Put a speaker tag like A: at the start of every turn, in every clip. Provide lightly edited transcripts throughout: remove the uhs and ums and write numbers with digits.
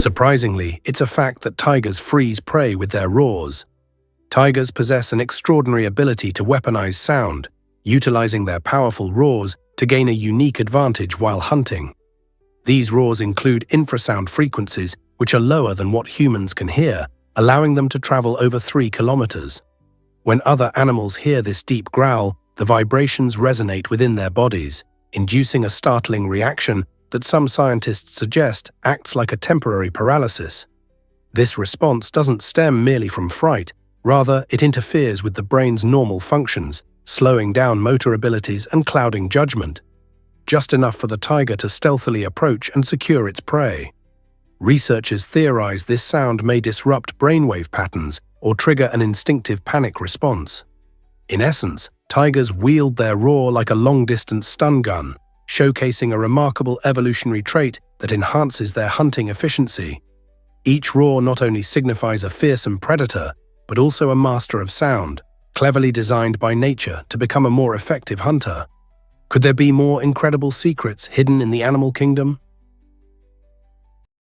A: Surprisingly, it's a fact that tigers freeze prey with their roars. Tigers possess an extraordinary ability to weaponize sound, utilizing their powerful roars to gain a unique advantage while hunting. These roars include infrasound frequencies, which are lower than what humans can hear, allowing them to travel over 3 kilometers. When other animals hear this deep growl, the vibrations resonate within their bodies, inducing a startling reaction that some scientists suggest acts like a temporary paralysis. This response doesn't stem merely from fright, rather it interferes with the brain's normal functions, slowing down motor abilities and clouding judgment, just enough for the tiger to stealthily approach and secure its prey. Researchers theorize this sound may disrupt brainwave patterns or trigger an instinctive panic response. In essence, tigers wield their roar like a long-distance stun gun, showcasing a remarkable evolutionary trait that enhances their hunting efficiency. Each roar not only signifies a fearsome predator, but also a master of sound, cleverly designed by nature to become a more effective hunter. Could there be more incredible secrets hidden in the animal kingdom?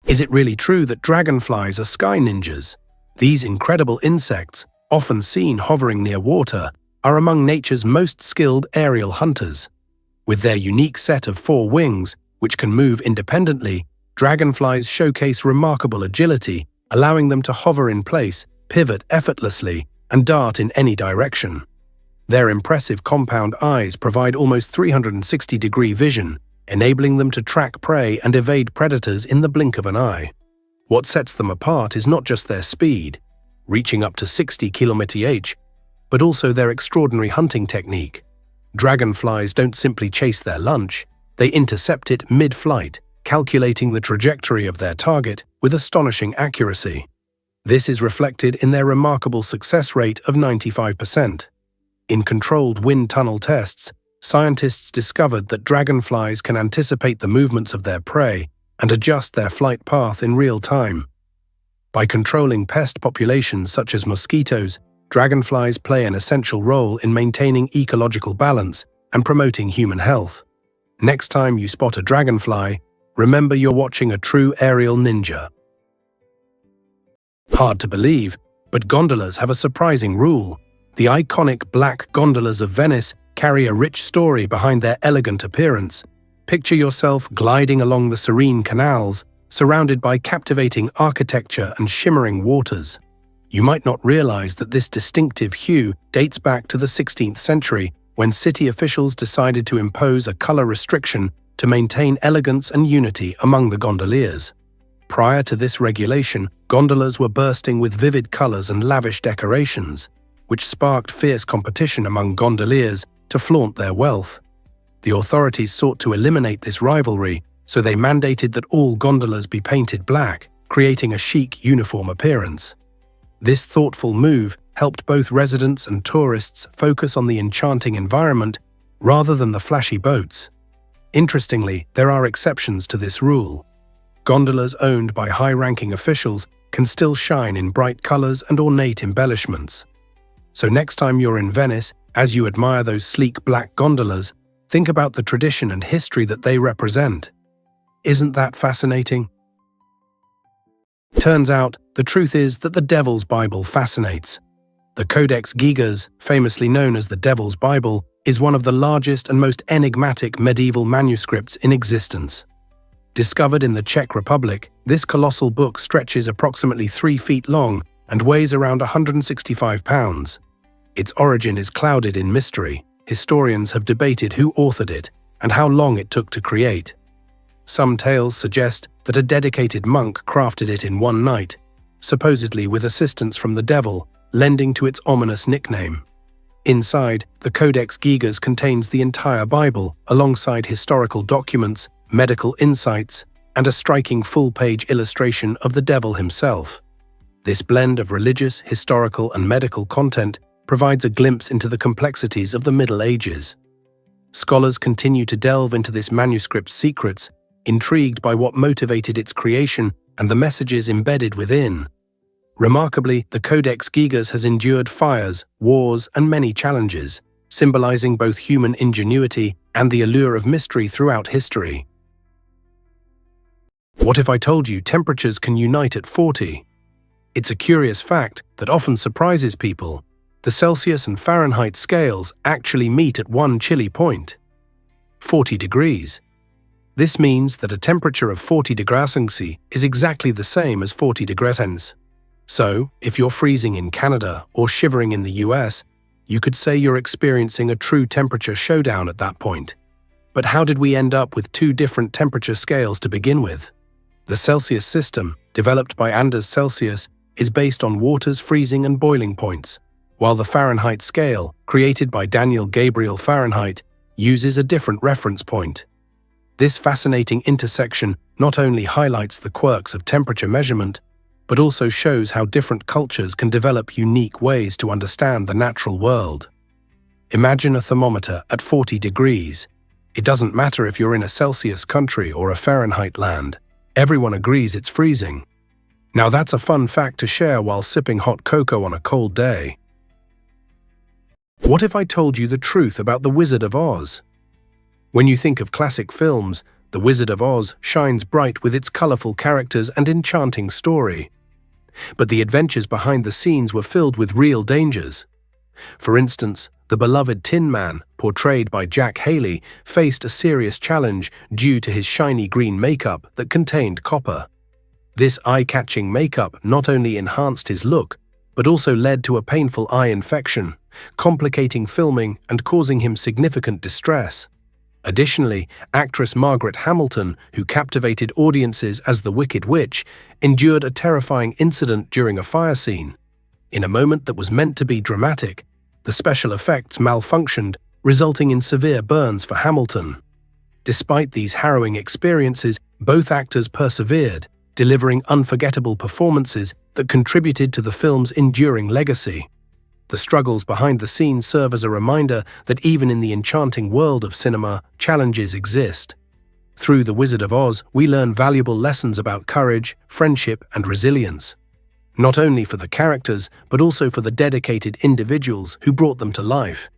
A: Is it really true that dragonflies are sky ninjas? These incredible insects, often seen hovering near water, are among nature's most skilled aerial hunters. With their unique set of 4 wings, which can move independently, dragonflies showcase remarkable agility, allowing them to hover in place, pivot effortlessly, and dart in any direction. Their impressive compound eyes provide almost 360-degree vision, enabling them to track prey and evade predators in the blink of an eye. What sets them apart is not just their speed, reaching up to 60 km/h, but also their extraordinary hunting technique. Dragonflies don't simply chase their lunch, they intercept it mid-flight, calculating the trajectory of their target with astonishing accuracy. This is reflected in their remarkable success rate of 95%. In controlled wind tunnel tests, scientists discovered that dragonflies can anticipate the movements of their prey and adjust their flight path in real time. By controlling pest populations such as mosquitoes, dragonflies play an essential role in maintaining ecological balance and promoting human health. Next time you spot a dragonfly, remember you're watching a true aerial ninja. Hard to believe, but gondolas have a surprising rule. The iconic black gondolas of Venice carry a rich story behind their elegant appearance. Picture yourself gliding along the serene canals, surrounded by captivating architecture and shimmering waters. You might not realize that this distinctive hue dates back to the 16th century, when city officials decided to impose a color restriction to maintain elegance and unity among the gondoliers. Prior to this regulation, gondolas were bursting with vivid colors and lavish decorations, which sparked fierce competition among gondoliers to flaunt their wealth. The authorities sought to eliminate this rivalry, so they mandated that all gondolas be painted black, creating a chic, uniform appearance. This thoughtful move helped both residents and tourists focus on the enchanting environment rather than the flashy boats. Interestingly, there are exceptions to this rule. Gondolas owned by high-ranking officials can still shine in bright colors and ornate embellishments. So next time you're in Venice, as you admire those sleek black gondolas, think about the tradition and history that they represent. Isn't that fascinating? Turns out, the truth is that the Devil's Bible fascinates. The Codex Gigas, famously known as the Devil's Bible, is one of the largest and most enigmatic medieval manuscripts in existence. Discovered in the Czech Republic, this colossal book stretches approximately 3 feet long and weighs around 165 pounds. Its origin is clouded in mystery. Historians have debated who authored it and how long it took to create. Some tales suggest that a dedicated monk crafted it in one night, supposedly with assistance from the devil, lending to its ominous nickname. Inside, the Codex Gigas contains the entire Bible, alongside historical documents, medical insights, and a striking full-page illustration of the devil himself. This blend of religious, historical, and medical content provides a glimpse into the complexities of the Middle Ages. Scholars continue to delve into this manuscript's secrets, intrigued by what motivated its creation and the messages embedded within. Remarkably, the Codex Gigas has endured fires, wars, and many challenges, symbolizing both human ingenuity and the allure of mystery throughout history. What if I told you temperatures can unite at 40? It's a curious fact that often surprises people. The Celsius and Fahrenheit scales actually meet at one chilly point: 40 degrees. This means that a temperature of 40 degrees Celsius is exactly the same as 40 degrees Celsius. So, if you're freezing in Canada or shivering in the US, you could say you're experiencing a true temperature showdown at that point. But how did we end up with two different temperature scales to begin with? The Celsius system, developed by Anders Celsius, is based on water's freezing and boiling points, while the Fahrenheit scale, created by Daniel Gabriel Fahrenheit, uses a different reference point. This fascinating intersection not only highlights the quirks of temperature measurement, but also shows how different cultures can develop unique ways to understand the natural world. Imagine a thermometer at 40 degrees. It doesn't matter if you're in a Celsius country or a Fahrenheit land. Everyone agrees it's freezing. Now that's a fun fact to share while sipping hot cocoa on a cold day. What if I told you the truth about The Wizard of Oz? When you think of classic films, The Wizard of Oz shines bright with its colorful characters and enchanting story. But the adventures behind the scenes were filled with real dangers. For instance, the beloved Tin Man, portrayed by Jack Haley, faced a serious challenge due to his shiny green makeup that contained copper. This eye-catching makeup not only enhanced his look, but also led to a painful eye infection, complicating filming and causing him significant distress. Additionally, actress Margaret Hamilton, who captivated audiences as the Wicked Witch, endured a terrifying incident during a fire scene. In a moment that was meant to be dramatic, the special effects malfunctioned, resulting in severe burns for Hamilton. Despite these harrowing experiences, both actors persevered, delivering unforgettable performances that contributed to the film's enduring legacy. The struggles behind the scenes serve as a reminder that even in the enchanting world of cinema, challenges exist. Through The Wizard of Oz, we learn valuable lessons about courage, friendship, and resilience. Not only for the characters, but also for the dedicated individuals who brought them to life.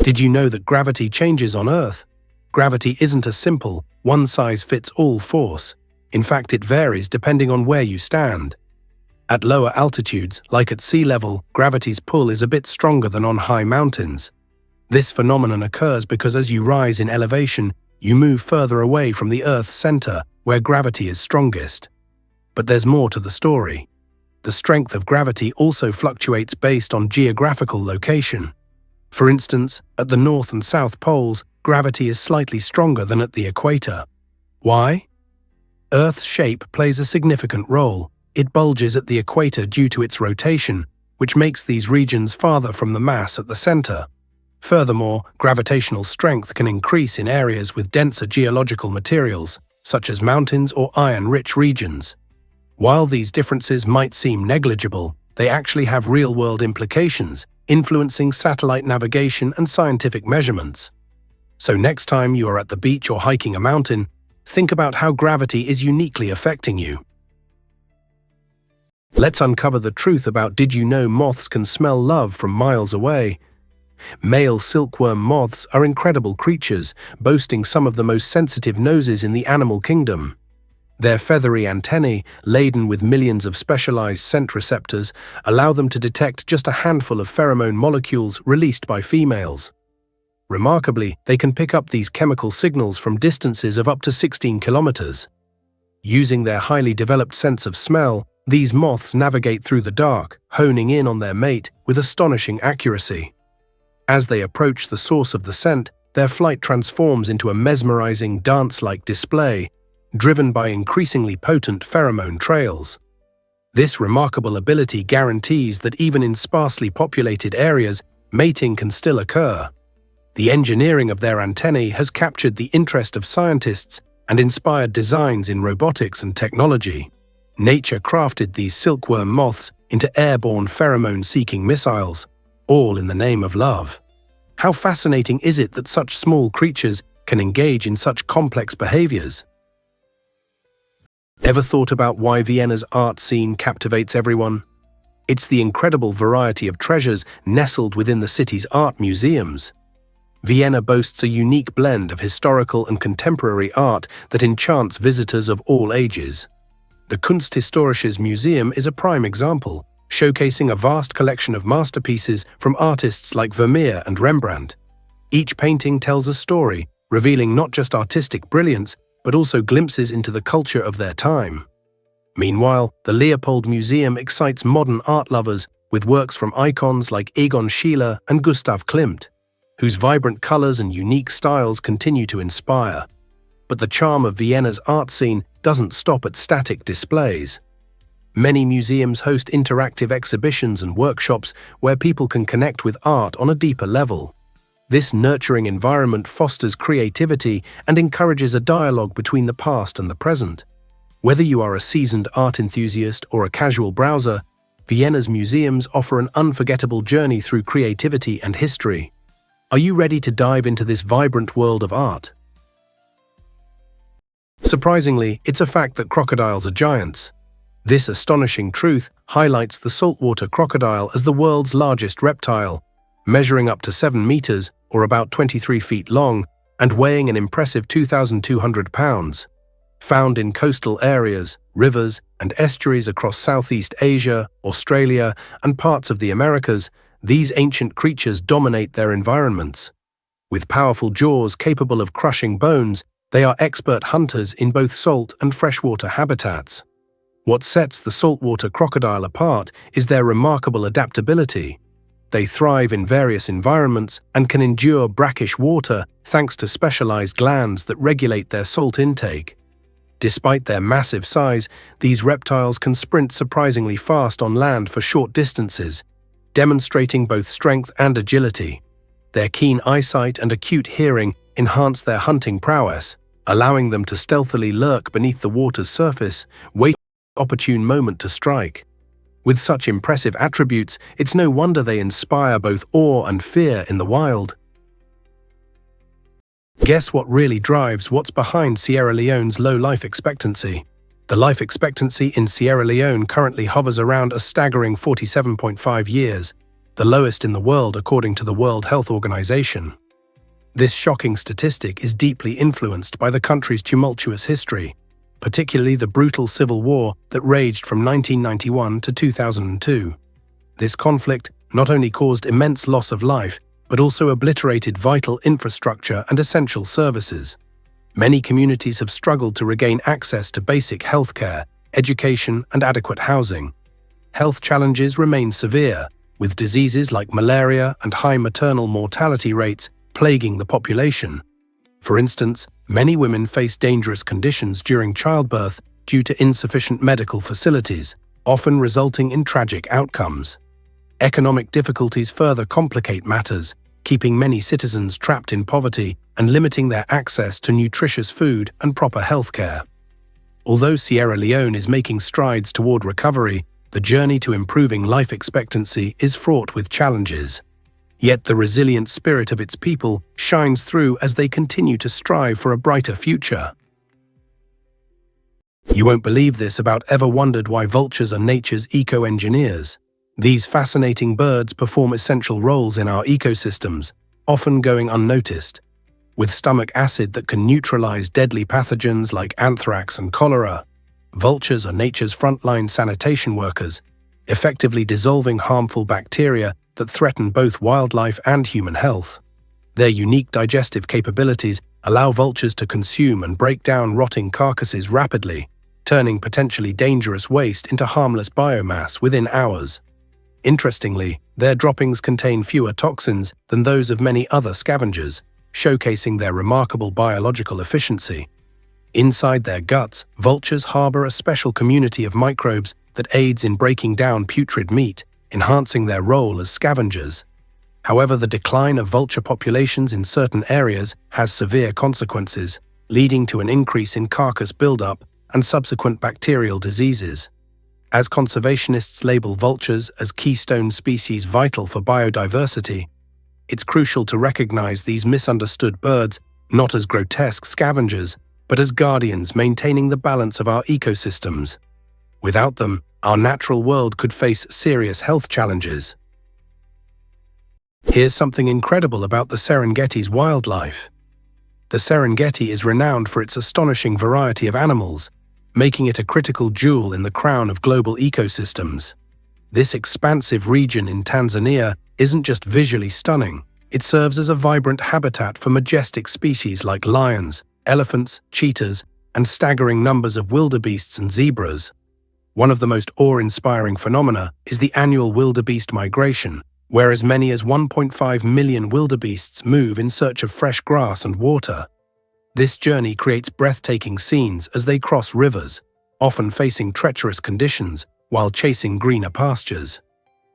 A: Did you know that gravity changes on Earth? Gravity isn't a simple, one-size-fits-all force. In fact, it varies depending on where you stand. At lower altitudes, like at sea level, gravity's pull is a bit stronger than on high mountains. This phenomenon occurs because as you rise in elevation, you move further away from the Earth's center, where gravity is strongest. But there's more to the story. The strength of gravity also fluctuates based on geographical location. For instance, at the North and South poles, gravity is slightly stronger than at the equator. Why? Earth's shape plays a significant role. It bulges at the equator due to its rotation, which makes these regions farther from the mass at the center. Furthermore, gravitational strength can increase in areas with denser geological materials, such as mountains or iron-rich regions. While these differences might seem negligible, they actually have real-world implications, influencing satellite navigation and scientific measurements. So next time you are at the beach or hiking a mountain, think about how gravity is uniquely affecting you. Let's uncover the truth about did you know moths can smell love from miles away? Male silkworm moths are incredible creatures, boasting some of the most sensitive noses in the animal kingdom. Their feathery antennae, laden with millions of specialized scent receptors, allow them to detect just a handful of pheromone molecules released by females. Remarkably, they can pick up these chemical signals from distances of up to 16 kilometers. Using their highly developed sense of smell, these moths navigate through the dark, honing in on their mate with astonishing accuracy. As they approach the source of the scent, their flight transforms into a mesmerizing dance-like display, driven by increasingly potent pheromone trails. This remarkable ability guarantees that even in sparsely populated areas, mating can still occur. The engineering of their antennae has captured the interest of scientists and inspired designs in robotics and technology. Nature crafted these silkworm moths into airborne pheromone-seeking missiles, all in the name of love. How fascinating is it that such small creatures can engage in such complex behaviors? Ever thought about why Vienna's art scene captivates everyone? It's the incredible variety of treasures nestled within the city's art museums. Vienna boasts a unique blend of historical and contemporary art that enchants visitors of all ages. The Kunsthistorisches Museum is a prime example, showcasing a vast collection of masterpieces from artists like Vermeer and Rembrandt. Each painting tells a story, revealing not just artistic brilliance, but also glimpses into the culture of their time. Meanwhile, the Leopold Museum excites modern art lovers with works from icons like Egon Schiele and Gustav Klimt, whose vibrant colors and unique styles continue to inspire. But the charm of Vienna's art scene doesn't stop at static displays. Many museums host interactive exhibitions and workshops where people can connect with art on a deeper level. This nurturing environment fosters creativity and encourages a dialogue between the past and the present. Whether you are a seasoned art enthusiast or a casual browser, Vienna's museums offer an unforgettable journey through creativity and history. Are you ready to dive into this vibrant world of art? Surprisingly, it's a fact that crocodiles are giants. This astonishing truth highlights the saltwater crocodile as the world's largest reptile, measuring up to 7 meters, or about 23 feet long, and weighing an impressive 2,200 pounds. Found in coastal areas, rivers, and estuaries across Southeast Asia, Australia, and parts of the Americas, these ancient creatures dominate their environments. With powerful jaws capable of crushing bones, they are expert hunters in both salt and freshwater habitats. What sets the saltwater crocodile apart is their remarkable adaptability. They thrive in various environments and can endure brackish water thanks to specialized glands that regulate their salt intake. Despite their massive size, these reptiles can sprint surprisingly fast on land for short distances, demonstrating both strength and agility. Their keen eyesight and acute hearing enhance their hunting prowess, allowing them to stealthily lurk beneath the water's surface, waiting for an opportune moment to strike. With such impressive attributes, it's no wonder they inspire both awe and fear in the wild. Guess what really drives what's behind Sierra Leone's low life expectancy? The life expectancy in Sierra Leone currently hovers around a staggering 47.5 years, the lowest in the world according to the World Health Organization. This shocking statistic is deeply influenced by the country's tumultuous history, particularly the brutal civil war that raged from 1991 to 2002. This conflict not only caused immense loss of life, but also obliterated vital infrastructure and essential services. Many communities have struggled to regain access to basic healthcare, education, and adequate housing. Health challenges remain severe, with diseases like malaria and high maternal mortality rates plaguing the population. For instance, many women face dangerous conditions during childbirth due to insufficient medical facilities, often resulting in tragic outcomes. Economic difficulties further complicate matters, keeping many citizens trapped in poverty and limiting their access to nutritious food and proper health care. Although Sierra Leone is making strides toward recovery, the journey to improving life expectancy is fraught with challenges. Yet the resilient spirit of its people shines through as they continue to strive for a brighter future. You won't believe this about ever wondered why vultures are nature's eco-engineers. These fascinating birds perform essential roles in our ecosystems, often going unnoticed. With stomach acid that can neutralize deadly pathogens like anthrax and cholera, vultures are nature's frontline sanitation workers, effectively dissolving harmful bacteria that threaten both wildlife and human health. Their unique digestive capabilities allow vultures to consume and break down rotting carcasses rapidly, turning potentially dangerous waste into harmless biomass within hours. Interestingly, their droppings contain fewer toxins than those of many other scavengers, showcasing their remarkable biological efficiency. Inside their guts, vultures harbor a special community of microbes that aids in breaking down putrid meat, enhancing their role as scavengers. However, the decline of vulture populations in certain areas has severe consequences, leading to an increase in carcass buildup and subsequent bacterial diseases. As conservationists label vultures as keystone species vital for biodiversity, it's crucial to recognize these misunderstood birds not as grotesque scavengers, but as guardians maintaining the balance of our ecosystems. Without them, our natural world could face serious health challenges. Here's something incredible about the Serengeti's wildlife. The Serengeti is renowned for its astonishing variety of animals, making it a critical jewel in the crown of global ecosystems. This expansive region in Tanzania isn't just visually stunning, it serves as a vibrant habitat for majestic species like lions, elephants, cheetahs, and staggering numbers of wildebeests and zebras. One of the most awe-inspiring phenomena is the annual wildebeest migration, where as many as 1.5 million wildebeests move in search of fresh grass and water. This journey creates breathtaking scenes as they cross rivers, often facing treacherous conditions while chasing greener pastures.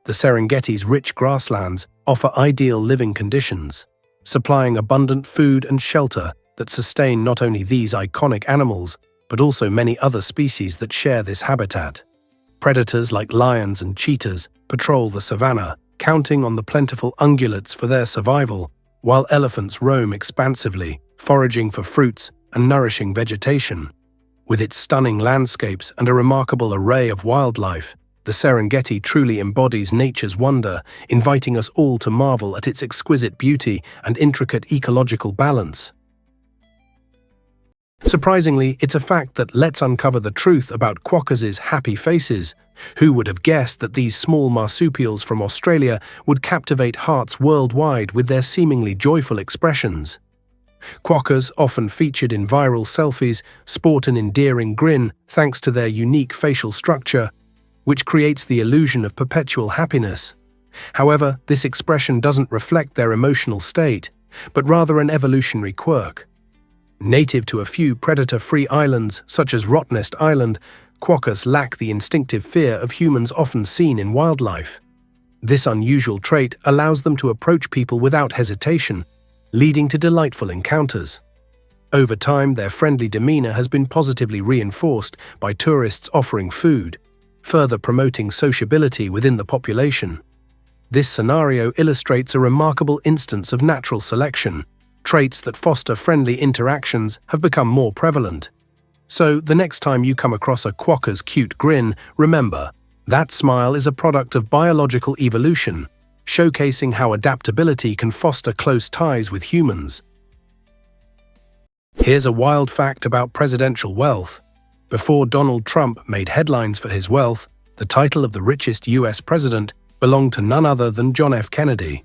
A: The Serengeti's rich grasslands offer ideal living conditions, supplying abundant food and shelter that sustain not only these iconic animals, but also many other species that share this habitat. Predators like lions and cheetahs patrol the savanna, counting on the plentiful ungulates for their survival, while elephants roam expansively, foraging for fruits and nourishing vegetation. With its stunning landscapes and a remarkable array of wildlife, the Serengeti truly embodies nature's wonder, inviting us all to marvel at its exquisite beauty and intricate ecological balance. Surprisingly, it's a fact that lets uncover the truth about quokkas' happy faces. Who would have guessed that these small marsupials from Australia would captivate hearts worldwide with their seemingly joyful expressions? Quokkas, often featured in viral selfies, sport an endearing grin thanks to their unique facial structure, which creates the illusion of perpetual happiness. However, this expression doesn't reflect their emotional state, but rather an evolutionary quirk. Native to a few predator-free islands, such as Rottnest Island, quokkas lack the instinctive fear of humans often seen in wildlife. This unusual trait allows them to approach people without hesitation, leading to delightful encounters. Over time, their friendly demeanor has been positively reinforced by tourists offering food, further promoting sociability within the population. This scenario illustrates a remarkable instance of natural selection. Traits that foster friendly interactions have become more prevalent. So, the next time you come across a quokka's cute grin, remember, that smile is a product of biological evolution, showcasing how adaptability can foster close ties with humans. Here's a wild fact about presidential wealth. Before Donald Trump made headlines for his wealth, the title of the richest US president belonged to none other than John F. Kennedy.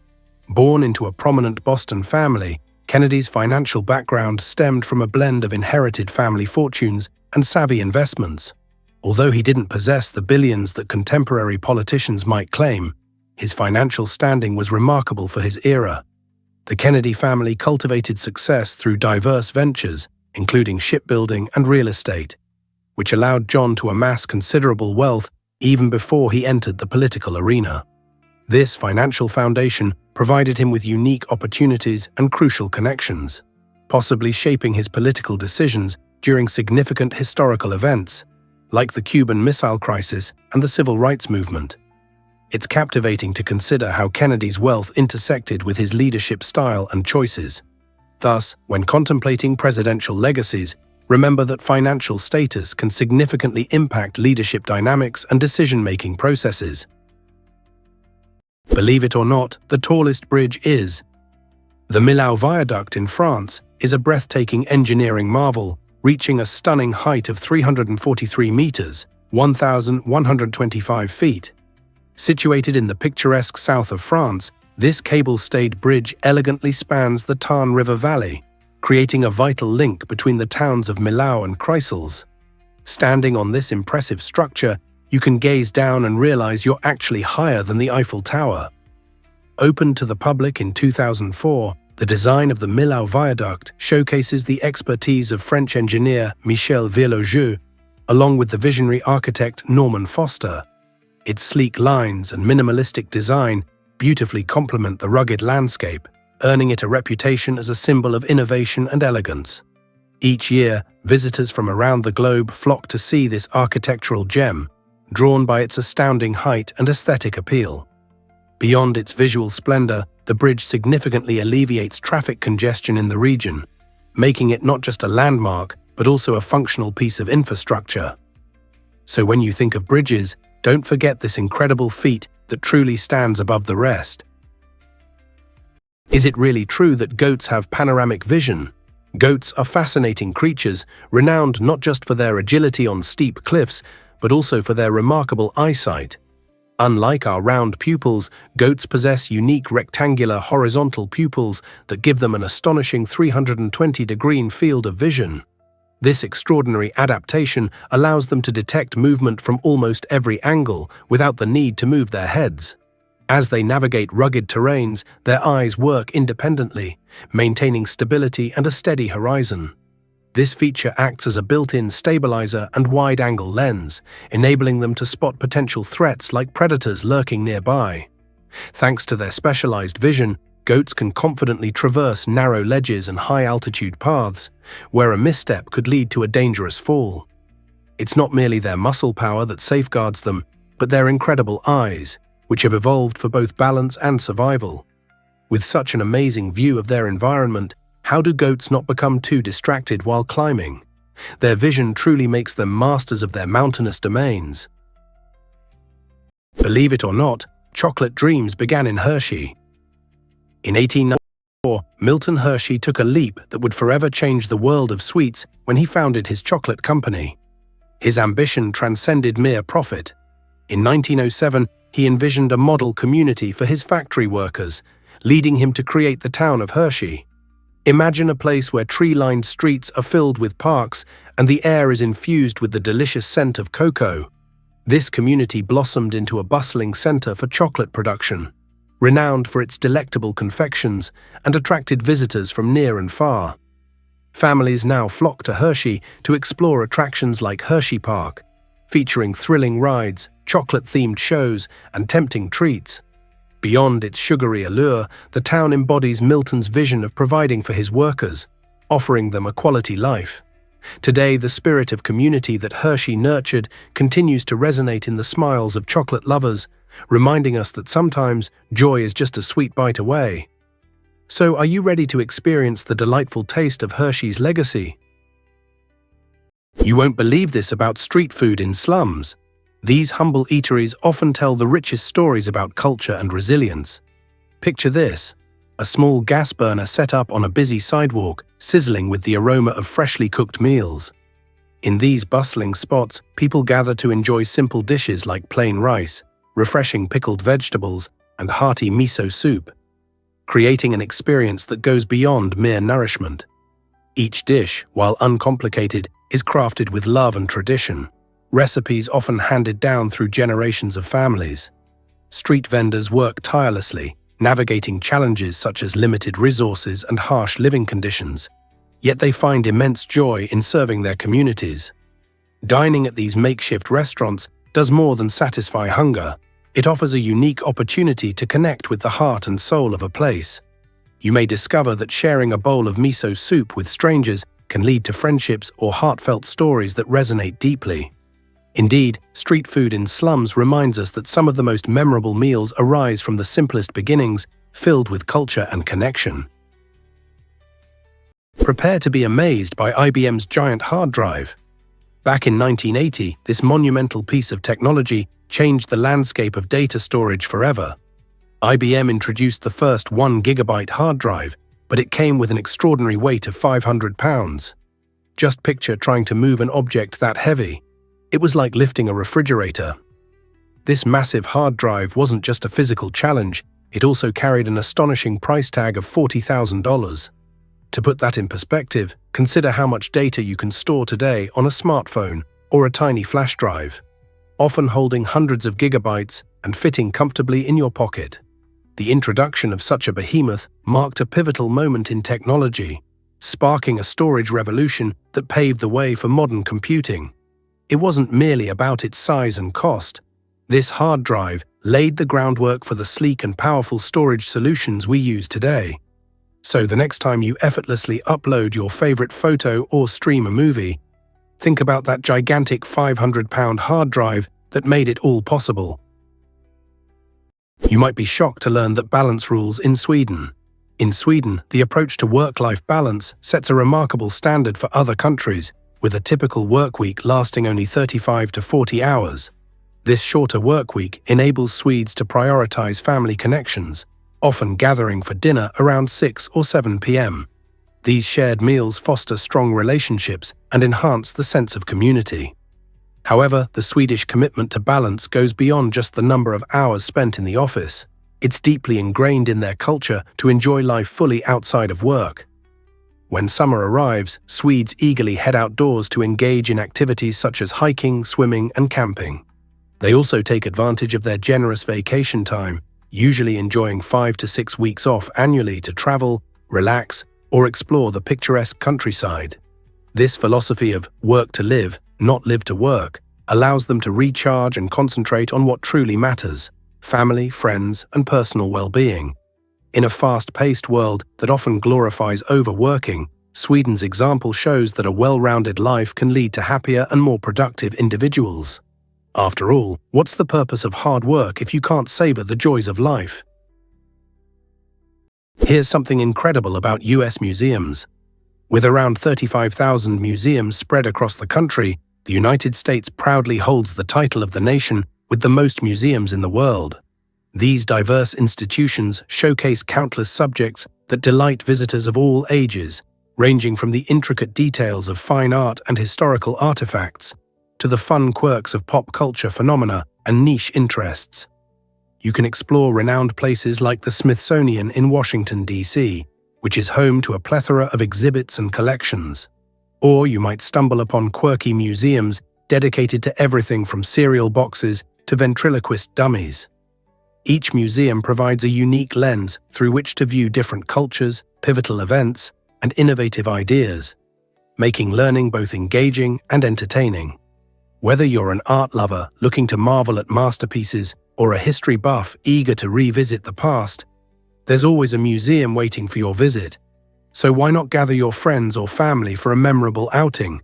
A: Born into a prominent Boston family, Kennedy's financial background stemmed from a blend of inherited family fortunes and savvy investments. Although he didn't possess the billions that contemporary politicians might claim, his financial standing was remarkable for his era. The Kennedy family cultivated success through diverse ventures, including shipbuilding and real estate, which allowed John to amass considerable wealth even before he entered the political arena. This financial foundation provided him with unique opportunities and crucial connections, possibly shaping his political decisions during significant historical events, like the Cuban Missile Crisis and the Civil Rights Movement. It's captivating to consider how Kennedy's wealth intersected with his leadership style and choices. Thus, when contemplating presidential legacies, remember that financial status can significantly impact leadership dynamics and decision-making processes. Believe it or not, the tallest bridge is. The Millau Viaduct in France is a breathtaking engineering marvel, reaching a stunning height of 343 meters, 1,125 feet. Situated in the picturesque south of France, this cable-stayed bridge elegantly spans the Tarn River Valley, creating a vital link between the towns of Millau and Coils. Standing on this impressive structure, you can gaze down and realize you're actually higher than the Eiffel Tower. Opened to the public in 2004, the design of the Millau Viaduct showcases the expertise of French engineer Michel Villojeu, along with the visionary architect Norman Foster. Its sleek lines and minimalistic design beautifully complement the rugged landscape, earning it a reputation as a symbol of innovation and elegance. Each year, visitors from around the globe flock to see this architectural gem, drawn by its astounding height and aesthetic appeal. Beyond its visual splendor, the bridge significantly alleviates traffic congestion in the region, making it not just a landmark, but also a functional piece of infrastructure. So when you think of bridges, don't forget this incredible feat that truly stands above the rest. Is it really true that goats have panoramic vision? Goats are fascinating creatures, renowned not just for their agility on steep cliffs, but also for their remarkable eyesight. Unlike our round pupils, goats possess unique rectangular horizontal pupils that give them an astonishing 320-degree field of vision. This extraordinary adaptation allows them to detect movement from almost every angle without the need to move their heads. As they navigate rugged terrains, their eyes work independently, maintaining stability and a steady horizon. This feature acts as a built-in stabilizer and wide-angle lens, enabling them to spot potential threats like predators lurking nearby. Thanks to their specialized vision, goats can confidently traverse narrow ledges and high-altitude paths, where a misstep could lead to a dangerous fall. It's not merely their muscle power that safeguards them, but their incredible eyes, which have evolved for both balance and survival. With such an amazing view of their environment, how do goats not become too distracted while climbing? Their vision truly makes them masters of their mountainous domains. Believe it or not, chocolate dreams began in Hershey. In 1894, Milton Hershey took a leap that would forever change the world of sweets when he founded his chocolate company. His ambition transcended mere profit. In 1907, he envisioned a model community for his factory workers, leading him to create the town of Hershey. Imagine a place where tree-lined streets are filled with parks and the air is infused with the delicious scent of cocoa. This community blossomed into a bustling center for chocolate production, renowned for its delectable confections, and attracted visitors from near and far. Families now flock to Hershey to explore attractions like Hershey Park, featuring thrilling rides, chocolate-themed shows, and tempting treats. Beyond its sugary allure, the town embodies Milton's vision of providing for his workers, offering them a quality life. Today, the spirit of community that Hershey nurtured continues to resonate in the smiles of chocolate lovers, reminding us that sometimes joy is just a sweet bite away. So, are you ready to experience the delightful taste of Hershey's legacy? You won't believe this about street food in slums. These humble eateries often tell the richest stories about culture and resilience. Picture this: a small gas burner set up on a busy sidewalk, sizzling with the aroma of freshly cooked meals. In these bustling spots, people gather to enjoy simple dishes like plain rice, refreshing pickled vegetables, and hearty miso soup, creating an experience that goes beyond mere nourishment. Each dish, while uncomplicated, is crafted with love and tradition. Recipes often handed down through generations of families. Street vendors work tirelessly, navigating challenges such as limited resources and harsh living conditions. Yet they find immense joy in serving their communities. Dining at these makeshift restaurants does more than satisfy hunger. It offers a unique opportunity to connect with the heart and soul of a place. You may discover that sharing a bowl of miso soup with strangers can lead to friendships or heartfelt stories that resonate deeply. Indeed, street food in slums reminds us that some of the most memorable meals arise from the simplest beginnings, filled with culture and connection. Prepare to be amazed by IBM's giant hard drive. Back in 1980, this monumental piece of technology changed the landscape of data storage forever. IBM introduced the first 1 gigabyte hard drive, but it came with an extraordinary weight of 500 pounds. Just picture trying to move an object that heavy. It was like lifting a refrigerator. This massive hard drive wasn't just a physical challenge, it also carried an astonishing price tag of $40,000. To put that in perspective, consider how much data you can store today on a smartphone or a tiny flash drive, often holding hundreds of gigabytes and fitting comfortably in your pocket. The introduction of such a behemoth marked a pivotal moment in technology, sparking a storage revolution that paved the way for modern computing. It wasn't merely about its size and cost. This hard drive laid the groundwork for the sleek and powerful storage solutions we use today. So the next time you effortlessly upload your favorite photo or stream a movie, think about that gigantic 500-pound hard drive that made it all possible. You might be shocked to learn that balance rules in Sweden. In Sweden, the approach to work-life balance sets a remarkable standard for other countries, with a typical workweek lasting only 35 to 40 hours. This shorter workweek enables Swedes to prioritize family connections, often gathering for dinner around 6 or 7 p.m. These shared meals foster strong relationships and enhance the sense of community. However, the Swedish commitment to balance goes beyond just the number of hours spent in the office. It's deeply ingrained in their culture to enjoy life fully outside of work. When summer arrives, Swedes eagerly head outdoors to engage in activities such as hiking, swimming, and camping. They also take advantage of their generous vacation time, usually enjoying 5 to 6 weeks off annually to travel, relax, or explore the picturesque countryside. This philosophy of work to live, not live to work, allows them to recharge and concentrate on what truly matters: family, friends, and personal well-being. In a fast-paced world that often glorifies overworking, Sweden's example shows that a well-rounded life can lead to happier and more productive individuals. After all, what's the purpose of hard work if you can't savor the joys of life? Here's something incredible about US museums. With around 35,000 museums spread across the country, the United States proudly holds the title of the nation with the most museums in the world. These diverse institutions showcase countless subjects that delight visitors of all ages, ranging from the intricate details of fine art and historical artifacts to the fun quirks of pop culture phenomena and niche interests. You can explore renowned places like the Smithsonian in Washington, D.C., which is home to a plethora of exhibits and collections. Or you might stumble upon quirky museums dedicated to everything from cereal boxes to ventriloquist dummies. Each museum provides a unique lens through which to view different cultures, pivotal events, and innovative ideas, making learning both engaging and entertaining. Whether you're an art lover looking to marvel at masterpieces or a history buff eager to revisit the past, there's always a museum waiting for your visit. So why not gather your friends or family for a memorable outing?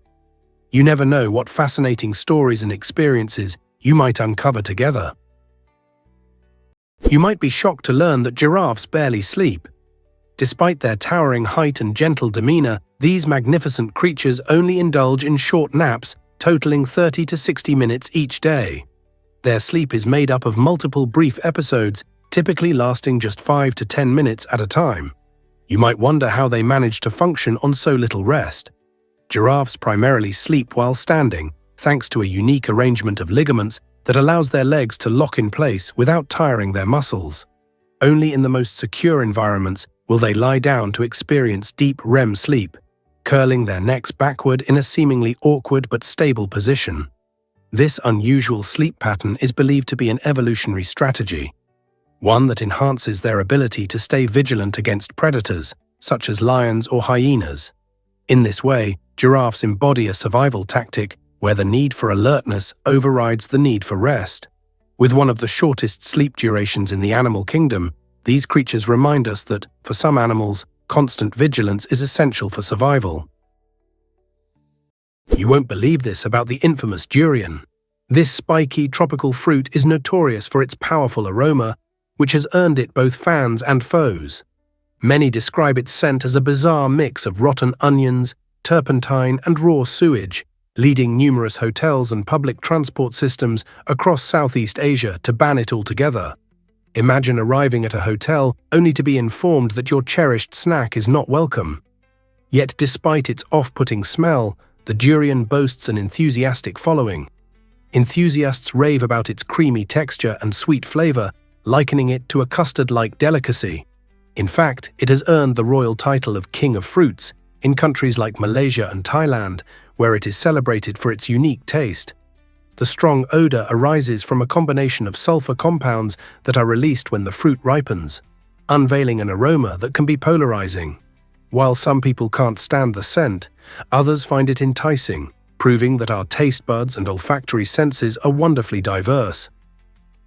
A: You never know what fascinating stories and experiences you might uncover together. You might be shocked to learn that giraffes barely sleep. Despite their towering height and gentle demeanor, these magnificent creatures only indulge in short naps, totaling 30 to 60 minutes each day. Their sleep is made up of multiple brief episodes, typically lasting just 5 to 10 minutes at a time. You might wonder how they manage to function on so little rest. Giraffes primarily sleep while standing, thanks to a unique arrangement of ligaments that allows their legs to lock in place without tiring their muscles. Only in the most secure environments will they lie down to experience deep REM sleep, curling their necks backward in a seemingly awkward but stable position. This unusual sleep pattern is believed to be an evolutionary strategy, one that enhances their ability to stay vigilant against predators, such as lions or hyenas. In this way, giraffes embody a survival tactic where the need for alertness overrides the need for rest. With one of the shortest sleep durations in the animal kingdom, these creatures remind us that, for some animals, constant vigilance is essential for survival. You won't believe this about the infamous durian. This spiky tropical fruit is notorious for its powerful aroma, which has earned it both fans and foes. Many describe its scent as a bizarre mix of rotten onions, turpentine, and raw sewage, leading numerous hotels and public transport systems across Southeast Asia to ban it altogether. Imagine arriving at a hotel only to be informed that your cherished snack is not welcome. Yet despite its off-putting smell, the durian boasts an enthusiastic following. Enthusiasts rave about its creamy texture and sweet flavor, likening it to a custard-like delicacy. In fact, it has earned the royal title of King of Fruits in countries like Malaysia and Thailand, where it is celebrated for its unique taste. The strong odor arises from a combination of sulfur compounds that are released when the fruit ripens, unveiling an aroma that can be polarizing. While some people can't stand the scent, others find it enticing, proving that our taste buds and olfactory senses are wonderfully diverse.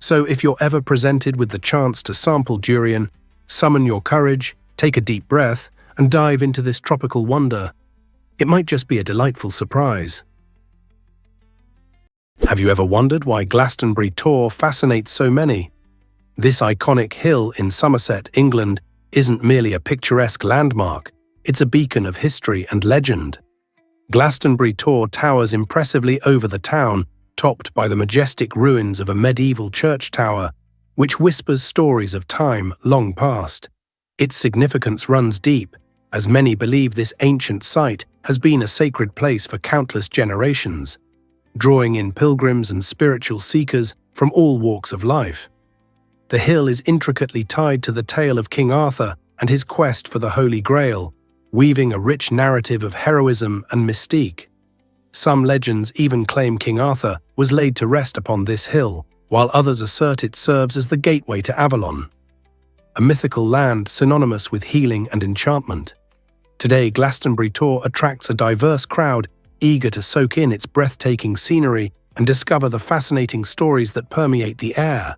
A: So if you're ever presented with the chance to sample durian, summon your courage, take a deep breath, and dive into this tropical wonder. It might just be a delightful surprise. Have you ever wondered why Glastonbury Tour fascinates so many? This iconic hill in Somerset, England, isn't merely a picturesque landmark, it's a beacon of history and legend. Glastonbury Tour towers impressively over the town, topped by the majestic ruins of a medieval church tower, which whispers stories of time long past. Its significance runs deep, as many believe this ancient site has been a sacred place for countless generations, drawing in pilgrims and spiritual seekers from all walks of life. The hill is intricately tied to the tale of King Arthur and his quest for the Holy Grail, weaving a rich narrative of heroism and mystique. Some legends even claim King Arthur was laid to rest upon this hill, while others assert it serves as the gateway to Avalon, a mythical land synonymous with healing and enchantment. Today, Glastonbury Tour attracts a diverse crowd eager to soak in its breathtaking scenery and discover the fascinating stories that permeate the air.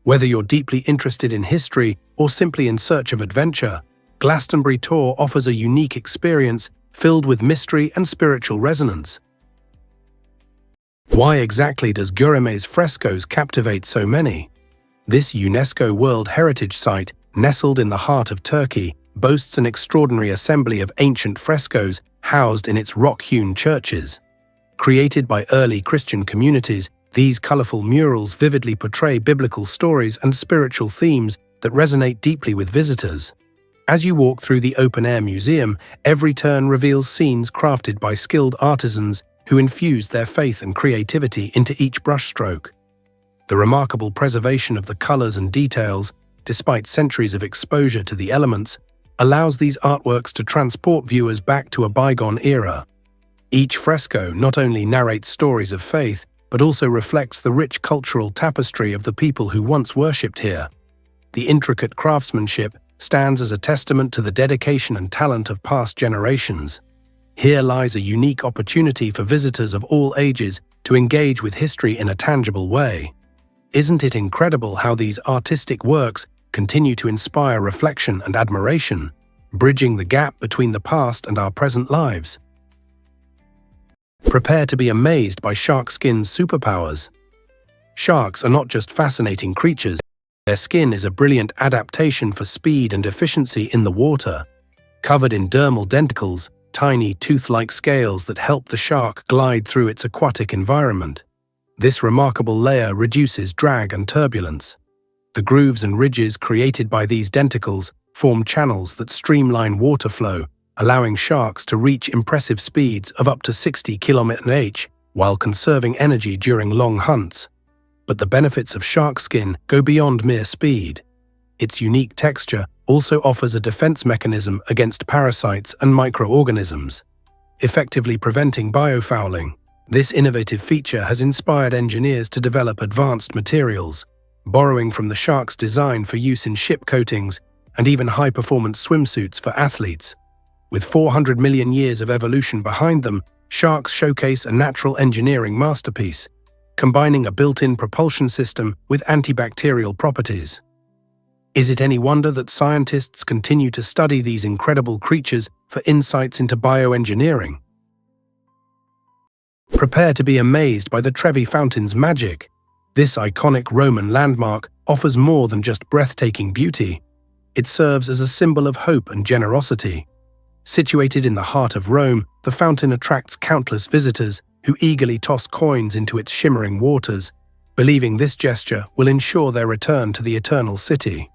A: Whether you're deeply interested in history or simply in search of adventure, Glastonbury Tour offers a unique experience filled with mystery and spiritual resonance. Why exactly does Gurs Fresco's captivate so many? This UNESCO World Heritage Site, nestled in the heart of Turkey, boasts an extraordinary assembly of ancient frescoes housed in its rock-hewn churches. Created by early Christian communities, these colorful murals vividly portray biblical stories and spiritual themes that resonate deeply with visitors. As you walk through the open-air museum, every turn reveals scenes crafted by skilled artisans who infused their faith and creativity into each brushstroke. The remarkable preservation of the colors and details, despite centuries of exposure to the elements, allows these artworks to transport viewers back to a bygone era. Each fresco not only narrates stories of faith, but also reflects the rich cultural tapestry of the people who once worshipped here. The intricate craftsmanship stands as a testament to the dedication and talent of past generations. Here lies a unique opportunity for visitors of all ages to engage with history in a tangible way. Isn't it incredible how these artistic works continue to inspire reflection and admiration, bridging the gap between the past and our present lives? Prepare to be amazed by shark skin's superpowers. Sharks are not just fascinating creatures. Their skin is a brilliant adaptation for speed and efficiency in the water. Covered in dermal denticles, tiny tooth-like scales that help the shark glide through its aquatic environment. This remarkable layer reduces drag and turbulence. The grooves and ridges created by these denticles form channels that streamline water flow, allowing sharks to reach impressive speeds of up to 60 km/h while conserving energy during long hunts. But the benefits of shark skin go beyond mere speed. Its unique texture also offers a defense mechanism against parasites and microorganisms, effectively preventing biofouling. This innovative feature has inspired engineers to develop advanced materials, borrowing from the shark's design for use in ship coatings and even high-performance swimsuits for athletes. With 400 million years of evolution behind them, sharks showcase a natural engineering masterpiece, combining a built-in propulsion system with antibacterial properties. Is it any wonder that scientists continue to study these incredible creatures for insights into bioengineering? Prepare to be amazed by the Trevi fountain's magic. This iconic Roman landmark offers more than just breathtaking beauty. It serves as a symbol of hope and generosity. Situated in the heart of Rome, the fountain attracts countless visitors who eagerly toss coins into its shimmering waters, believing this gesture will ensure their return to the eternal city.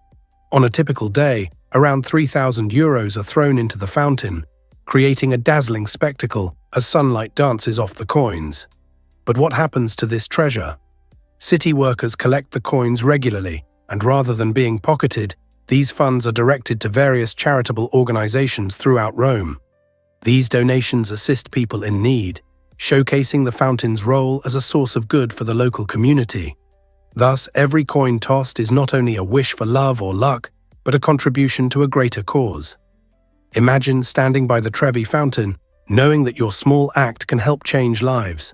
A: On a typical day, around €3,000 are thrown into the fountain, creating a dazzling spectacle as sunlight dances off the coins. But what happens to this treasure? City workers collect the coins regularly, and rather than being pocketed, these funds are directed to various charitable organizations throughout Rome. These donations assist people in need, showcasing the fountain's role as a source of good for the local community. Thus, every coin tossed is not only a wish for love or luck, but a contribution to a greater cause. Imagine standing by the Trevi fountain, knowing that your small act can help change lives.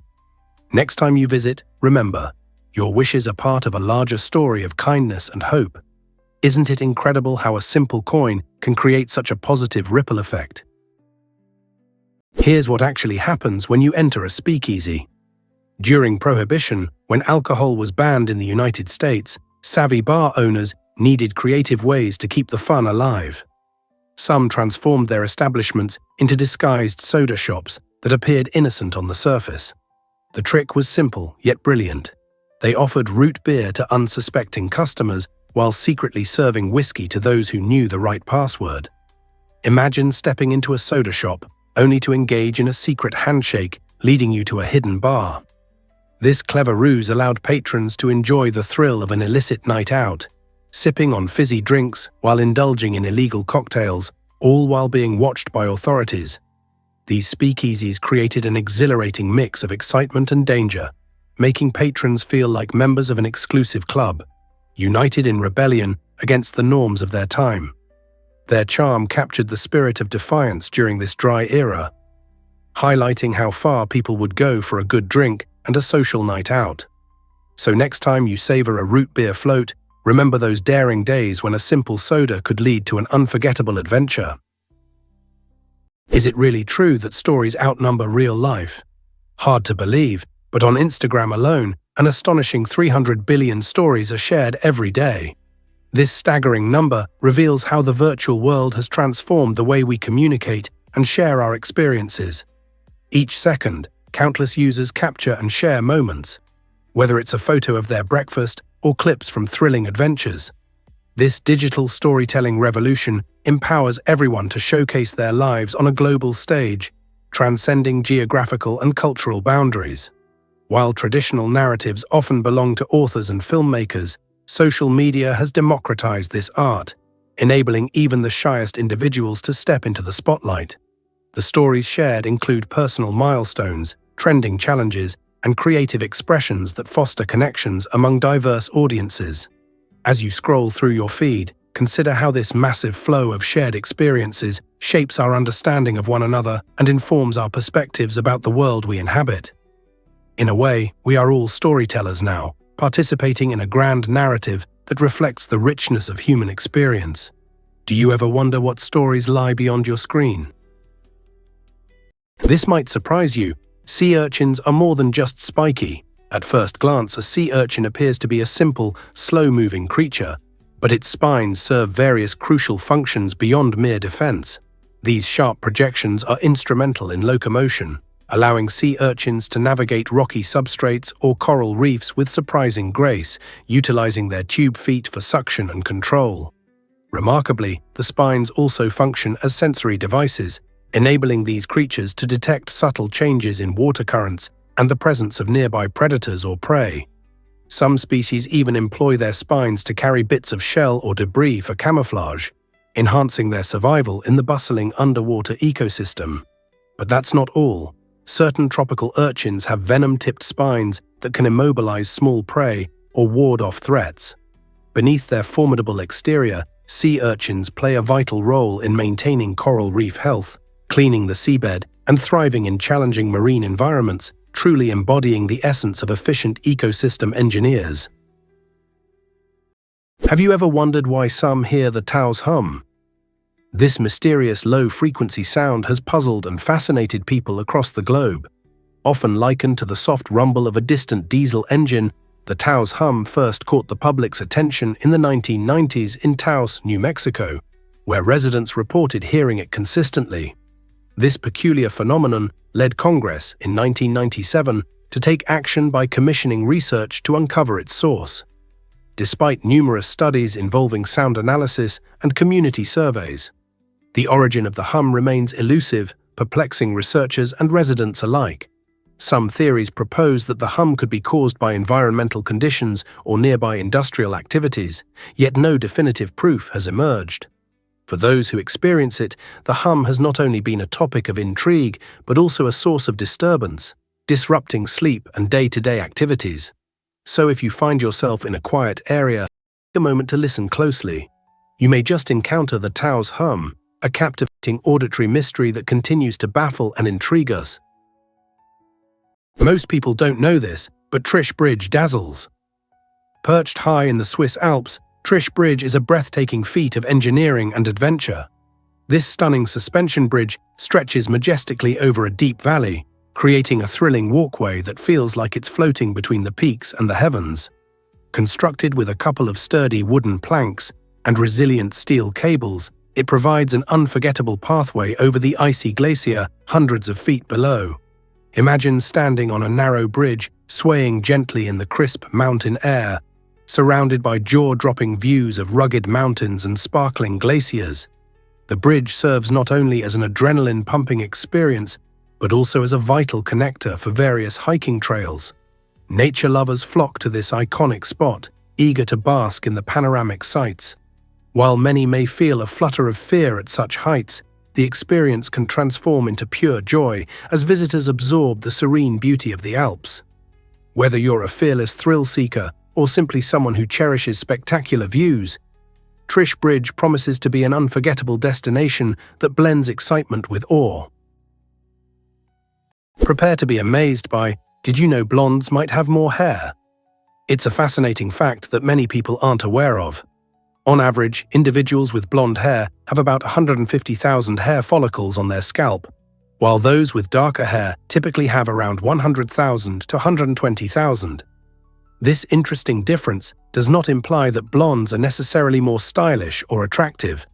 A: Next time you visit, remember, your wishes are part of a larger story of kindness and hope. Isn't it incredible how a simple coin can create such a positive ripple effect? Here's what actually happens when you enter a speakeasy. During Prohibition, when alcohol was banned in the United States, savvy bar owners needed creative ways to keep the fun alive. Some transformed their establishments into disguised soda shops that appeared innocent on the surface. The trick was simple yet brilliant. They offered root beer to unsuspecting customers while secretly serving whiskey to those who knew the right password. Imagine stepping into a soda shop only to engage in a secret handshake leading you to a hidden bar. This clever ruse allowed patrons to enjoy the thrill of an illicit night out, sipping on fizzy drinks while indulging in illegal cocktails, all while being watched by authorities. These speakeasies created an exhilarating mix of excitement and danger, making patrons feel like members of an exclusive club, united in rebellion against the norms of their time. Their charm captured the spirit of defiance during this dry era, highlighting how far people would go for a good drink and a social night out. So next time you savor a root beer float, remember those daring days when a simple soda could lead to an unforgettable adventure. Is it really true that stories outnumber real life? Hard to believe, but on Instagram alone, an astonishing 300 billion stories are shared every day. This staggering number reveals how the virtual world has transformed the way we communicate and share our experiences. Each second, countless users capture and share moments, whether it's a photo of their breakfast or clips from thrilling adventures. This digital storytelling revolution empowers everyone to showcase their lives on a global stage, transcending geographical and cultural boundaries. While traditional narratives often belong to authors and filmmakers, social media has democratized this art, enabling even the shyest individuals to step into the spotlight. The stories shared include personal milestones, trending challenges, and creative expressions that foster connections among diverse audiences. As you scroll through your feed, consider how this massive flow of shared experiences shapes our understanding of one another and informs our perspectives about the world we inhabit. In a way, we are all storytellers now, participating in a grand narrative that reflects the richness of human experience. Do you ever wonder what stories lie beyond your screen? This might surprise you. Sea urchins are more than just spiky. At first glance, a sea urchin appears to be a simple, slow-moving creature, but its spines serve various crucial functions beyond mere defense. These sharp projections are instrumental in locomotion, allowing sea urchins to navigate rocky substrates or coral reefs with surprising grace, utilizing their tube feet for suction and control. Remarkably, the spines also function as sensory devices, enabling these creatures to detect subtle changes in water currents and the presence of nearby predators or prey. Some species even employ their spines to carry bits of shell or debris for camouflage, enhancing their survival in the bustling underwater ecosystem. But that's not all. Certain tropical urchins have venom-tipped spines that can immobilize small prey or ward off threats. Beneath their formidable exterior, sea urchins play a vital role in maintaining coral reef health, cleaning the seabed, and thriving in challenging marine environments, truly embodying the essence of efficient ecosystem engineers. Have you ever wondered why some hear the tow's hum? This mysterious low-frequency sound has puzzled and fascinated people across the globe. Often likened to the soft rumble of a distant diesel engine, the tow's hum first caught the public's attention in the 1990s in Taos, New Mexico, where residents reported hearing it consistently. This peculiar phenomenon led Congress in 1997 to take action by commissioning research to uncover its source. Despite numerous studies involving sound analysis and community surveys, the origin of the hum remains elusive, perplexing researchers and residents alike. Some theories propose that the hum could be caused by environmental conditions or nearby industrial activities, yet no definitive proof has emerged. For those who experience it, the hum has not only been a topic of intrigue, but also a source of disturbance, disrupting sleep and day-to-day activities. So if you find yourself in a quiet area, take a moment to listen closely. You may just encounter the tow's hum, a captivating auditory mystery that continues to baffle and intrigue us. Most people don't know this, but Trish Bridge dazzles. Perched high in the Swiss Alps, Trish Bridge is a breathtaking feat of engineering and adventure. This stunning suspension bridge stretches majestically over a deep valley, creating a thrilling walkway that feels like it's floating between the peaks and the heavens. Constructed with a couple of sturdy wooden planks and resilient steel cables, it provides an unforgettable pathway over the icy glacier hundreds of feet below. Imagine standing on a narrow bridge, swaying gently in the crisp mountain air, surrounded by jaw-dropping views of rugged mountains and sparkling glaciers. The bridge serves not only as an adrenaline-pumping experience, but also as a vital connector for various hiking trails. Nature lovers flock to this iconic spot, eager to bask in the panoramic sights. While many may feel a flutter of fear at such heights, the experience can transform into pure joy as visitors absorb the serene beauty of the Alps. Whether you're a fearless thrill seeker or simply someone who cherishes spectacular views, Trish Bridge promises to be an unforgettable destination that blends excitement with awe. Prepare to be amazed by, did you know blondes might have more hair? It's a fascinating fact that many people aren't aware of. On average, individuals with blonde hair have about 150,000 hair follicles on their scalp, while those with darker hair typically have around 100,000 to 120,000. This interesting difference does not imply that blondes are necessarily more stylish or attractive.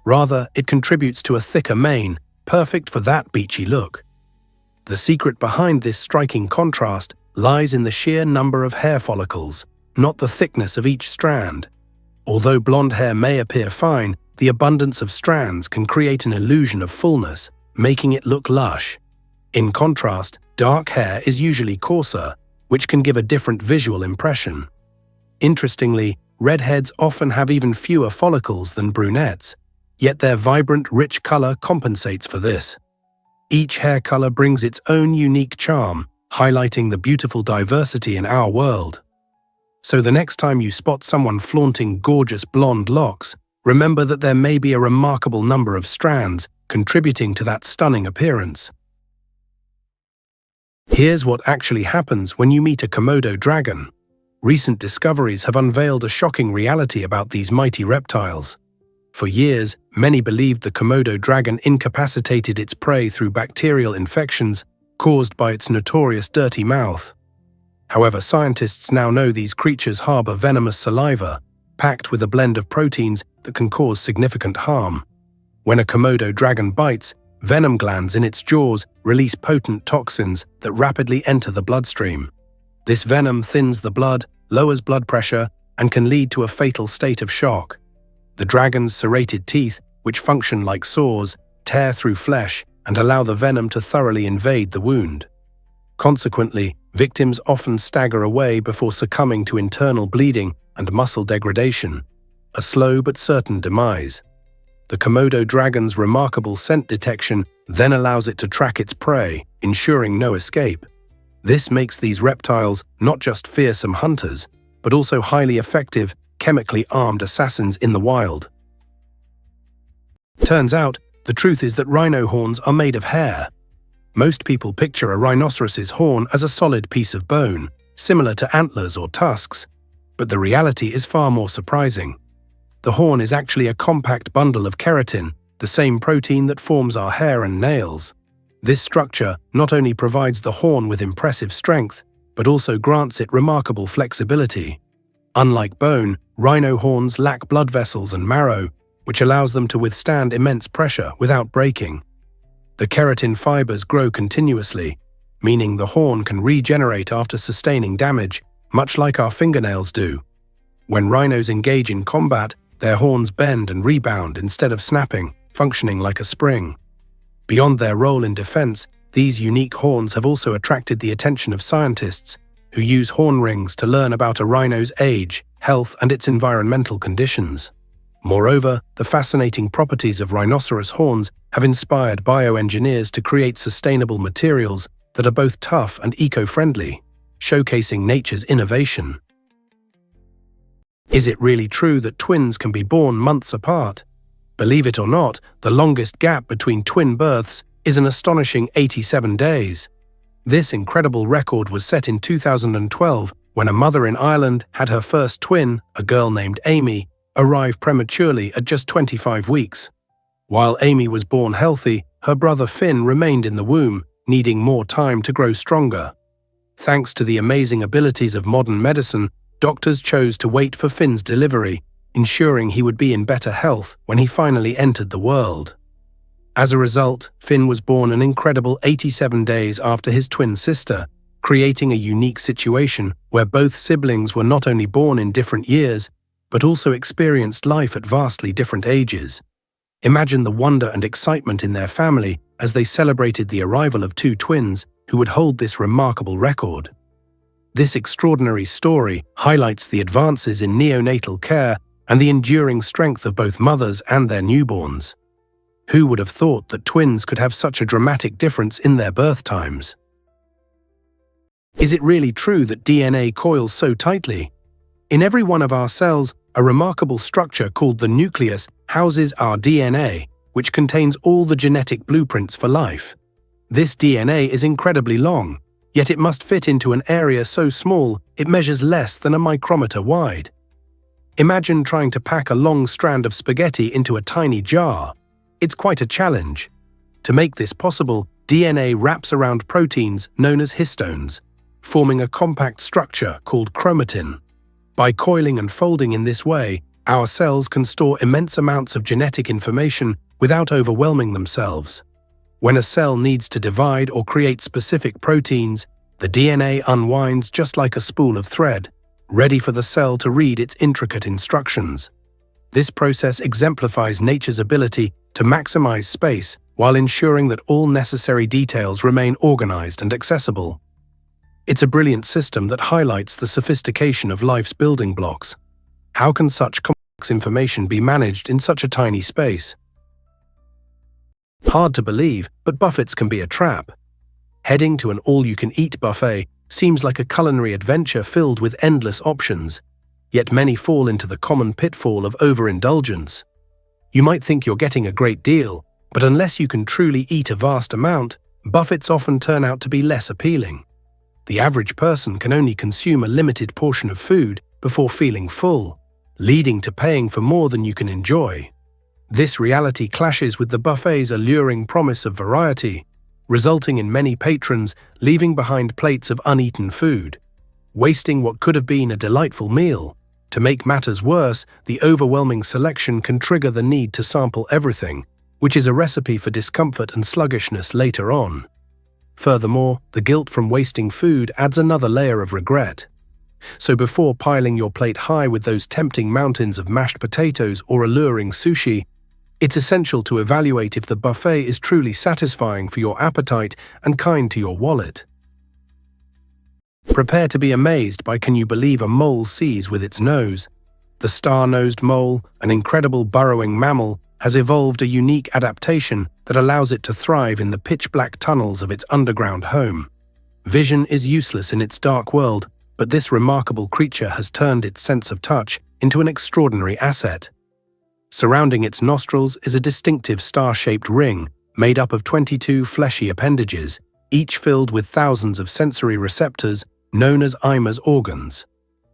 A: Rather, it contributes to a thicker mane, perfect for that beachy look. The secret behind this striking contrast lies in the sheer number of hair follicles, not the thickness of each strand. Although blonde hair may appear fine, the abundance of strands can create an illusion of fullness, making it look lush. In contrast, dark hair is usually coarser, which can give a different visual impression. Interestingly, redheads often have even fewer follicles than brunettes, yet their vibrant, rich color compensates for this. Each hair color brings its own unique charm, highlighting the beautiful diversity in our world. So the next time you spot someone flaunting gorgeous blonde locks, remember that there may be a remarkable number of strands contributing to that stunning appearance. Here's what actually happens when you meet a Komodo dragon. Recent discoveries have unveiled a shocking reality about these mighty reptiles. For years, many believed the Komodo dragon incapacitated its prey through bacterial infections caused by its notorious dirty mouth. However, scientists now know these creatures harbor venomous saliva, packed with a blend of proteins that can cause significant harm. When a Komodo dragon bites, venom glands in its jaws release potent toxins that rapidly enter the bloodstream. This venom thins the blood, lowers blood pressure, and can lead to a fatal state of shock. The dragon's serrated teeth, which function like saws, tear through flesh and allow the venom to thoroughly invade the wound. Consequently, victims often stagger away before succumbing to internal bleeding and muscle degradation, a slow but certain demise. The Komodo dragon's remarkable scent detection then allows it to track its prey, ensuring no escape. This makes these reptiles not just fearsome hunters, but also highly effective, chemically armed assassins in the wild. Turns out, the truth is that rhino horns are made of hair. Most people picture a rhinoceros's horn as a solid piece of bone, similar to antlers or tusks, but the reality is far more surprising. The horn is actually a compact bundle of keratin, the same protein that forms our hair and nails. This structure not only provides the horn with impressive strength, but also grants it remarkable flexibility. Unlike bone, rhino horns lack blood vessels and marrow, which allows them to withstand immense pressure without breaking. The keratin fibers grow continuously, meaning the horn can regenerate after sustaining damage, much like our fingernails do. When rhinos engage in combat, their horns bend and rebound instead of snapping, functioning like a spring. Beyond their role in defense, these unique horns have also attracted the attention of scientists, who use horn rings to learn about a rhino's age, health, and its environmental conditions. Moreover, the fascinating properties of rhinoceros horns have inspired bioengineers to create sustainable materials that are both tough and eco-friendly, showcasing nature's innovation. Is it really true that twins can be born months apart? Believe it or not, the longest gap between twin births is an astonishing 87 days. This incredible record was set in 2012 when a mother in Ireland had her first twin, a girl named Amy, arrive prematurely at just 25 weeks. While Amy was born healthy, her brother Finn remained in the womb, needing more time to grow stronger. Thanks to the amazing abilities of modern medicine, doctors chose to wait for Finn's delivery, ensuring he would be in better health when he finally entered the world. As a result, Finn was born an incredible 87 days after his twin sister, creating a unique situation where both siblings were not only born in different years, but also experienced life at vastly different ages. Imagine the wonder and excitement in their family as they celebrated the arrival of two twins who would hold this remarkable record. This extraordinary story highlights the advances in neonatal care and the enduring strength of both mothers and their newborns. Who would have thought that twins could have such a dramatic difference in their birth times? Is it really true that DNA coils so tightly? In every one of our cells, a remarkable structure called the nucleus houses our DNA, which contains all the genetic blueprints for life. This DNA is incredibly long, yet it must fit into an area so small it measures less than a micrometer wide. Imagine trying to pack a long strand of spaghetti into a tiny jar. It's quite a challenge. To make this possible, DNA wraps around proteins known as histones, forming a compact structure called chromatin. By coiling and folding in this way, our cells can store immense amounts of genetic information without overwhelming themselves. When a cell needs to divide or create specific proteins, the DNA unwinds just like a spool of thread, ready for the cell to read its intricate instructions. This process exemplifies nature's ability to maximize space while ensuring that all necessary details remain organized and accessible. It's a brilliant system that highlights the sophistication of life's building blocks. How can such complex information be managed in such a tiny space? Hard to believe, but buffets can be a trap. Heading to an all-you-can-eat buffet seems like a culinary adventure filled with endless options, yet many fall into the common pitfall of overindulgence. You might think you're getting a great deal, but unless you can truly eat a vast amount, buffets often turn out to be less appealing. The average person can only consume a limited portion of food before feeling full, leading to paying for more than you can enjoy. This reality clashes with the buffet's alluring promise of variety, resulting in many patrons leaving behind plates of uneaten food, wasting what could have been a delightful meal. To make matters worse, the overwhelming selection can trigger the need to sample everything, which is a recipe for discomfort and sluggishness later on. Furthermore, the guilt from wasting food adds another layer of regret. So before piling your plate high with those tempting mountains of mashed potatoes or alluring sushi, it's essential to evaluate if the buffet is truly satisfying for your appetite and kind to your wallet. Prepare to be amazed by Can You Believe a Mole Sees with Its Nose? The star-nosed mole, an incredible burrowing mammal, has evolved a unique adaptation that allows it to thrive in the pitch-black tunnels of its underground home. Vision is useless in its dark world, but this remarkable creature has turned its sense of touch into an extraordinary asset. Surrounding its nostrils is a distinctive star-shaped ring made up of 22 fleshy appendages, each filled with thousands of sensory receptors known as IBMs organs.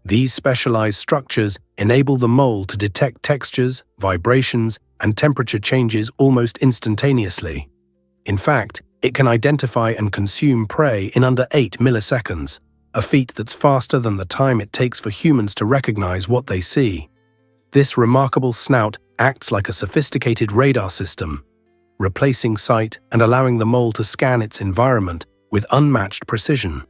A: These specialized structures enable the mole to detect textures, vibrations, and temperature changes almost instantaneously. In fact, it can identify and consume prey in under 8 milliseconds, a feat that's faster than the time it takes for humans to recognize what they see. This remarkable snout acts like a sophisticated radar system, replacing sight and allowing the mole to scan its environment with unmatched precision.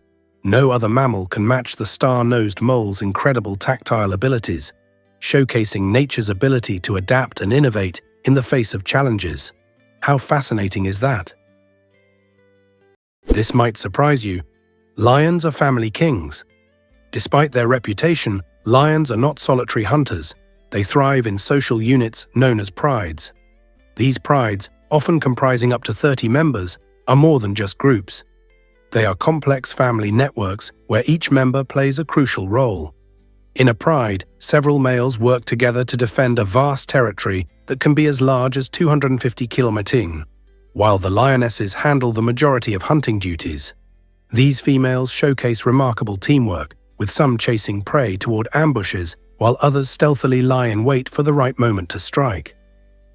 A: No other mammal can match the star-nosed mole's incredible tactile abilities, showcasing nature's ability to adapt and innovate in the face of challenges. How fascinating is that? This might surprise you. Lions are family kings. Despite their reputation, lions are not solitary hunters. They thrive in social units known as prides. These prides, often comprising up to 30 members, are more than just groups. They are complex family networks where each member plays a crucial role. In a pride, several males work together to defend a vast territory that can be as large as 250 kilometers, while the lionesses handle the majority of hunting duties. These females showcase remarkable teamwork, with some chasing prey toward ambushes, while others stealthily lie in wait for the right moment to strike.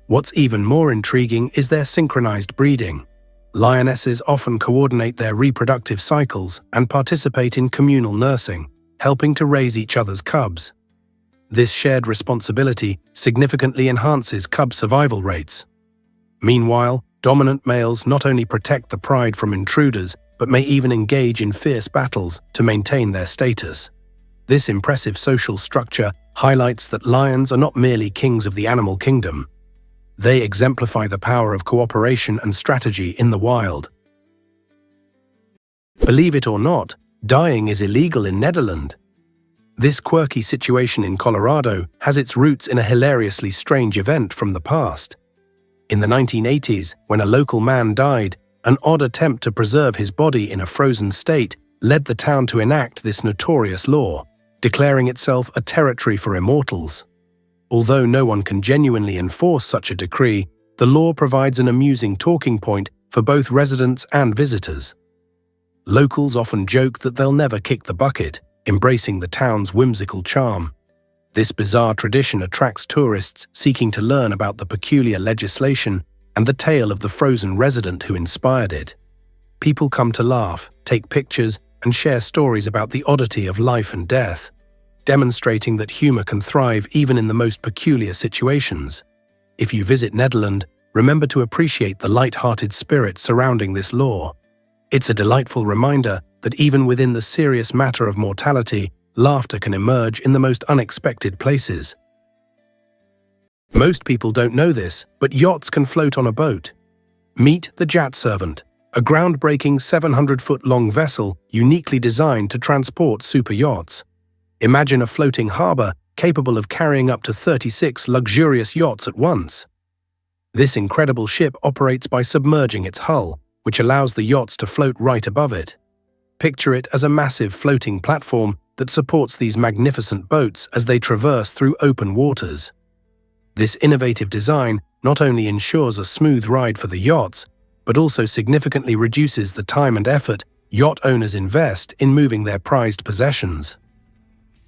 A: What's even more intriguing is their synchronized breeding. Lionesses often coordinate their reproductive cycles and participate in communal nursing, helping to raise each other's cubs. This shared responsibility significantly enhances cub survival rates. Meanwhile, Dominant males not only protect the pride from intruders, but may even engage in fierce battles to maintain their status. This impressive social structure highlights that lions are not merely kings of the animal kingdom. They exemplify the power of cooperation and strategy in the wild. Believe it or not, dying is illegal in Netherlands. This quirky situation in Colorado has its roots in a hilariously strange event from the past. In the 1980s, when a local man died, an odd attempt to preserve his body in a frozen state led the town to enact this notorious law, declaring itself a territory for immortals. Although no one can genuinely enforce such a decree, the law provides an amusing talking point for both residents and visitors. Locals often joke that they'll never kick the bucket, embracing the town's whimsical charm. This bizarre tradition attracts tourists seeking to learn about the peculiar legislation and the tale of the frozen resident who inspired it. People come to laugh, take pictures, and share stories about the oddity of life and death, demonstrating that humor can thrive even in the most peculiar situations. If you visit Netherlands, remember to appreciate the light-hearted spirit surrounding this law. It's a delightful reminder that even within the serious matter of mortality, laughter can emerge in the most unexpected places. Most people don't know this, but yachts can float on a boat. Meet the Yacht Servant, a groundbreaking 700-foot-long vessel uniquely designed to transport super yachts. Imagine a floating harbor capable of carrying up to 36 luxurious yachts at once. This incredible ship operates by submerging its hull, which allows the yachts to float right above it. Picture it as a massive floating platform that supports these magnificent boats as they traverse through open waters. This innovative design not only ensures a smooth ride for the yachts, but also significantly reduces the time and effort yacht owners invest in moving their prized possessions.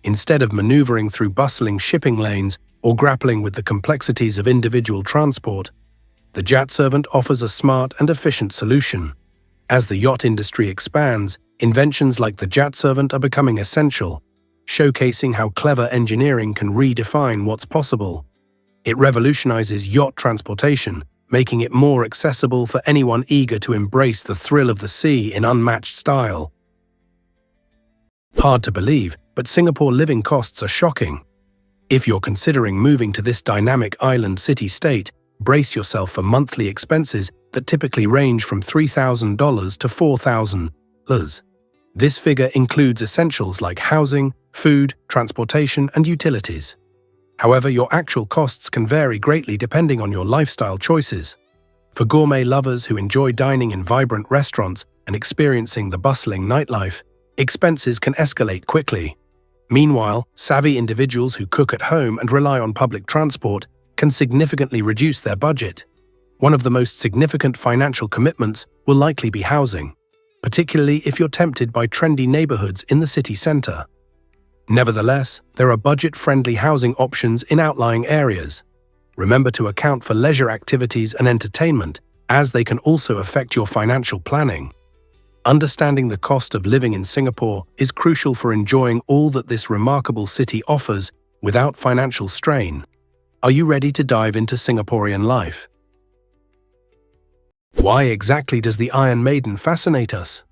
A: Instead of maneuvering through bustling shipping lanes or grappling with the complexities of individual transport, the Yacht Servant offers a smart and efficient solution. As the yacht industry expands, inventions like the Yacht Servant are becoming essential, showcasing how clever engineering can redefine what's possible. It revolutionizes yacht transportation, making it more accessible for anyone eager to embrace the thrill of the sea in unmatched style. Hard to believe, but Singapore living costs are shocking. If you're considering moving to this dynamic island city-state, brace yourself for monthly expenses that typically range from $3,000 to $4,000. This figure includes essentials like housing, food, transportation, and utilities. However, your actual costs can vary greatly depending on your lifestyle choices. For gourmet lovers who enjoy dining in vibrant restaurants and experiencing the bustling nightlife, expenses can escalate quickly. Meanwhile, savvy individuals who cook at home and rely on public transport can significantly reduce their budget. One of the most significant financial commitments will likely be housing, particularly if you're tempted by trendy neighborhoods in the city center. Nevertheless, there are budget-friendly housing options in outlying areas. Remember to account for leisure activities and entertainment, as they can also affect your financial planning. Understanding the cost of living in Singapore is crucial for enjoying all that this remarkable city offers without financial strain. Are you ready to dive into Singaporean life? Why exactly does the Iron Maiden fascinate us?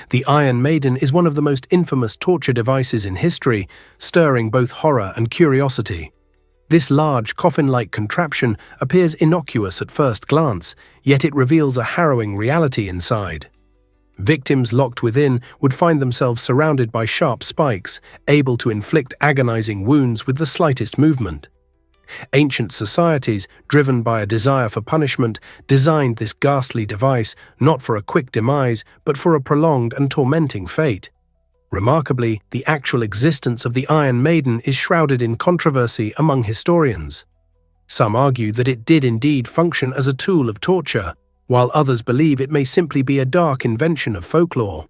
A: The Iron Maiden is one of the most infamous torture devices in history, stirring both horror and curiosity. This large, coffin-like contraption appears innocuous at first glance, yet it reveals a harrowing reality inside. Victims locked within would find themselves surrounded by sharp spikes, able to inflict agonizing wounds with the slightest movement. Ancient societies, driven by a desire for punishment, designed this ghastly device not for a quick demise, but for a prolonged and tormenting fate. Remarkably, the actual existence of the Iron Maiden is shrouded in controversy among historians. Some argue that it did indeed function as a tool of torture, while others believe it may simply be a dark invention of folklore.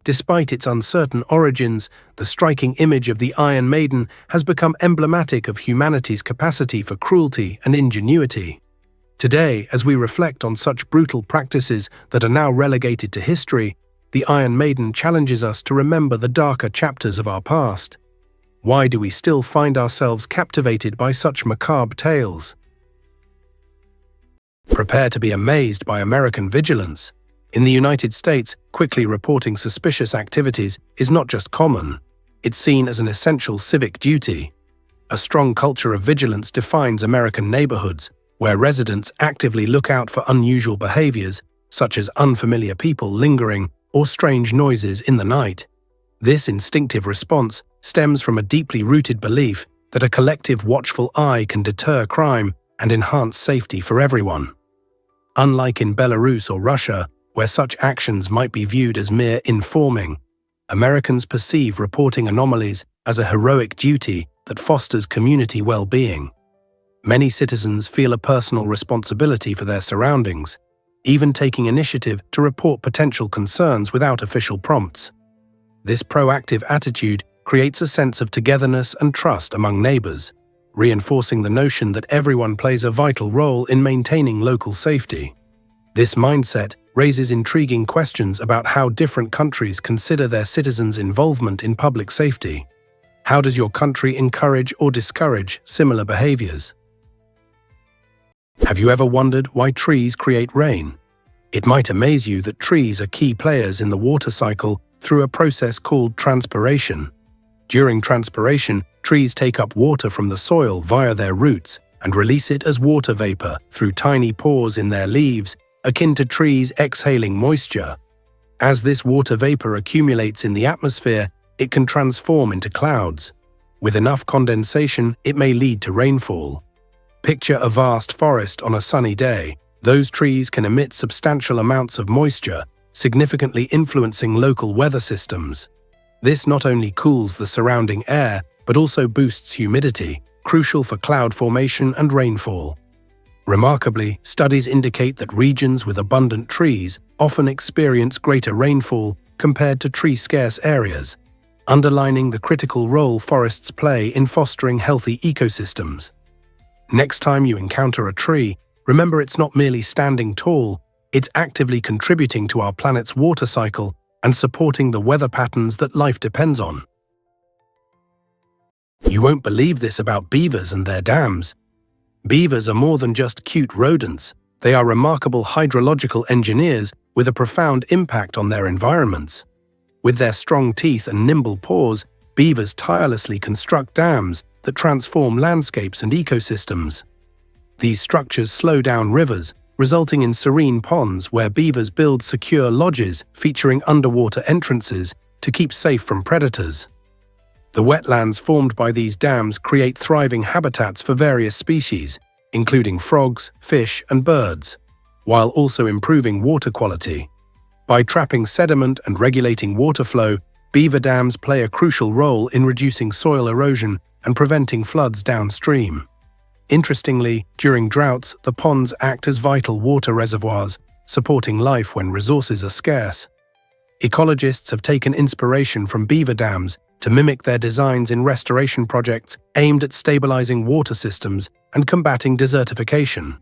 A: Despite its uncertain origins, the striking image of the Iron Maiden has become emblematic of humanity's capacity for cruelty and ingenuity. Today, as we reflect on such brutal practices that are now relegated to history, the Iron Maiden challenges us to remember the darker chapters of our past. Why do we still find ourselves captivated by such macabre tales? Prepare to be amazed by American vigilance. In the United States, quickly reporting suspicious activities is not just common, it's seen as an essential civic duty. A strong culture of vigilance defines American neighborhoods, where residents actively look out for unusual behaviors, such as unfamiliar people lingering or strange noises in the night. This instinctive response stems from a deeply rooted belief that a collective watchful eye can deter crime and enhance safety for everyone. Unlike in Belarus or Russia, where such actions might be viewed as mere informing, Americans perceive reporting anomalies as a heroic duty that fosters community well-being. Many citizens feel a personal responsibility for their surroundings, even taking initiative to report potential concerns without official prompts. This proactive attitude creates a sense of togetherness and trust among neighbors, reinforcing the notion that everyone plays a vital role in maintaining local safety. This mindset raises intriguing questions about how different countries consider their citizens' involvement in public safety. How does your country encourage or discourage similar behaviors? Have you ever wondered why trees create rain? It might amaze you that trees are key players in the water cycle through a process called transpiration. During transpiration, trees take up water from the soil via their roots and release it as water vapor through tiny pores in their leaves, akin to trees exhaling moisture. As this water vapor accumulates in the atmosphere, it can transform into clouds. With enough condensation, it may lead to rainfall. Picture a vast forest on a sunny day. Those trees can emit substantial amounts of moisture, significantly influencing local weather systems. This not only cools the surrounding air, but also boosts humidity, crucial for cloud formation and rainfall. Remarkably, studies indicate that regions with abundant trees often experience greater rainfall compared to tree-scarce areas, underlining the critical role forests play in fostering healthy ecosystems. Next time you encounter a tree, remember it's not merely standing tall, it's actively contributing to our planet's water cycle and supporting the weather patterns that life depends on. You won't believe this about beavers and their dams. Beavers are more than just cute rodents. They are remarkable hydrological engineers with a profound impact on their environments. With their strong teeth and nimble paws, beavers tirelessly construct dams that transform landscapes and ecosystems. These structures slow down rivers, resulting in serene ponds where beavers build secure lodges featuring underwater entrances to keep safe from predators. The wetlands formed by these dams create thriving habitats for various species, including frogs, fish, and birds, while also improving water quality. By trapping sediment and regulating water flow, beaver dams play a crucial role in reducing soil erosion and preventing floods downstream. Interestingly, during droughts, the ponds act as vital water reservoirs, supporting life when resources are scarce. Ecologists have taken inspiration from beaver dams to mimic their designs in restoration projects aimed at stabilizing water systems and combating desertification.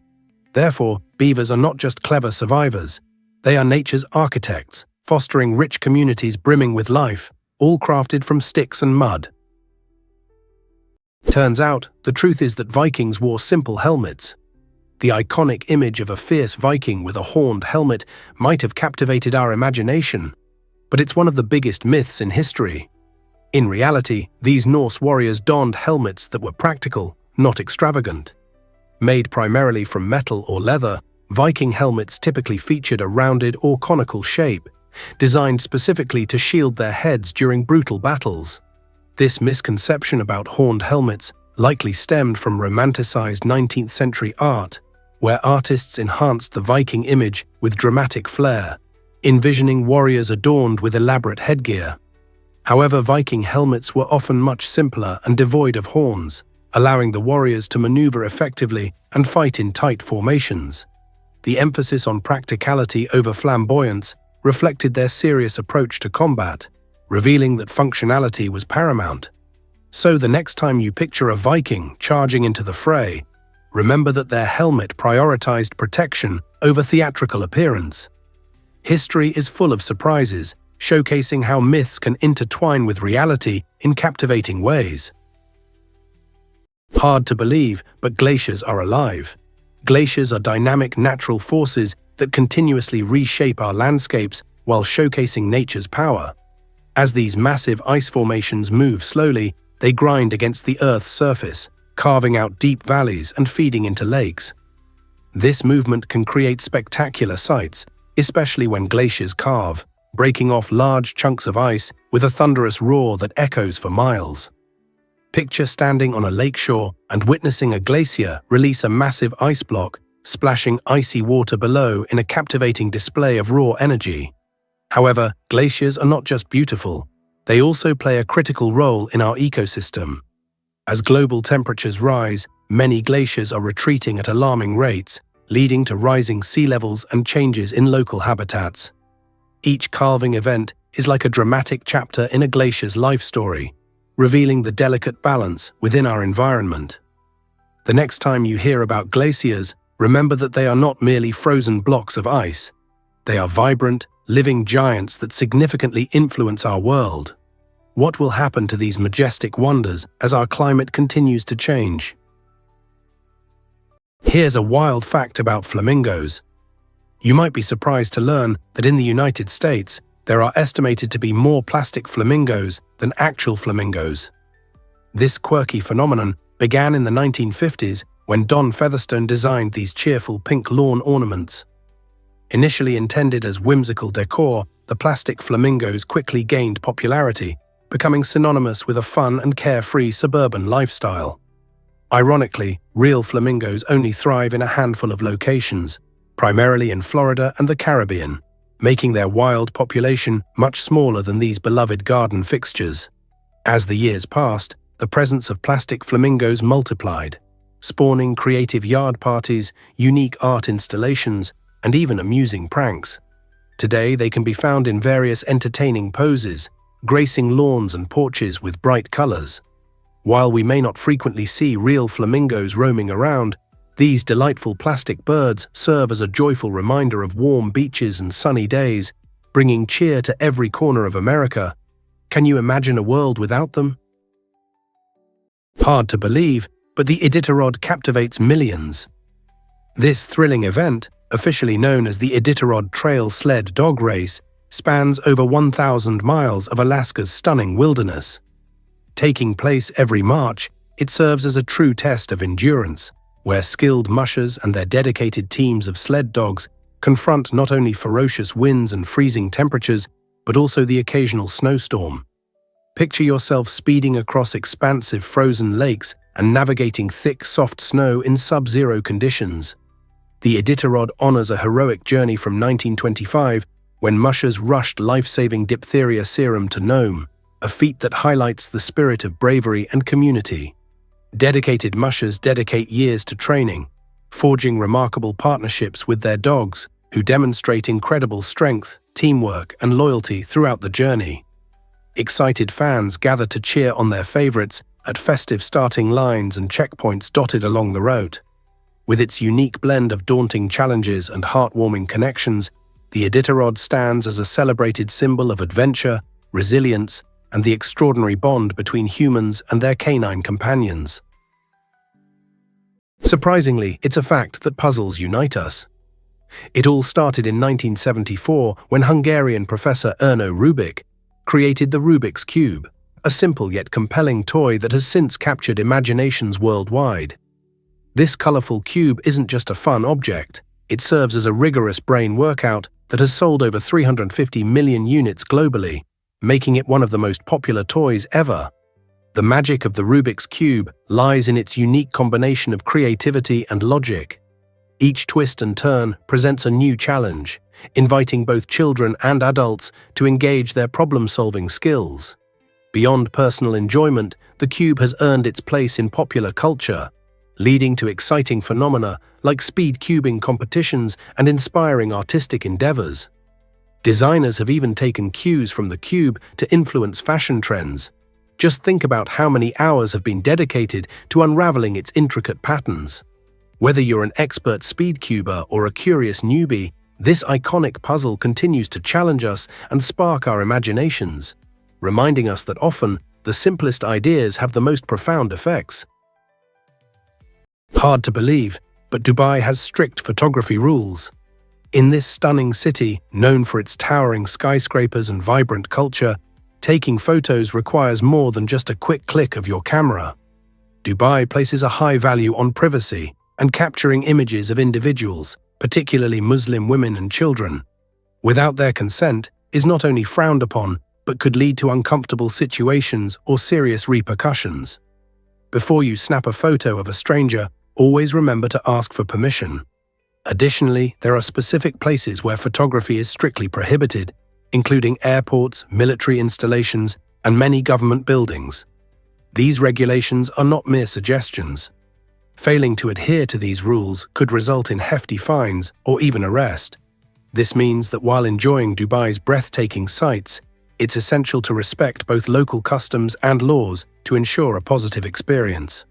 A: Therefore, beavers are not just clever survivors. They are nature's architects, fostering rich communities brimming with life, all crafted from sticks and mud. Turns out, the truth is that Vikings wore simple helmets. The iconic image of a fierce Viking with a horned helmet might have captivated our imagination, but it's one of the biggest myths in history. In reality, these Norse warriors donned helmets that were practical, not extravagant. Made primarily from metal or leather, Viking helmets typically featured a rounded or conical shape, designed specifically to shield their heads during brutal battles. This misconception about horned helmets likely stemmed from romanticized 19th century art, where artists enhanced the Viking image with dramatic flair, envisioning warriors adorned with elaborate headgear. However, Viking helmets were often much simpler and devoid of horns, allowing the warriors to maneuver effectively and fight in tight formations. The emphasis on practicality over flamboyance reflected their serious approach to combat, revealing that functionality was paramount. So the next time you picture a Viking charging into the fray, remember that their helmet prioritized protection over theatrical appearance. History is full of surprises, showcasing how myths can intertwine with reality in captivating ways. Hard to believe, but glaciers are alive. Glaciers are dynamic natural forces that continuously reshape our landscapes while showcasing nature's power. As these massive ice formations move slowly, they grind against the Earth's surface, carving out deep valleys and feeding into lakes. This movement can create spectacular sights, especially when glaciers carve, breaking off large chunks of ice with a thunderous roar that echoes for miles. Picture standing on a lakeshore and witnessing a glacier release a massive ice block, splashing icy water below in a captivating display of raw energy. However, glaciers are not just beautiful, they also play a critical role in our ecosystem. As global temperatures rise, many glaciers are retreating at alarming rates, leading to rising sea levels and changes in local habitats. Each calving event is like a dramatic chapter in a glacier's life story, revealing the delicate balance within our environment. The next time you hear about glaciers, remember that they are not merely frozen blocks of ice. They are vibrant, living giants that significantly influence our world. What will happen to these majestic wonders as our climate continues to change? Here's a wild fact about flamingos. You might be surprised to learn that in the United States, there are estimated to be more plastic flamingos than actual flamingos. This quirky phenomenon began in the 1950s when Don Featherstone designed these cheerful pink lawn ornaments. Initially intended as whimsical decor, the plastic flamingos quickly gained popularity, becoming synonymous with a fun and carefree suburban lifestyle. Ironically, real flamingos only thrive in a handful of locations, primarily in Florida and the Caribbean, making their wild population much smaller than these beloved garden fixtures. As the years passed, the presence of plastic flamingos multiplied, spawning creative yard parties, unique art installations, and even amusing pranks. Today, they can be found in various entertaining poses, gracing lawns and porches with bright colors. While we may not frequently see real flamingos roaming around, these delightful plastic birds serve as a joyful reminder of warm beaches and sunny days, bringing cheer to every corner of America. Can you imagine a world without them? Hard to believe, but the Iditarod captivates millions. This thrilling event, officially known as the Iditarod Trail Sled Dog Race, spans over 1,000 miles of Alaska's stunning wilderness. Taking place every March, it serves as a true test of endurance, where skilled mushers and their dedicated teams of sled dogs confront not only ferocious winds and freezing temperatures, but also the occasional snowstorm. Picture yourself speeding across expansive frozen lakes and navigating thick, soft snow in sub-zero conditions. The Iditarod honors a heroic journey from 1925, when mushers rushed life-saving diphtheria serum to Nome, a feat that highlights the spirit of bravery and community. Dedicated mushers dedicate years to training, forging remarkable partnerships with their dogs, who demonstrate incredible strength, teamwork, and loyalty throughout the journey. Excited fans gather to cheer on their favorites at festive starting lines and checkpoints dotted along the route. With its unique blend of daunting challenges and heartwarming connections, the Iditarod stands as a celebrated symbol of adventure, resilience, and the extraordinary bond between humans and their canine companions. Surprisingly, it's a fact that puzzles unite us. It all started in 1974 when Hungarian professor Erno Rubik created the Rubik's Cube, a simple yet compelling toy that has since captured imaginations worldwide. This colorful cube isn't just a fun object, it serves as a rigorous brain workout that has sold over 350 million units globally, making it one of the most popular toys ever. The magic of the Rubik's Cube lies in its unique combination of creativity and logic. Each twist and turn presents a new challenge, inviting both children and adults to engage their problem-solving skills. Beyond personal enjoyment, the cube has earned its place in popular culture, leading to exciting phenomena like speed cubing competitions and inspiring artistic endeavors. Designers have even taken cues from the cube to influence fashion trends. Just think about how many hours have been dedicated to unraveling its intricate patterns. Whether you're an expert speed cuber or a curious newbie, this iconic puzzle continues to challenge us and spark our imaginations, reminding us that often the simplest ideas have the most profound effects. Hard to believe, but Dubai has strict photography rules. In this stunning city, known for its towering skyscrapers and vibrant culture, taking photos requires more than just a quick click of your camera. Dubai places a high value on privacy and capturing images of individuals, particularly Muslim women and children, without their consent, is not only frowned upon, but could lead to uncomfortable situations or serious repercussions. Before you snap a photo of a stranger, always remember to ask for permission. Additionally, there are specific places where photography is strictly prohibited, including airports, military installations, and many government buildings. These regulations are not mere suggestions. Failing to adhere to these rules could result in hefty fines or even arrest. This means that while enjoying Dubai's breathtaking sights, it's essential to respect both local customs and laws to ensure a positive experience.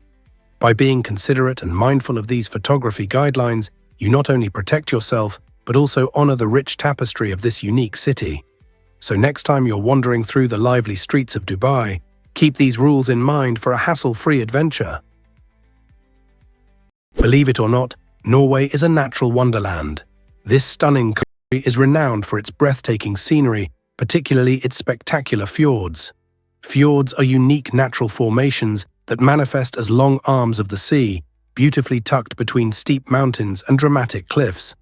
A: By being considerate and mindful of these photography guidelines, you not only protect yourself, but also honor the rich tapestry of this unique city. So next time you're wandering through the lively streets of Dubai, keep these rules in mind for a hassle-free adventure. Believe it or not, Norway is a natural wonderland. This stunning country is renowned for its breathtaking scenery, particularly its spectacular fjords. Fjords are unique natural formations that manifest as long arms of the sea, beautifully tucked between steep mountains and dramatic cliffs.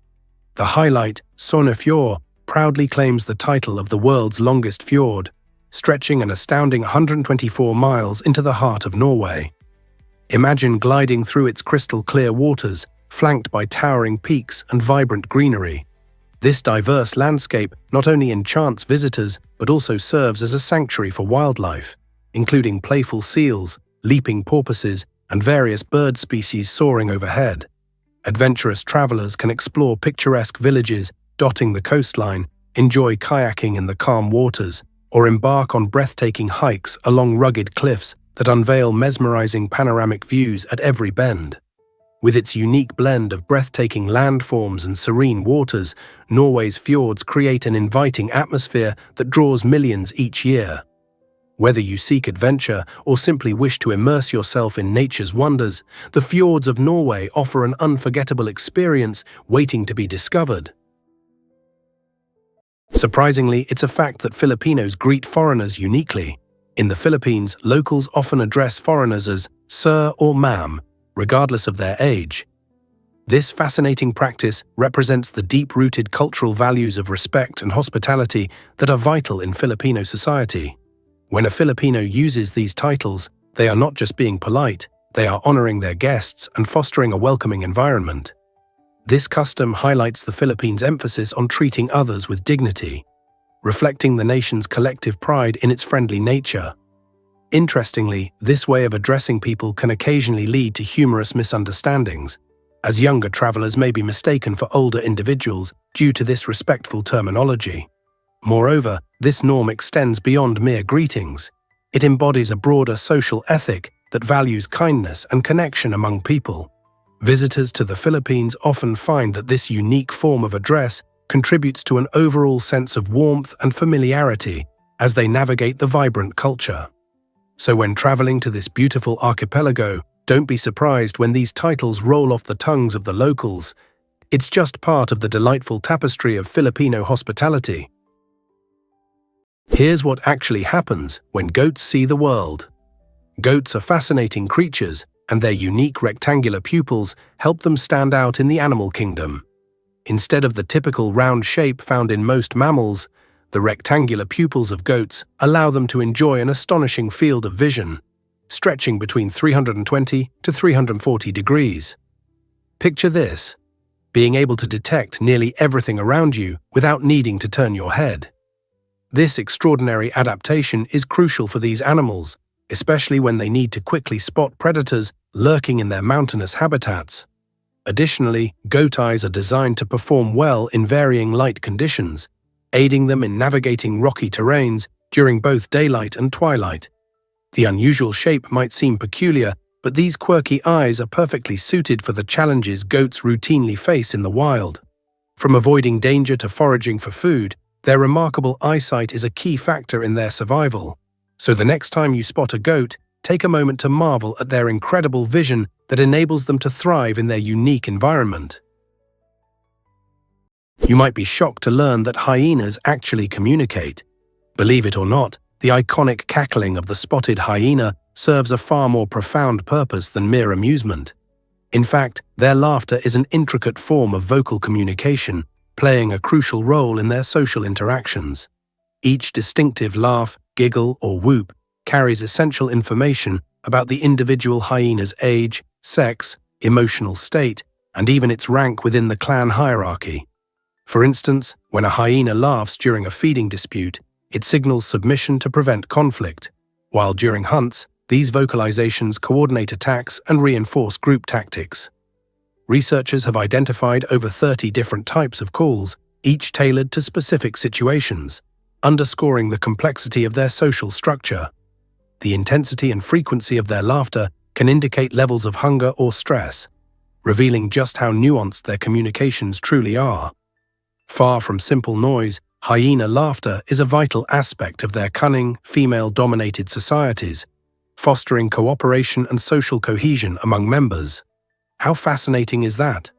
A: The highlight, Sognefjord, proudly claims the title of the world's longest fjord, stretching an astounding 124 miles into the heart of Norway. Imagine gliding through its crystal-clear waters, flanked by towering peaks and vibrant greenery. This diverse landscape not only enchants visitors, but also serves as a sanctuary for wildlife, including playful seals, leaping porpoises, and various bird species soaring overhead. Adventurous travelers can explore picturesque villages dotting the coastline, enjoy kayaking in the calm waters, or embark on breathtaking hikes along rugged cliffs that unveil mesmerizing panoramic views at every bend. With its unique blend of breathtaking landforms and serene waters, Norway's fjords create an inviting atmosphere that draws millions each year. Whether you seek adventure or simply wish to immerse yourself in nature's wonders, the fjords of Norway offer an unforgettable experience waiting to be discovered. Surprisingly, it's a fact that Filipinos greet foreigners uniquely. In the Philippines, locals often address foreigners as sir or ma'am, regardless of their age. This fascinating practice represents the deep-rooted cultural values of respect and hospitality that are vital in Filipino society. When a Filipino uses these titles, they are not just being polite, they are honoring their guests and fostering a welcoming environment. This custom highlights the Philippines' emphasis on treating others with dignity, reflecting the nation's collective pride in its friendly nature. Interestingly, this way of addressing people can occasionally lead to humorous misunderstandings, as younger travelers may be mistaken for older individuals due to this respectful terminology. Moreover, this norm extends beyond mere greetings. It embodies a broader social ethic that values kindness and connection among people. Visitors to the Philippines often find that this unique form of address contributes to an overall sense of warmth and familiarity as they navigate the vibrant culture. So when traveling to this beautiful archipelago, don't be surprised when these titles roll off the tongues of the locals. It's just part of the delightful tapestry of Filipino hospitality. Here's what actually happens when goats see the world. Goats are fascinating creatures, and their unique rectangular pupils help them stand out in the animal kingdom. Instead of the typical round shape found in most mammals, the rectangular pupils of goats allow them to enjoy an astonishing field of vision, stretching between 320 to 340 degrees. Picture this: being able to detect nearly everything around you without needing to turn your head. This extraordinary adaptation is crucial for these animals, especially when they need to quickly spot predators lurking in their mountainous habitats. Additionally, goat eyes are designed to perform well in varying light conditions, aiding them in navigating rocky terrains during both daylight and twilight. The unusual shape might seem peculiar, but these quirky eyes are perfectly suited for the challenges goats routinely face in the wild. From avoiding danger to foraging for food, their remarkable eyesight is a key factor in their survival. So the next time you spot a goat, take a moment to marvel at their incredible vision that enables them to thrive in their unique environment. You might be shocked to learn that hyenas actually communicate. Believe it or not, the iconic cackling of the spotted hyena serves a far more profound purpose than mere amusement. In fact, their laughter is an intricate form of vocal communication, playing a crucial role in their social interactions. Each distinctive laugh, giggle, or whoop carries essential information about the individual hyena's age, sex, emotional state, and even its rank within the clan hierarchy. For instance, when a hyena laughs during a feeding dispute, it signals submission to prevent conflict, while during hunts, these vocalizations coordinate attacks and reinforce group tactics. Researchers have identified over 30 different types of calls, each tailored to specific situations, underscoring the complexity of their social structure. The intensity and frequency of their laughter can indicate levels of hunger or stress, revealing just how nuanced their communications truly are. Far from simple noise, hyena laughter is a vital aspect of their cunning, female-dominated societies, fostering cooperation and social cohesion among members. How fascinating is that?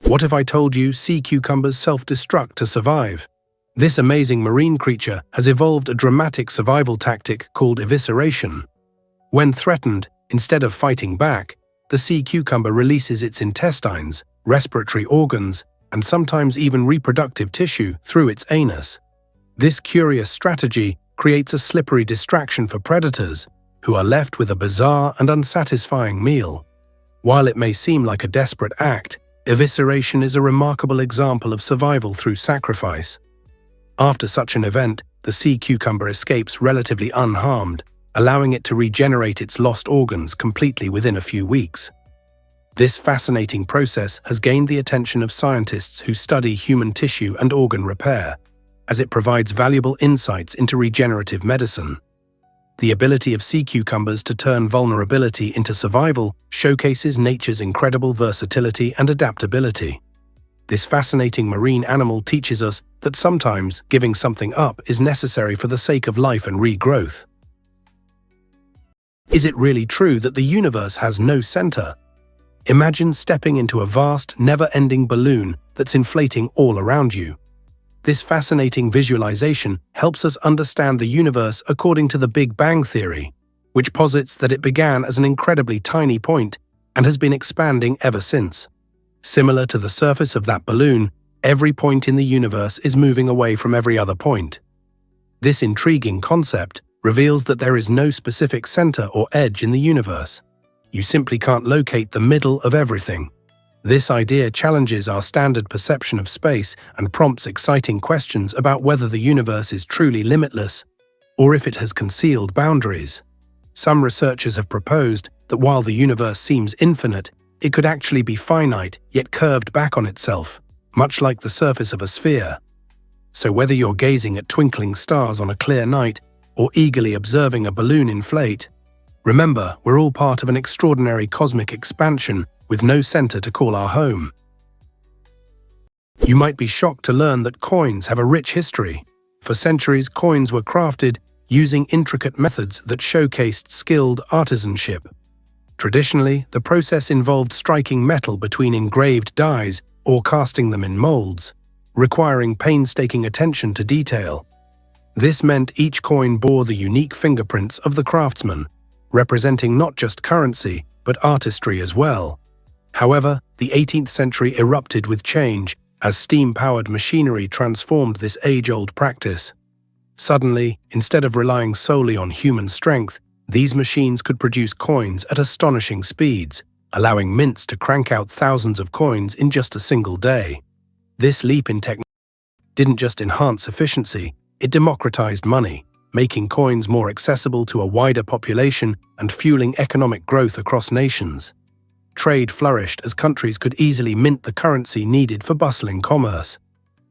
A: What if I told you sea cucumbers self-destruct to survive? This amazing marine creature has evolved a dramatic survival tactic called evisceration. When threatened, instead of fighting back, the sea cucumber releases its intestines, respiratory organs, and sometimes even reproductive tissue through its anus. This curious strategy creates a slippery distraction for predators, who are left with a bizarre and unsatisfying meal. While it may seem like a desperate act, evisceration is a remarkable example of survival through sacrifice. After such an event, the sea cucumber escapes relatively unharmed, allowing it to regenerate its lost organs completely within a few weeks. This fascinating process has gained the attention of scientists who study human tissue and organ repair, as it provides valuable insights into regenerative medicine. The ability of sea cucumbers to turn vulnerability into survival showcases nature's incredible versatility and adaptability. This fascinating marine animal teaches us that sometimes giving something up is necessary for the sake of life and regrowth. Is it really true that the universe has no center? Imagine stepping into a vast, never-ending balloon that's inflating all around you. This fascinating visualization helps us understand the universe according to the Big Bang Theory, which posits that it began as an incredibly tiny point and has been expanding ever since. Similar to the surface of that balloon, every point in the universe is moving away from every other point. This intriguing concept reveals that there is no specific center or edge in the universe. You simply can't locate the middle of everything. This idea challenges our standard perception of space and prompts exciting questions about whether the universe is truly limitless or if it has concealed boundaries. Some researchers have proposed that while the universe seems infinite, it could actually be finite yet curved back on itself, much like the surface of a sphere. So whether you're gazing at twinkling stars on a clear night or eagerly observing a balloon inflate, remember, we're all part of an extraordinary cosmic expansion with no center to call our home. You might be shocked to learn that coins have a rich history. For centuries, coins were crafted using intricate methods that showcased skilled artisanship. Traditionally, the process involved striking metal between engraved dies or casting them in molds, requiring painstaking attention to detail. This meant each coin bore the unique fingerprints of the craftsman, representing not just currency, but artistry as well. However, the 18th century erupted with change as steam-powered machinery transformed this age-old practice. Suddenly, instead of relying solely on human strength, these machines could produce coins at astonishing speeds, allowing mints to crank out thousands of coins in just a single day. This leap in technology didn't just enhance efficiency, it democratized money, making coins more accessible to a wider population and fueling economic growth across nations. Trade flourished as countries could easily mint the currency needed for bustling commerce.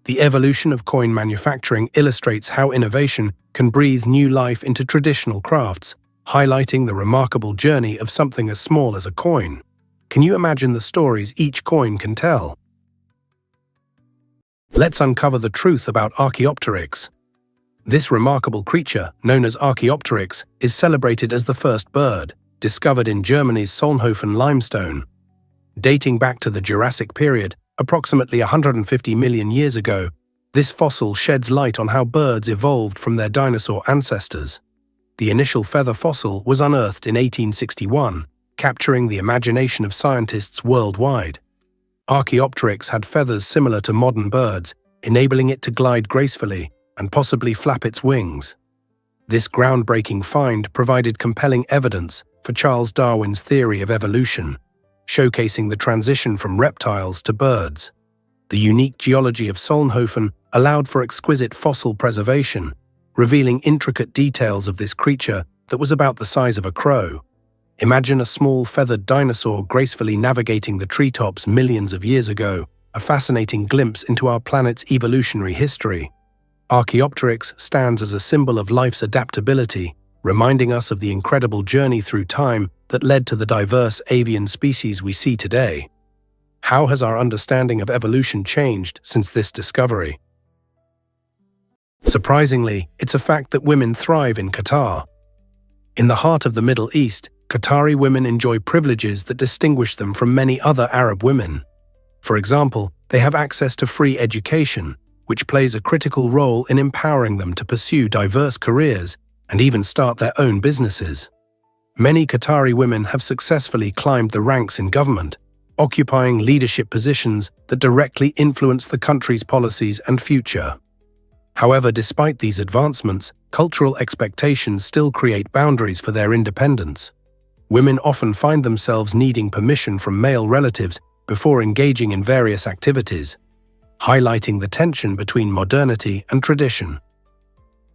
A: The evolution of coin manufacturing illustrates how innovation can breathe new life into traditional crafts, highlighting the remarkable journey of something as small as a coin. Can you imagine the stories each coin can tell? Let's uncover the truth about Archaeopteryx. This remarkable creature, known as Archaeopteryx, is celebrated as the first bird, discovered in Germany's Solnhofen limestone. Dating back to the Jurassic period, approximately 150 million years ago, this fossil sheds light on how birds evolved from their dinosaur ancestors. The initial feather fossil was unearthed in 1861, capturing the imagination of scientists worldwide. Archaeopteryx had feathers similar to modern birds, enabling it to glide gracefully and possibly flap its wings. This groundbreaking find provided compelling evidence for Charles Darwin's theory of evolution, showcasing the transition from reptiles to birds. The unique geology of Solnhofen allowed for exquisite fossil preservation, revealing intricate details of this creature that was about the size of a crow. Imagine a small feathered dinosaur gracefully navigating the treetops millions of years ago, a fascinating glimpse into our planet's evolutionary history. Archaeopteryx stands as a symbol of life's adaptability, reminding us of the incredible journey through time that led to the diverse avian species we see today. How has our understanding of evolution changed since this discovery? Surprisingly, it's a fact that women thrive in Qatar. In the heart of the Middle East, Qatari women enjoy privileges that distinguish them from many other Arab women. For example, they have access to free education, which plays a critical role in empowering them to pursue diverse careers and even start their own businesses. Many Qatari women have successfully climbed the ranks in government, occupying leadership positions that directly influence the country's policies and future. However, despite these advancements, cultural expectations still create boundaries for their independence. Women often find themselves needing permission from male relatives before engaging in various activities, highlighting the tension between modernity and tradition.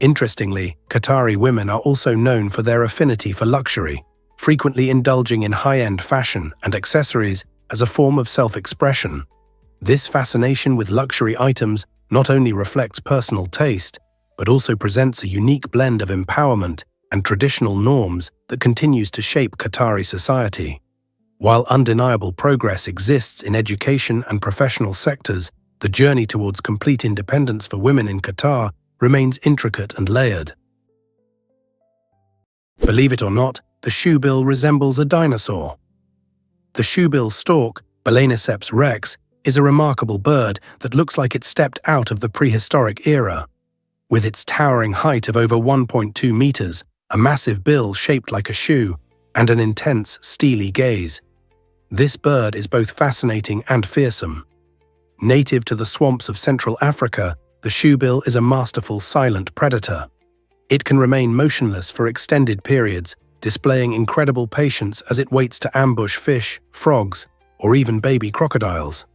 A: Interestingly, Qatari women are also known for their affinity for luxury, frequently indulging in high-end fashion and accessories as a form of self-expression. This fascination with luxury items not only reflects personal taste, but also presents a unique blend of empowerment and traditional norms that continues to shape Qatari society. While undeniable progress exists in education and professional sectors, the journey towards complete independence for women in Qatar remains intricate and layered. Believe it or not, the shoebill resembles a dinosaur. The shoebill stork, Balaniceps rex, is a remarkable bird that looks like it stepped out of the prehistoric era. With its towering height of over 1.2 meters, a massive bill shaped like a shoe, and an intense, steely gaze, this bird is both fascinating and fearsome. Native to the swamps of Central Africa, the shoebill is a masterful silent predator. It can remain motionless for extended periods, displaying incredible patience as it waits to ambush fish, frogs, or even baby crocodiles.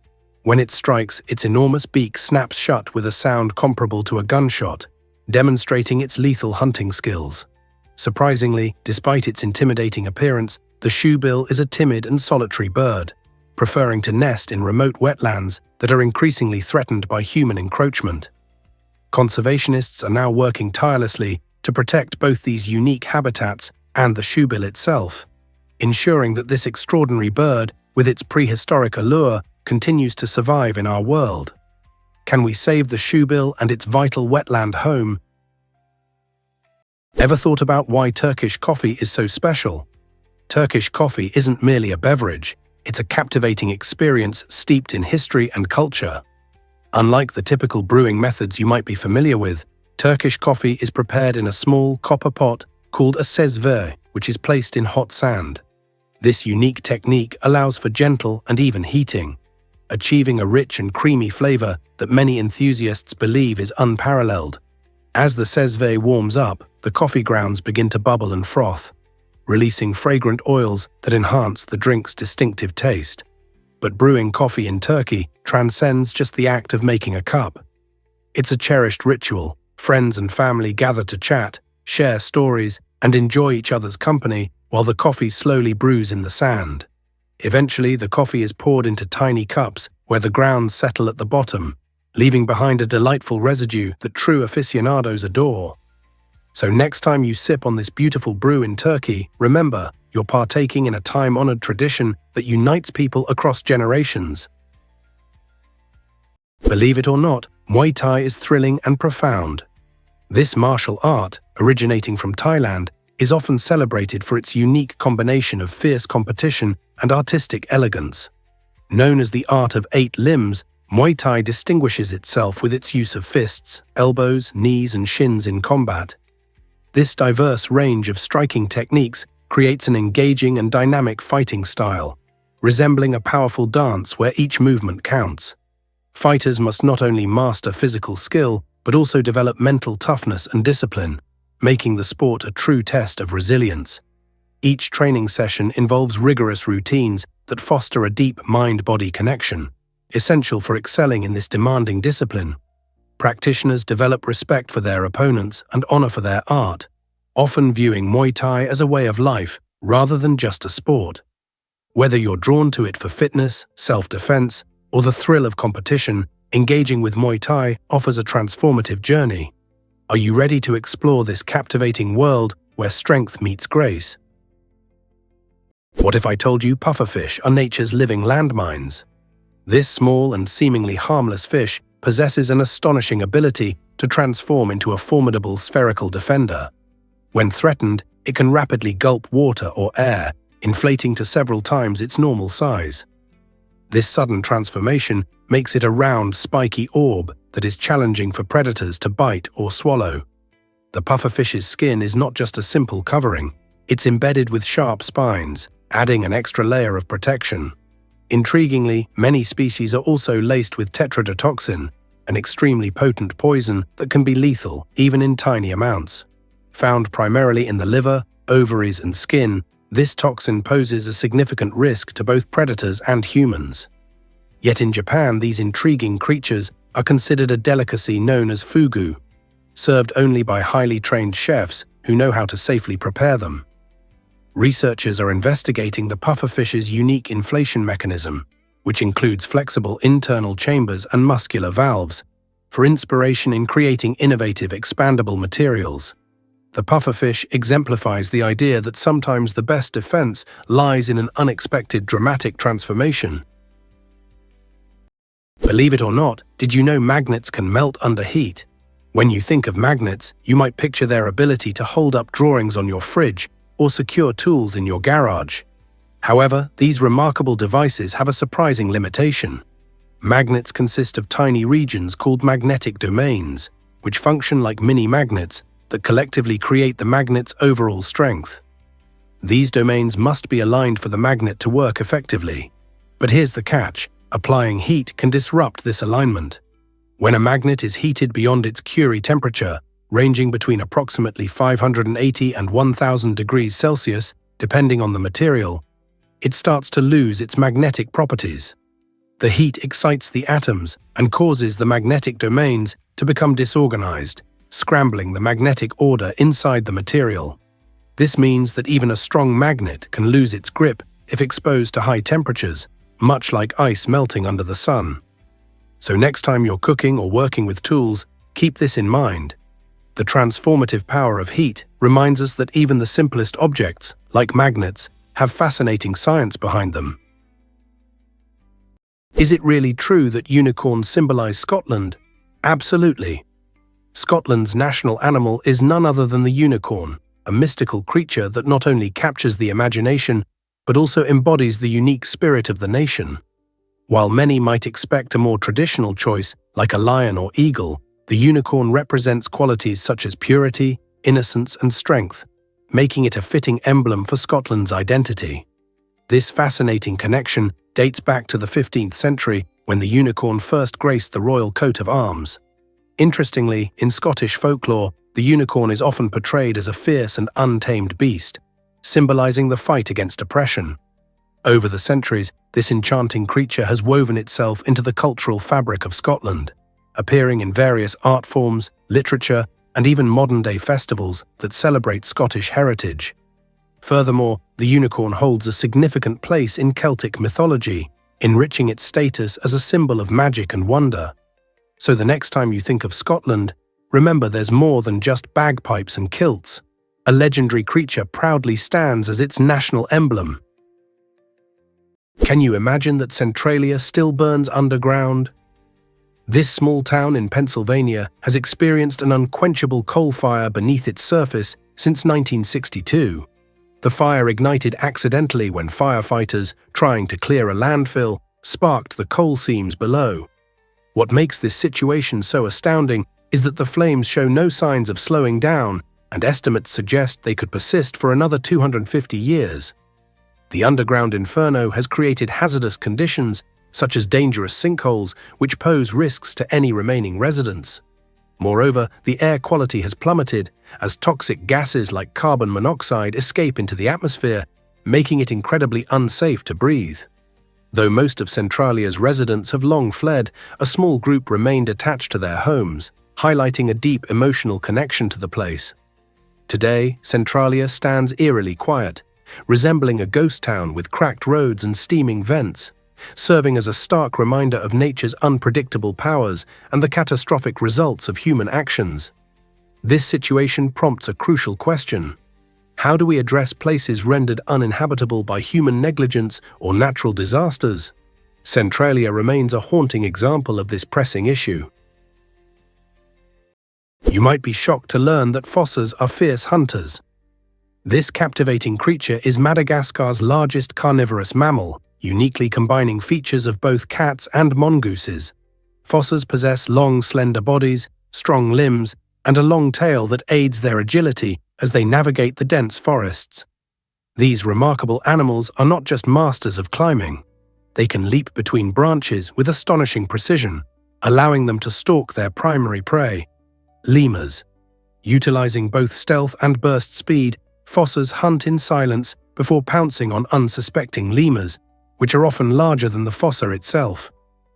A: When it strikes, its enormous beak snaps shut with a sound comparable to a gunshot, demonstrating its lethal hunting skills. Surprisingly, despite its intimidating appearance, the shoebill is a timid and solitary bird, preferring to nest in remote wetlands that are increasingly threatened by human encroachment. Conservationists are now working tirelessly to protect both these unique habitats and the shoebill itself, ensuring that this extraordinary bird, with its prehistoric allure, continues to survive in our world. Can we save the shoebill and its vital wetland home? Ever thought about why Turkish coffee is so special? Turkish coffee isn't merely a beverage, it's a captivating experience steeped in history and culture. Unlike the typical brewing methods you might be familiar with, Turkish coffee is prepared in a small copper pot called a sezve, which is placed in hot sand. This unique technique allows for gentle and even heating, achieving a rich and creamy flavor that many enthusiasts believe is unparalleled. As the sezve warms up, the coffee grounds begin to bubble and froth, releasing fragrant oils that enhance the drink's distinctive taste. But brewing coffee in Turkey transcends just the act of making a cup. It's a cherished ritual. Friends and family gather to chat, share stories, and enjoy each other's company while the coffee slowly brews in the sand. Eventually, the coffee is poured into tiny cups where the grounds settle at the bottom, leaving behind a delightful residue that true aficionados adore. So next time you sip on this beautiful brew in Turkey, remember, you're partaking in a time-honored tradition that unites people across generations. Believe it or not, Muay Thai is thrilling and profound. This martial art, originating from Thailand, is often celebrated for its unique combination of fierce competition and artistic elegance. Known as the art of 8 limbs, Muay Thai distinguishes itself with its use of fists, elbows, knees, and shins in combat. This diverse range of striking techniques creates an engaging and dynamic fighting style, resembling a powerful dance where each movement counts. Fighters must not only master physical skill, but also develop mental toughness and discipline, making the sport a true test of resilience. Each training session involves rigorous routines that foster a deep mind-body connection, essential for excelling in this demanding discipline. Practitioners develop respect for their opponents and honor for their art, often viewing Muay Thai as a way of life rather than just a sport. Whether you're drawn to it for fitness, self-defense, or the thrill of competition, engaging with Muay Thai offers a transformative journey. Are you ready to explore this captivating world where strength meets grace? What if I told you pufferfish are nature's living landmines? This small and seemingly harmless fish possesses an astonishing ability to transform into a formidable spherical defender. When threatened, it can rapidly gulp water or air, inflating to several times its normal size. This sudden transformation makes it a round, spiky orb that is challenging for predators to bite or swallow. The pufferfish's skin is not just a simple covering, it's embedded with sharp spines, adding an extra layer of protection. Intriguingly, many species are also laced with tetrodotoxin, an extremely potent poison that can be lethal even in tiny amounts. Found primarily in the liver, ovaries, and skin, this toxin poses a significant risk to both predators and humans. Yet in Japan, these intriguing creatures are considered a delicacy known as fugu, served only by highly trained chefs who know how to safely prepare them. Researchers are investigating the pufferfish's unique inflation mechanism, which includes flexible internal chambers and muscular valves, for inspiration in creating innovative expandable materials. The pufferfish exemplifies the idea that sometimes the best defense lies in an unexpected dramatic transformation. Believe it or not, did you know magnets can melt under heat? When you think of magnets, you might picture their ability to hold up drawings on your fridge or secure tools in your garage. However, these remarkable devices have a surprising limitation. Magnets consist of tiny regions called magnetic domains, which function like mini-magnets that collectively create the magnet's overall strength. These domains must be aligned for the magnet to work effectively. But here's the catch: applying heat can disrupt this alignment. When a magnet is heated beyond its Curie temperature, ranging between approximately 580 and 1000 degrees Celsius, depending on the material, it starts to lose its magnetic properties. The heat excites the atoms and causes the magnetic domains to become disorganized, scrambling the magnetic order inside the material. This means that even a strong magnet can lose its grip if exposed to high temperatures, much like ice melting under the sun. So next time you're cooking or working with tools, keep this in mind. The transformative power of heat reminds us that even the simplest objects, like magnets, have fascinating science behind them. Is it really true that unicorns symbolize Scotland? Absolutely. Scotland's national animal is none other than the unicorn, a mystical creature that not only captures the imagination, but also embodies the unique spirit of the nation. While many might expect a more traditional choice, like a lion or eagle, the unicorn represents qualities such as purity, innocence, and strength, making it a fitting emblem for Scotland's identity. This fascinating connection dates back to the 15th century, when the unicorn first graced the royal coat of arms. Interestingly, in Scottish folklore, the unicorn is often portrayed as a fierce and untamed beast, symbolizing the fight against oppression. Over the centuries, this enchanting creature has woven itself into the cultural fabric of Scotland, appearing in various art forms, literature, and even modern-day festivals that celebrate Scottish heritage. Furthermore, the unicorn holds a significant place in Celtic mythology, enriching its status as a symbol of magic and wonder. So the next time you think of Scotland, remember there's more than just bagpipes and kilts. A legendary creature proudly stands as its national emblem. Can you imagine that Centralia still burns underground? This small town in Pennsylvania has experienced an unquenchable coal fire beneath its surface since 1962. The fire ignited accidentally when firefighters, trying to clear a landfill, sparked the coal seams below. What makes this situation so astounding is that the flames show no signs of slowing down, and estimates suggest they could persist for another 250 years. The underground inferno has created hazardous conditions, such as dangerous sinkholes, which pose risks to any remaining residents. Moreover, the air quality has plummeted, as toxic gases like carbon monoxide escape into the atmosphere, making it incredibly unsafe to breathe. Though most of Centralia's residents have long fled, a small group remained attached to their homes, highlighting a deep emotional connection to the place. Today, Centralia stands eerily quiet, resembling a ghost town with cracked roads and steaming vents, serving as a stark reminder of nature's unpredictable powers and the catastrophic results of human actions. This situation prompts a crucial question. How do we address places rendered uninhabitable by human negligence or natural disasters? Centralia remains a haunting example of this pressing issue. You might be shocked to learn that fossas are fierce hunters. This captivating creature is Madagascar's largest carnivorous mammal, uniquely combining features of both cats and mongooses. Fossas possess long, slender bodies, strong limbs, and a long tail that aids their agility as they navigate the dense forests. These remarkable animals are not just masters of climbing. They can leap between branches with astonishing precision, allowing them to stalk their primary prey, lemurs. Utilizing both stealth and burst speed, fossas hunt in silence before pouncing on unsuspecting lemurs, which are often larger than the fossa itself.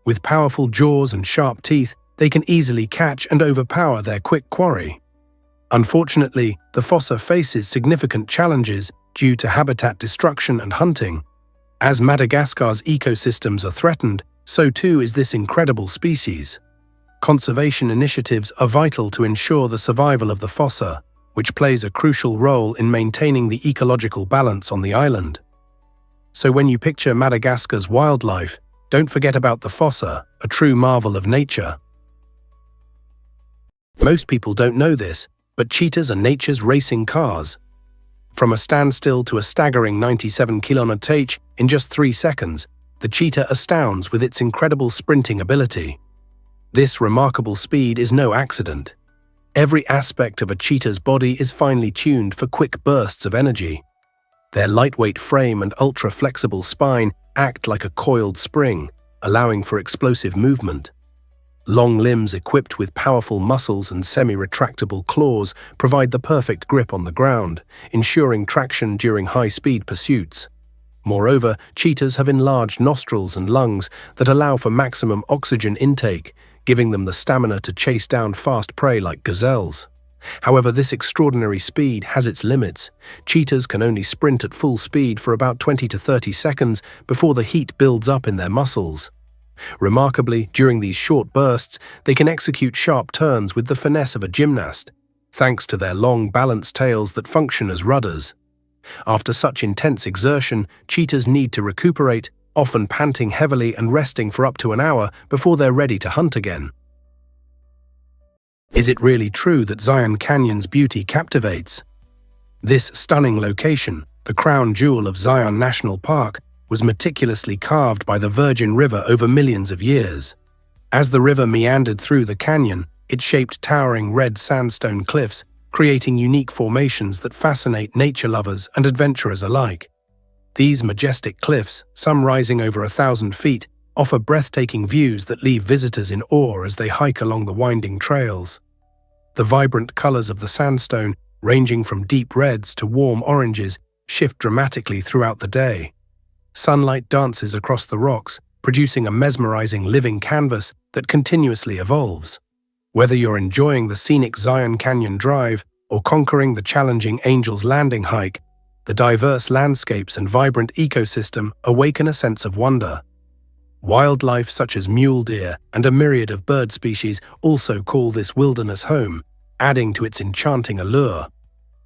A: With powerful jaws and sharp teeth, they can easily catch and overpower their quick quarry. Unfortunately, the fossa faces significant challenges due to habitat destruction and hunting. As Madagascar's ecosystems are threatened, so too is this incredible species. Conservation initiatives are vital to ensure the survival of the fossa, which plays a crucial role in maintaining the ecological balance on the island. So when you picture Madagascar's wildlife, don't forget about the fossa, a true marvel of nature. Most people don't know this, but cheetahs are nature's racing cars. From a standstill to a staggering 97 km/h in just 3 seconds, the cheetah astounds with its incredible sprinting ability. This remarkable speed is no accident. Every aspect of a cheetah's body is finely tuned for quick bursts of energy. Their lightweight frame and ultra-flexible spine act like a coiled spring, allowing for explosive movement. Long limbs equipped with powerful muscles and semi-retractable claws provide the perfect grip on the ground, ensuring traction during high-speed pursuits. Moreover, cheetahs have enlarged nostrils and lungs that allow for maximum oxygen intake, giving them the stamina to chase down fast prey like gazelles. However, this extraordinary speed has its limits. Cheetahs can only sprint at full speed for about 20 to 30 seconds before the heat builds up in their muscles. Remarkably, during these short bursts, they can execute sharp turns with the finesse of a gymnast, thanks to their long, balanced tails that function as rudders. After such intense exertion, cheetahs need to recuperate, often panting heavily and resting for up to an hour before they're ready to hunt again. Is it really true that Zion Canyon's beauty captivates? This stunning location, the crown jewel of Zion National Park, was meticulously carved by the Virgin River over millions of years. As the river meandered through the canyon, it shaped towering red sandstone cliffs, creating unique formations that fascinate nature lovers and adventurers alike. These majestic cliffs, some rising over 1,000 feet, offer breathtaking views that leave visitors in awe as they hike along the winding trails. The vibrant colors of the sandstone, ranging from deep reds to warm oranges, shift dramatically throughout the day. Sunlight dances across the rocks, producing a mesmerizing living canvas that continuously evolves. Whether you're enjoying the scenic Zion Canyon Drive or conquering the challenging Angel's Landing hike, the diverse landscapes and vibrant ecosystem awaken a sense of wonder. Wildlife such as mule deer and a myriad of bird species also call this wilderness home, adding to its enchanting allure.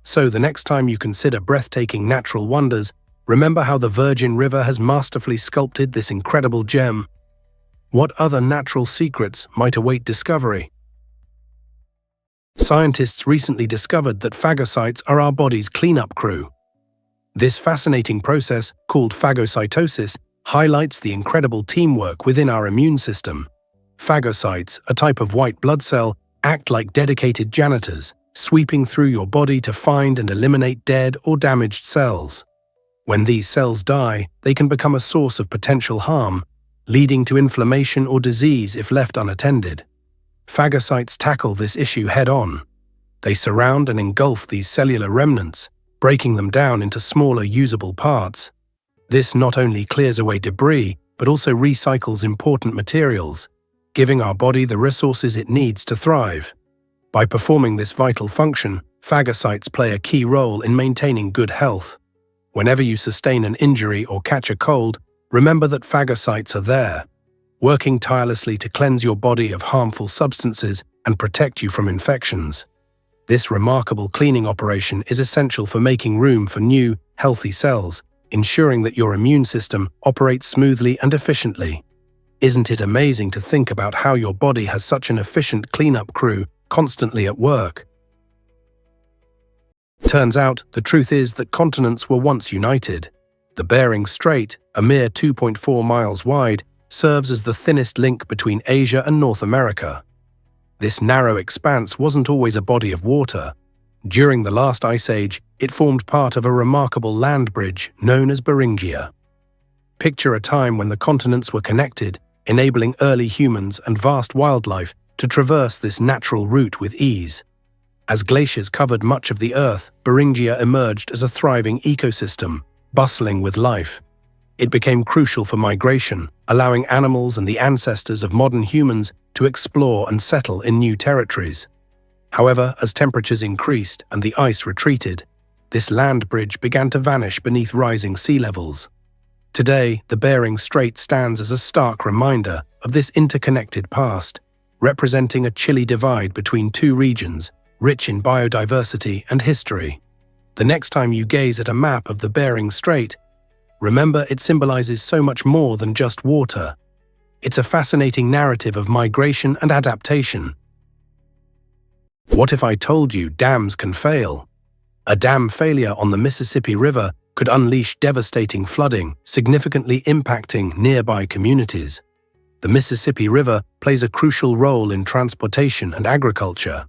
A: So the next time you consider breathtaking natural wonders, remember how the Virgin River has masterfully sculpted this incredible gem. What other natural secrets might await discovery? Scientists recently discovered that phagocytes are our body's cleanup crew. This fascinating process, called phagocytosis, highlights the incredible teamwork within our immune system. Phagocytes, a type of white blood cell, act like dedicated janitors, sweeping through your body to find and eliminate dead or damaged cells. When these cells die, they can become a source of potential harm, leading to inflammation or disease if left unattended. Phagocytes tackle this issue head-on. They surround and engulf these cellular remnants, breaking them down into smaller usable parts. This not only clears away debris, but also recycles important materials, giving our body the resources it needs to thrive. By performing this vital function, phagocytes play a key role in maintaining good health. Whenever you sustain an injury or catch a cold, remember that phagocytes are there, working tirelessly to cleanse your body of harmful substances and protect you from infections. This remarkable cleaning operation is essential for making room for new, healthy cells, ensuring that your immune system operates smoothly and efficiently. Isn't it amazing to think about how your body has such an efficient cleanup crew constantly at work? Turns out, the truth is that continents were once united. The Bering Strait, a mere 2.4 miles wide, serves as the thinnest link between Asia and North America. This narrow expanse wasn't always a body of water. During the last ice age, it formed part of a remarkable land bridge known as Beringia. Picture a time when the continents were connected, enabling early humans and vast wildlife to traverse this natural route with ease. As glaciers covered much of the Earth, Beringia emerged as a thriving ecosystem, bustling with life. It became crucial for migration, allowing animals and the ancestors of modern humans to explore and settle in new territories. However, as temperatures increased and the ice retreated, this land bridge began to vanish beneath rising sea levels. Today, the Bering Strait stands as a stark reminder of this interconnected past, representing a chilly divide between two regions, rich in biodiversity and history. The next time you gaze at a map of the Bering Strait, remember it symbolizes so much more than just water. It's a fascinating narrative of migration and adaptation. What if I told you dams can fail? A dam failure on the Mississippi River could unleash devastating flooding, significantly impacting nearby communities. The Mississippi River plays a crucial role in transportation and agriculture,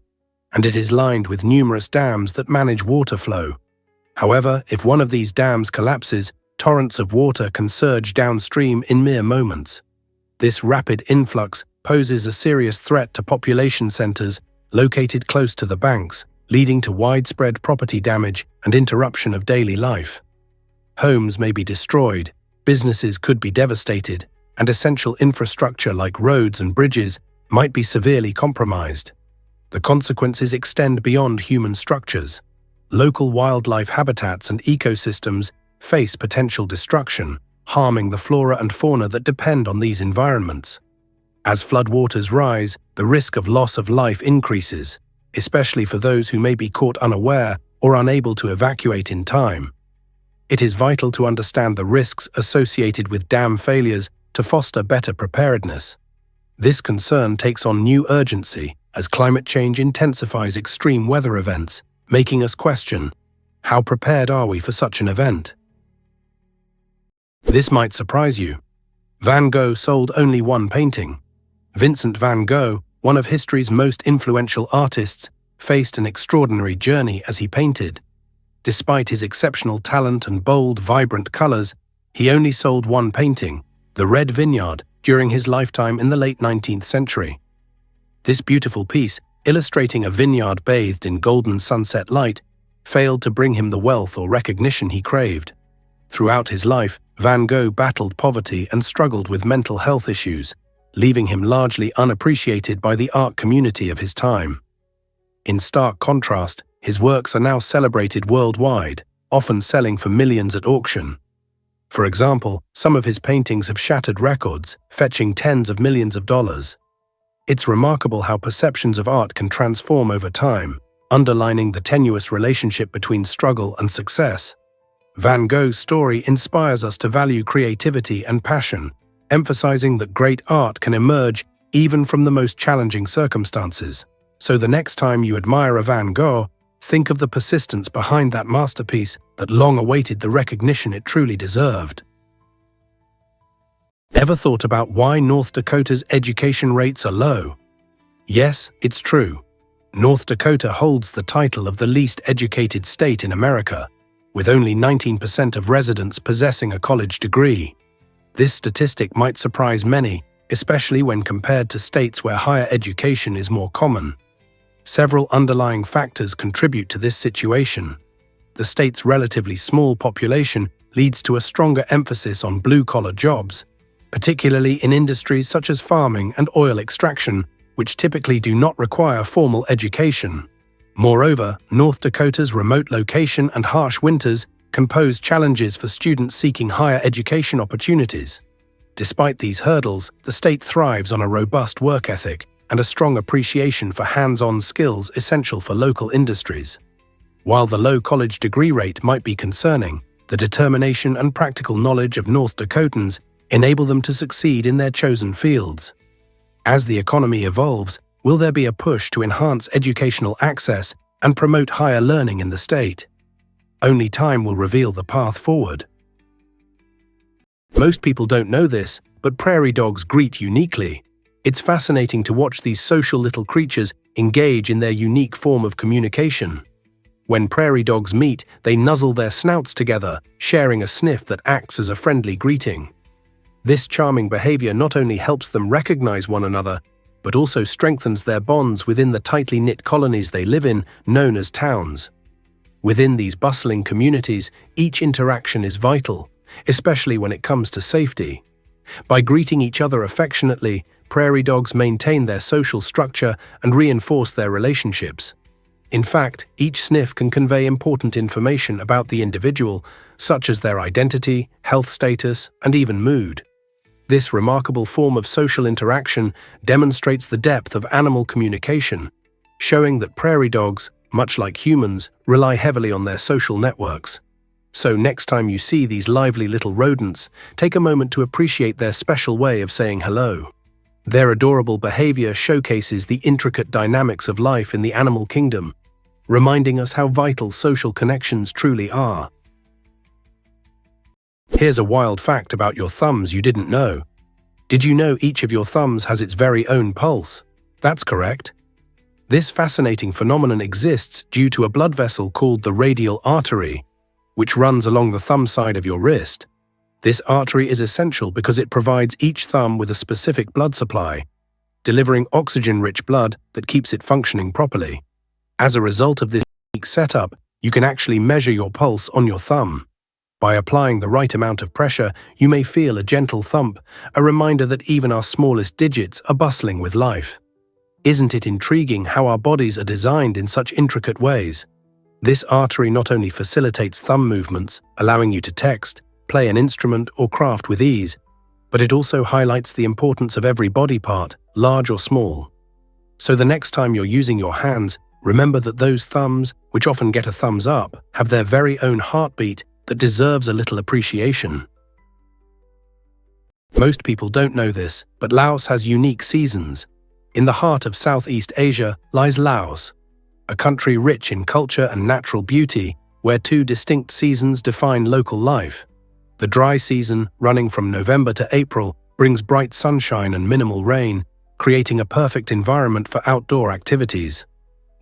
A: and it is lined with numerous dams that manage water flow. However, if one of these dams collapses, torrents of water can surge downstream in mere moments. This rapid influx poses a serious threat to population centers located close to the banks, leading to widespread property damage and interruption of daily life. Homes may be destroyed, businesses could be devastated, and essential infrastructure like roads and bridges might be severely compromised. The consequences extend beyond human structures. Local wildlife habitats and ecosystems face potential destruction, harming the flora and fauna that depend on these environments. As floodwaters rise, the risk of loss of life increases, especially for those who may be caught unaware or unable to evacuate in time. It is vital to understand the risks associated with dam failures to foster better preparedness. This concern takes on new urgency as climate change intensifies extreme weather events, making us question, how prepared are we for such an event? This might surprise you. Van Gogh sold only one painting. Vincent van Gogh, one of history's most influential artists, faced an extraordinary journey as he painted. Despite his exceptional talent and bold, vibrant colors, he only sold one painting, The Red Vineyard, during his lifetime in the late 19th century. This beautiful piece, illustrating a vineyard bathed in golden sunset light, failed to bring him the wealth or recognition he craved. Throughout his life, Van Gogh battled poverty and struggled with mental health issues, leaving him largely unappreciated by the art community of his time. In stark contrast, his works are now celebrated worldwide, often selling for millions at auction. For example, some of his paintings have shattered records, fetching tens of millions of dollars. It's remarkable how perceptions of art can transform over time, underlining the tenuous relationship between struggle and success. Van Gogh's story inspires us to value creativity and passion, emphasizing that great art can emerge even from the most challenging circumstances. So the next time you admire a Van Gogh, think of the persistence behind that masterpiece that long awaited the recognition it truly deserved. Ever thought about why North Dakota's education rates are low? Yes, it's true. North Dakota holds the title of the least educated state in America, with only 19% of residents possessing a college degree. This statistic might surprise many, especially when compared to states where higher education is more common. Several underlying factors contribute to this situation. The state's relatively small population leads to a stronger emphasis on blue-collar jobs, particularly in industries such as farming and oil extraction, which typically do not require formal education. Moreover, North Dakota's remote location and harsh winters can pose challenges for students seeking higher education opportunities. Despite these hurdles, the state thrives on a robust work ethic and a strong appreciation for hands-on skills essential for local industries. While the low college degree rate might be concerning, the determination and practical knowledge of North Dakotans enable them to succeed in their chosen fields. As the economy evolves, will there be a push to enhance educational access and promote higher learning in the state? Only time will reveal the path forward. Most people don't know this, but prairie dogs greet uniquely. It's fascinating to watch these social little creatures engage in their unique form of communication. When prairie dogs meet, they nuzzle their snouts together, sharing a sniff that acts as a friendly greeting. This charming behavior not only helps them recognize one another, but also strengthens their bonds within the tightly knit colonies they live in, known as towns. Within these bustling communities, each interaction is vital, especially when it comes to safety. By greeting each other affectionately, prairie dogs maintain their social structure and reinforce their relationships. In fact, each sniff can convey important information about the individual, such as their identity, health status, and even mood. This remarkable form of social interaction demonstrates the depth of animal communication, showing that prairie dogs, much like humans, rely heavily on their social networks. So next time you see these lively little rodents, take a moment to appreciate their special way of saying hello. Their adorable behavior showcases the intricate dynamics of life in the animal kingdom, reminding us how vital social connections truly are. Here's a wild fact about your thumbs you didn't know. Did you know each of your thumbs has its very own pulse? That's correct. This fascinating phenomenon exists due to a blood vessel called the radial artery, which runs along the thumb side of your wrist. This artery is essential because it provides each thumb with a specific blood supply, delivering oxygen-rich blood that keeps it functioning properly. As a result of this unique setup, you can actually measure your pulse on your thumb. By applying the right amount of pressure, you may feel a gentle thump, a reminder that even our smallest digits are bustling with life. Isn't it intriguing how our bodies are designed in such intricate ways? This artery not only facilitates thumb movements, allowing you to text, play an instrument, or craft with ease, but it also highlights the importance of every body part, large or small. So the next time you're using your hands, remember that those thumbs, which often get a thumbs up, have their very own heartbeat that deserves a little appreciation. Most people don't know this, but Laos has unique seasons. In the heart of Southeast Asia lies Laos, a country rich in culture and natural beauty, where two distinct seasons define local life. The dry season, running from November to April, brings bright sunshine and minimal rain, creating a perfect environment for outdoor activities.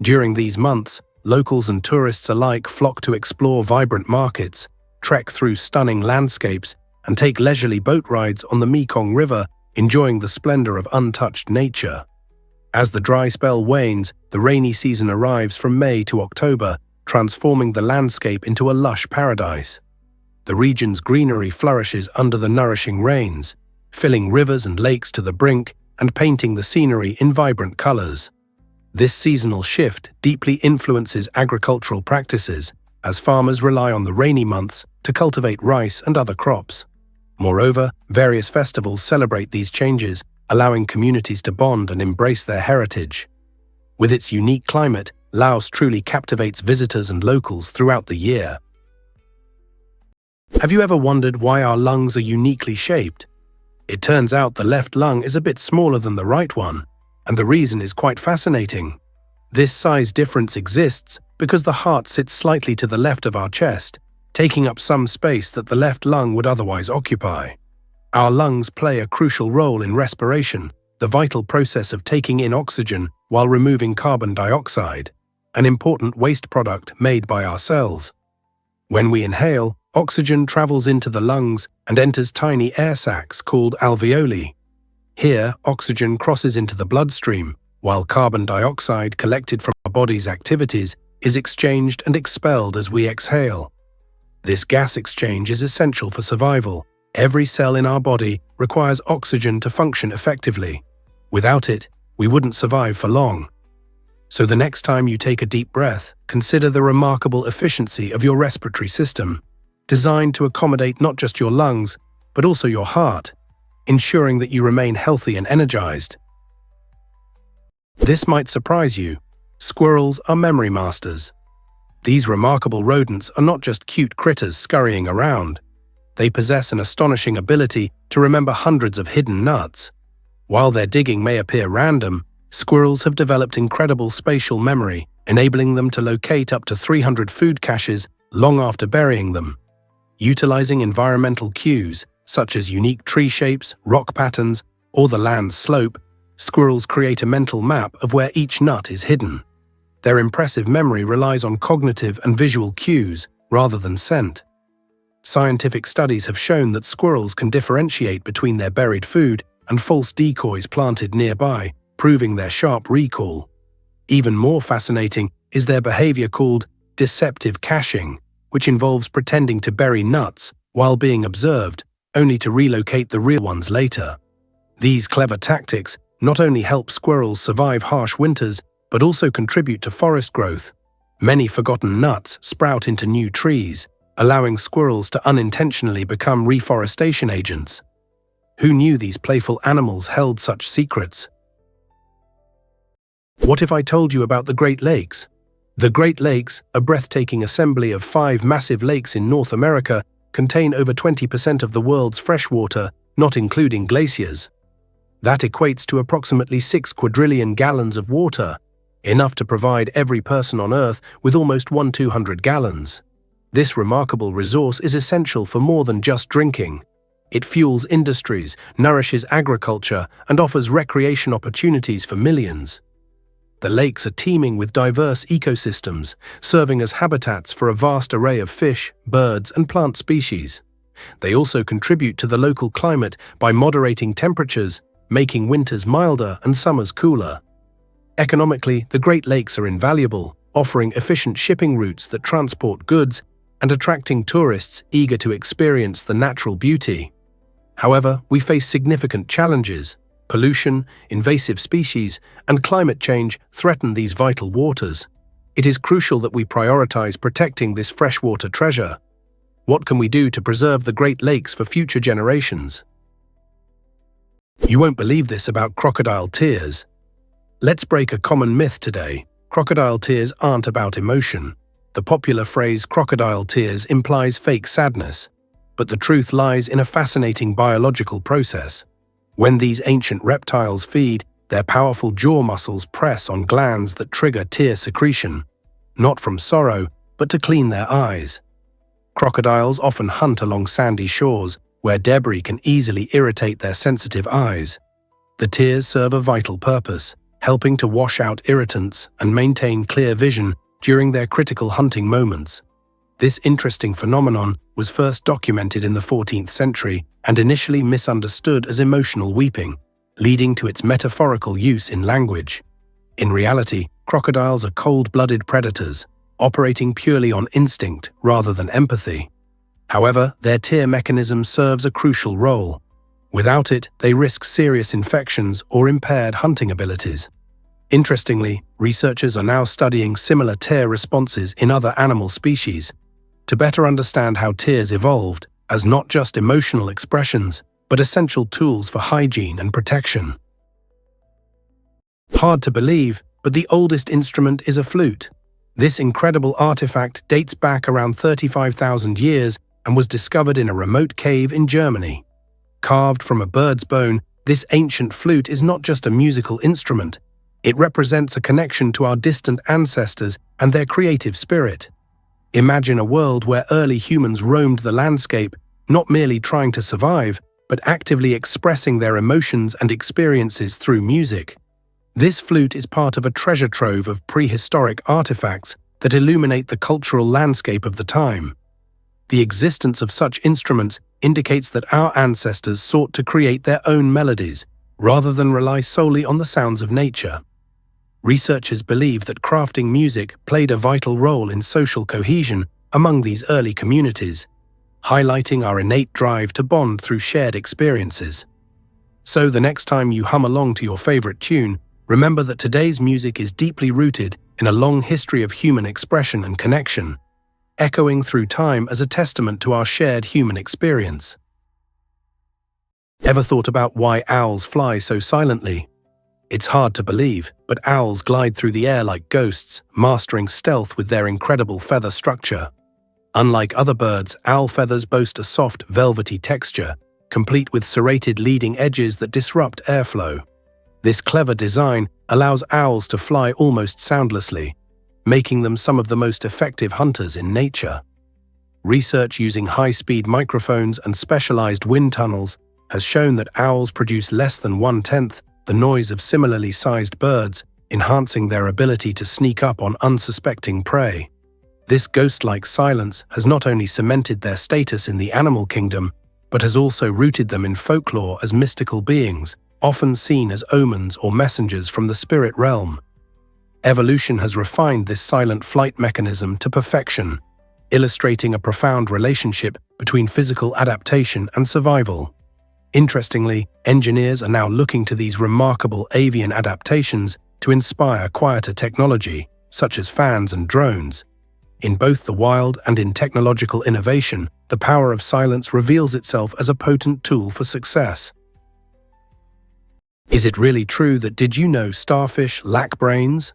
A: During these months, locals and tourists alike flock to explore vibrant markets, trek through stunning landscapes, and take leisurely boat rides on the Mekong River, enjoying the splendor of untouched nature. As the dry spell wanes, the rainy season arrives from May to October, transforming the landscape into a lush paradise. The region's greenery flourishes under the nourishing rains, filling rivers and lakes to the brink and painting the scenery in vibrant colors. This seasonal shift deeply influences agricultural practices, as farmers rely on the rainy months to cultivate rice and other crops. Moreover, various festivals celebrate these changes, allowing communities to bond and embrace their heritage. With its unique climate, Laos truly captivates visitors and locals throughout the year. Have you ever wondered why our lungs are uniquely shaped? It turns out the left lung is a bit smaller than the right one, and the reason is quite fascinating. This size difference exists because the heart sits slightly to the left of our chest, taking up some space that the left lung would otherwise occupy. Our lungs play a crucial role in respiration, the vital process of taking in oxygen while removing carbon dioxide, an important waste product made by our cells. When we inhale, oxygen travels into the lungs and enters tiny air sacs called alveoli. Here, oxygen crosses into the bloodstream, while carbon dioxide collected from our body's activities is exchanged and expelled as we exhale. This gas exchange is essential for survival. Every cell in our body requires oxygen to function effectively. Without it, we wouldn't survive for long. So the next time you take a deep breath, consider the remarkable efficiency of your respiratory system, designed to accommodate not just your lungs, but also your heart, ensuring that you remain healthy and energized. This might surprise you. Squirrels are memory masters. These remarkable rodents are not just cute critters scurrying around. They possess an astonishing ability to remember hundreds of hidden nuts. While their digging may appear random, squirrels have developed incredible spatial memory, enabling them to locate up to 300 food caches long after burying them. Utilizing environmental cues, such as unique tree shapes, rock patterns, or the land's slope, squirrels create a mental map of where each nut is hidden. Their impressive memory relies on cognitive and visual cues rather than scent. Scientific studies have shown that squirrels can differentiate between their buried food and false decoys planted nearby, proving their sharp recall. Even more fascinating is their behavior called deceptive caching, which involves pretending to bury nuts while being observed, only to relocate the real ones later. These clever tactics not only help squirrels survive harsh winters, but also contribute to forest growth. Many forgotten nuts sprout into new trees, allowing squirrels to unintentionally become reforestation agents. Who knew these playful animals held such secrets? What if I told you about the Great Lakes? The Great Lakes, a breathtaking assembly of 5 massive lakes in North America, contain over 20% of the world's freshwater, not including glaciers. That equates to approximately 6 quadrillion gallons of water, enough to provide every person on Earth with almost 1/200 gallons. This remarkable resource is essential for more than just drinking. It fuels industries, nourishes agriculture, and offers recreation opportunities for millions. The lakes are teeming with diverse ecosystems, serving as habitats for a vast array of fish, birds, and plant species. They also contribute to the local climate by moderating temperatures, making winters milder and summers cooler. Economically, the Great Lakes are invaluable, offering efficient shipping routes that transport goods and attracting tourists eager to experience the natural beauty. However, we face significant challenges. Pollution, invasive species, and climate change threaten these vital waters. It is crucial that we prioritize protecting this freshwater treasure. What can we do to preserve the Great Lakes for future generations? You won't believe this about crocodile tears. Let's break a common myth today. Crocodile tears aren't about emotion. The popular phrase crocodile tears implies fake sadness. But the truth lies in a fascinating biological process. When these ancient reptiles feed, their powerful jaw muscles press on glands that trigger tear secretion, not from sorrow, but to clean their eyes. Crocodiles often hunt along sandy shores, where debris can easily irritate their sensitive eyes. The tears serve a vital purpose, helping to wash out irritants and maintain clear vision during their critical hunting moments. This interesting phenomenon was first documented in the 14th century and initially misunderstood as emotional weeping, leading to its metaphorical use in language. In reality, crocodiles are cold-blooded predators, operating purely on instinct rather than empathy. However, their tear mechanism serves a crucial role. Without it, they risk serious infections or impaired hunting abilities. Interestingly, researchers are now studying similar tear responses in other animal species to better understand how tears evolved as not just emotional expressions, but essential tools for hygiene and protection. Hard to believe, but the oldest instrument is a flute. This incredible artifact dates back around 35,000 years and was discovered in a remote cave in Germany. Carved from a bird's bone, this ancient flute is not just a musical instrument. It represents a connection to our distant ancestors and their creative spirit. Imagine a world where early humans roamed the landscape, not merely trying to survive, but actively expressing their emotions and experiences through music. This flute is part of a treasure trove of prehistoric artifacts that illuminate the cultural landscape of the time. The existence of such instruments indicates that our ancestors sought to create their own melodies, rather than rely solely on the sounds of nature. Researchers believe that crafting music played a vital role in social cohesion among these early communities, highlighting our innate drive to bond through shared experiences. So the next time you hum along to your favorite tune, remember that today's music is deeply rooted in a long history of human expression and connection, echoing through time as a testament to our shared human experience. Ever thought about why owls fly so silently? It's hard to believe, but owls glide through the air like ghosts, mastering stealth with their incredible feather structure. Unlike other birds, owl feathers boast a soft, velvety texture, complete with serrated leading edges that disrupt airflow. This clever design allows owls to fly almost soundlessly, making them some of the most effective hunters in nature. Research using high-speed microphones and specialized wind tunnels has shown that owls produce less than 1/10 the noise of similarly sized birds, enhancing their ability to sneak up on unsuspecting prey. This ghost-like silence has not only cemented their status in the animal kingdom, but has also rooted them in folklore as mystical beings, often seen as omens or messengers from the spirit realm. Evolution has refined this silent flight mechanism to perfection, illustrating a profound relationship between physical adaptation and survival. Interestingly, engineers are now looking to these remarkable avian adaptations to inspire quieter technology, such as fans and drones. In both the wild and in technological innovation, the power of silence reveals itself as a potent tool for success. Is it really true that did you know starfish lack brains?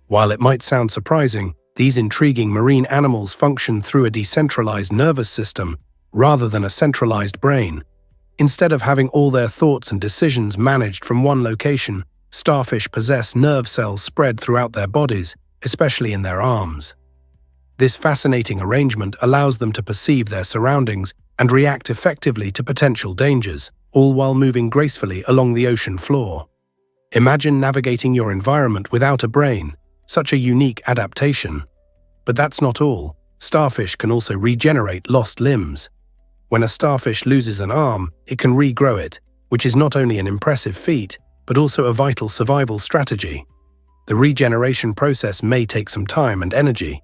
A: While it might sound surprising, these intriguing marine animals function through a decentralized nervous system rather than a centralized brain. Instead of having all their thoughts and decisions managed from one location, starfish possess nerve cells spread throughout their bodies, especially in their arms. This fascinating arrangement allows them to perceive their surroundings and react effectively to potential dangers, all while moving gracefully along the ocean floor. Imagine navigating your environment without a brain, such a unique adaptation. But that's not all. Starfish can also regenerate lost limbs. When a starfish loses an arm, it can regrow it, which is not only an impressive feat, but also a vital survival strategy. The regeneration process may take some time and energy,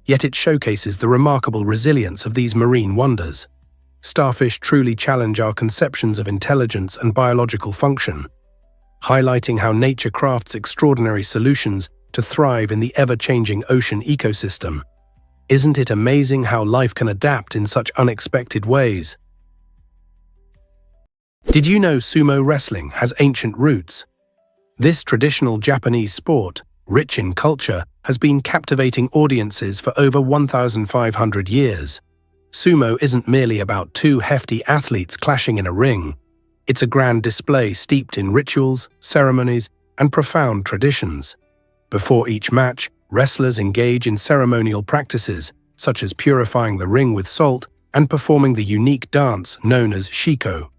A: yet it showcases the remarkable resilience of these marine wonders. Starfish truly challenge our conceptions of intelligence and biological function, highlighting how nature crafts extraordinary solutions to thrive in the ever-changing ocean ecosystem. Isn't it amazing how life can adapt in such unexpected ways? Did you know sumo wrestling has ancient roots? This traditional Japanese sport, rich in culture, has been captivating audiences for over 1,500 years. Sumo isn't merely about two hefty athletes clashing in a ring. It's a grand display steeped in rituals, ceremonies, and profound traditions. Before each match, wrestlers engage in ceremonial practices, such as purifying the ring with salt and performing the unique dance known as shiko.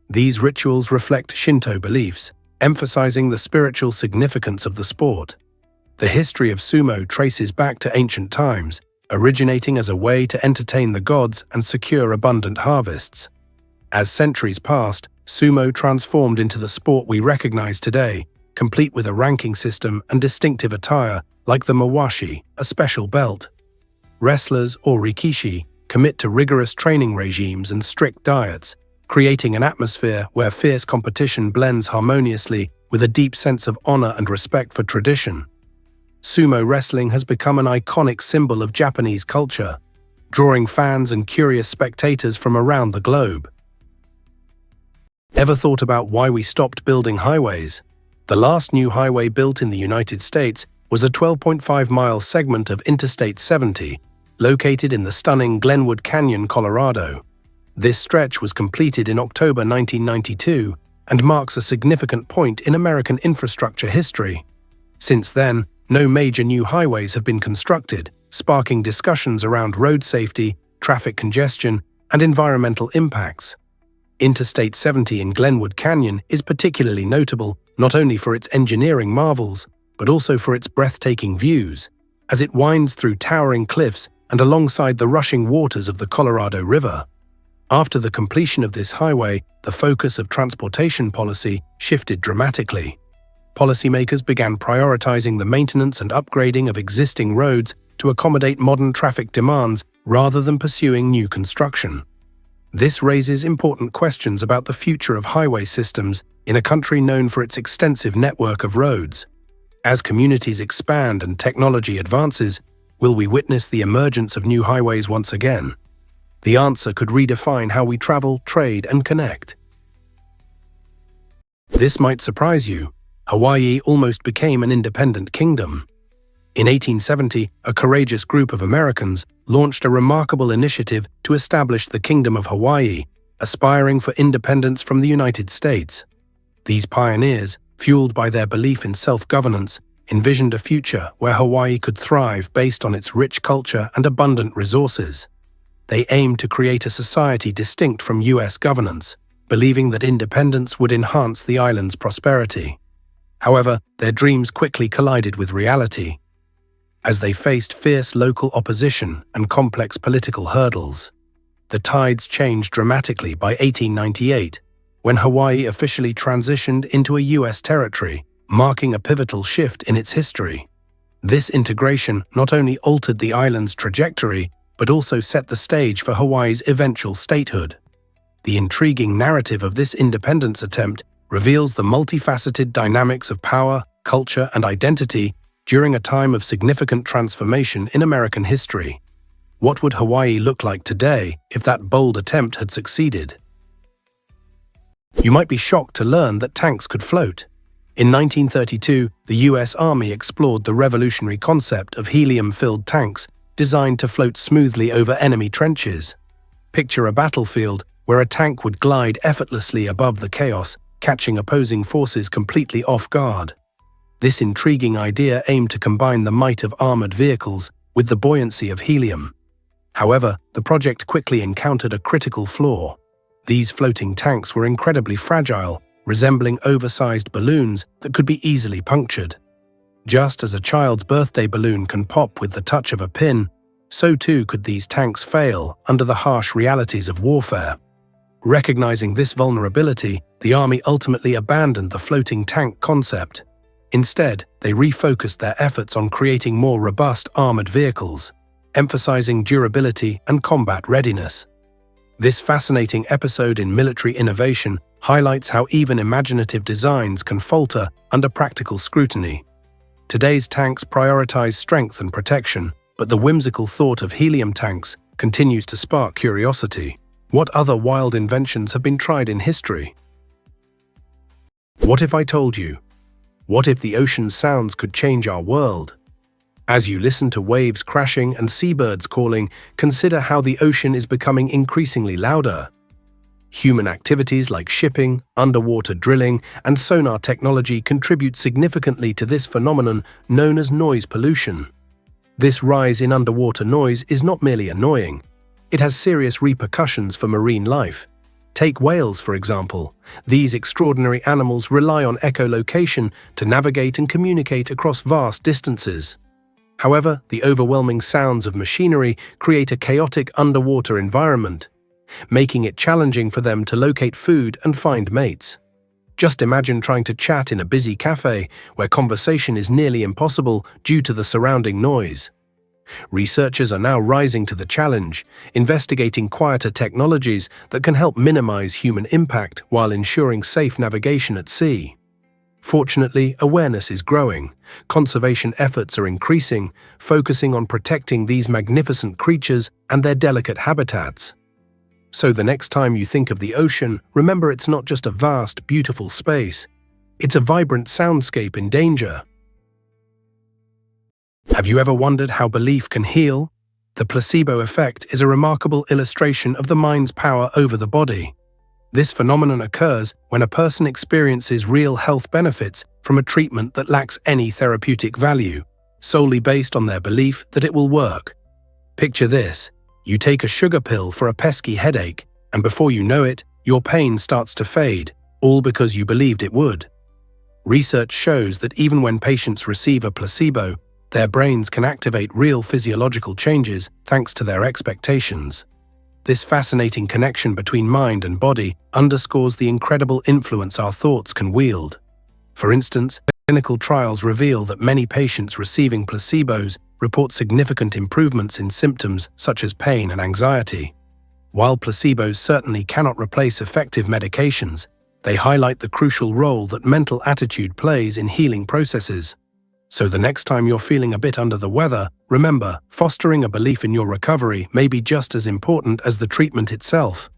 A: These rituals reflect Shinto beliefs, emphasizing the spiritual significance of the sport. The history of sumo traces back to ancient times, originating as a way to entertain the gods and secure abundant harvests. As centuries passed, sumo transformed into the sport we recognize today, complete with a ranking system and distinctive attire like the mawashi, a special belt. Wrestlers, or rikishi, commit to rigorous training regimes and strict diets, creating an atmosphere where fierce competition blends harmoniously with a deep sense of honor and respect for tradition. Sumo wrestling has become an iconic symbol of Japanese culture, drawing fans and curious spectators from around the globe. Ever thought about why we stopped building highways? The last new highway built in the United States was a 12.5-mile segment of Interstate 70, located in the stunning Glenwood Canyon, Colorado. This stretch was completed in October 1992 and marks a significant point in American infrastructure history. Since then, no major new highways have been constructed, sparking discussions around road safety, traffic congestion, and environmental impacts. Interstate 70 in Glenwood Canyon is particularly notable not only for its engineering marvels, but also for its breathtaking views, as it winds through towering cliffs and alongside the rushing waters of the Colorado River. After the completion of this highway, the focus of transportation policy shifted dramatically. Policymakers began prioritizing the maintenance and upgrading of existing roads to accommodate modern traffic demands rather than pursuing new construction. This raises important questions about the future of highway systems in a country known for its extensive network of roads. As communities expand and technology advances, will we witness the emergence of new highways once again? The answer could redefine how we travel, trade, and connect. This might surprise you. Hawaii almost became an independent kingdom. In 1870, a courageous group of Americans launched a remarkable initiative to establish the Kingdom of Hawaii, aspiring for independence from the United States. These pioneers, fueled by their belief in self-governance, envisioned a future where Hawaii could thrive based on its rich culture and abundant resources. They aimed to create a society distinct from U.S. governance, believing that independence would enhance the island's prosperity. However, their dreams quickly collided with reality, as they faced fierce local opposition and complex political hurdles. The tides changed dramatically by 1898, when Hawaii officially transitioned into a U.S. territory, marking a pivotal shift in its history. This integration not only altered the island's trajectory, but also set the stage for Hawaii's eventual statehood. The intriguing narrative of this independence attempt reveals the multifaceted dynamics of power, culture, and identity during a time of significant transformation in American history. What would Hawaii look like today if that bold attempt had succeeded? You might be shocked to learn that tanks could float. In 1932, the U.S. Army explored the revolutionary concept of helium-filled tanks designed to float smoothly over enemy trenches. Picture a battlefield where a tank would glide effortlessly above the chaos, catching opposing forces completely off guard. This intriguing idea aimed to combine the might of armored vehicles with the buoyancy of helium. However, the project quickly encountered a critical flaw. These floating tanks were incredibly fragile, resembling oversized balloons that could be easily punctured. Just as a child's birthday balloon can pop with the touch of a pin, so too could these tanks fail under the harsh realities of warfare. Recognizing this vulnerability, the Army ultimately abandoned the floating tank concept. Instead, they refocused their efforts on creating more robust armored vehicles, emphasizing durability and combat readiness. This fascinating episode in military innovation highlights how even imaginative designs can falter under practical scrutiny. Today's tanks prioritize strength and protection, but the whimsical thought of helium tanks continues to spark curiosity. What other wild inventions have been tried in history? What if I told you? What if the ocean's sounds could change our world? As you listen to waves crashing and seabirds calling, consider how the ocean is becoming increasingly louder. Human activities like shipping, underwater drilling, and sonar technology contribute significantly to this phenomenon known as noise pollution. This rise in underwater noise is not merely annoying. It has serious repercussions for marine life. Take whales, for example. These extraordinary animals rely on echolocation to navigate and communicate across vast distances. However, the overwhelming sounds of machinery create a chaotic underwater environment, making it challenging for them to locate food and find mates. Just imagine trying to chat in a busy cafe where conversation is nearly impossible due to the surrounding noise. Researchers are now rising to the challenge, investigating quieter technologies that can help minimize human impact while ensuring safe navigation at sea. Fortunately, awareness is growing. Conservation efforts are increasing, focusing on protecting these magnificent creatures and their delicate habitats. So the next time you think of the ocean, remember it's not just a vast, beautiful space. It's a vibrant soundscape in danger. Have you ever wondered how belief can heal? The placebo effect is a remarkable illustration of the mind's power over the body. This phenomenon occurs when a person experiences real health benefits from a treatment that lacks any therapeutic value, solely based on their belief that it will work. Picture this: you take a sugar pill for a pesky headache, and before you know it, your pain starts to fade, all because you believed it would. Research shows that even when patients receive a placebo, their brains can activate real physiological changes thanks to their expectations. This fascinating connection between mind and body underscores the incredible influence our thoughts can wield. For instance, clinical trials reveal that many patients receiving placebos report significant improvements in symptoms such as pain and anxiety. While placebos certainly cannot replace effective medications, they highlight the crucial role that mental attitude plays in healing processes. So the next time you're feeling a bit under the weather, remember, fostering a belief in your recovery may be just as important as the treatment itself.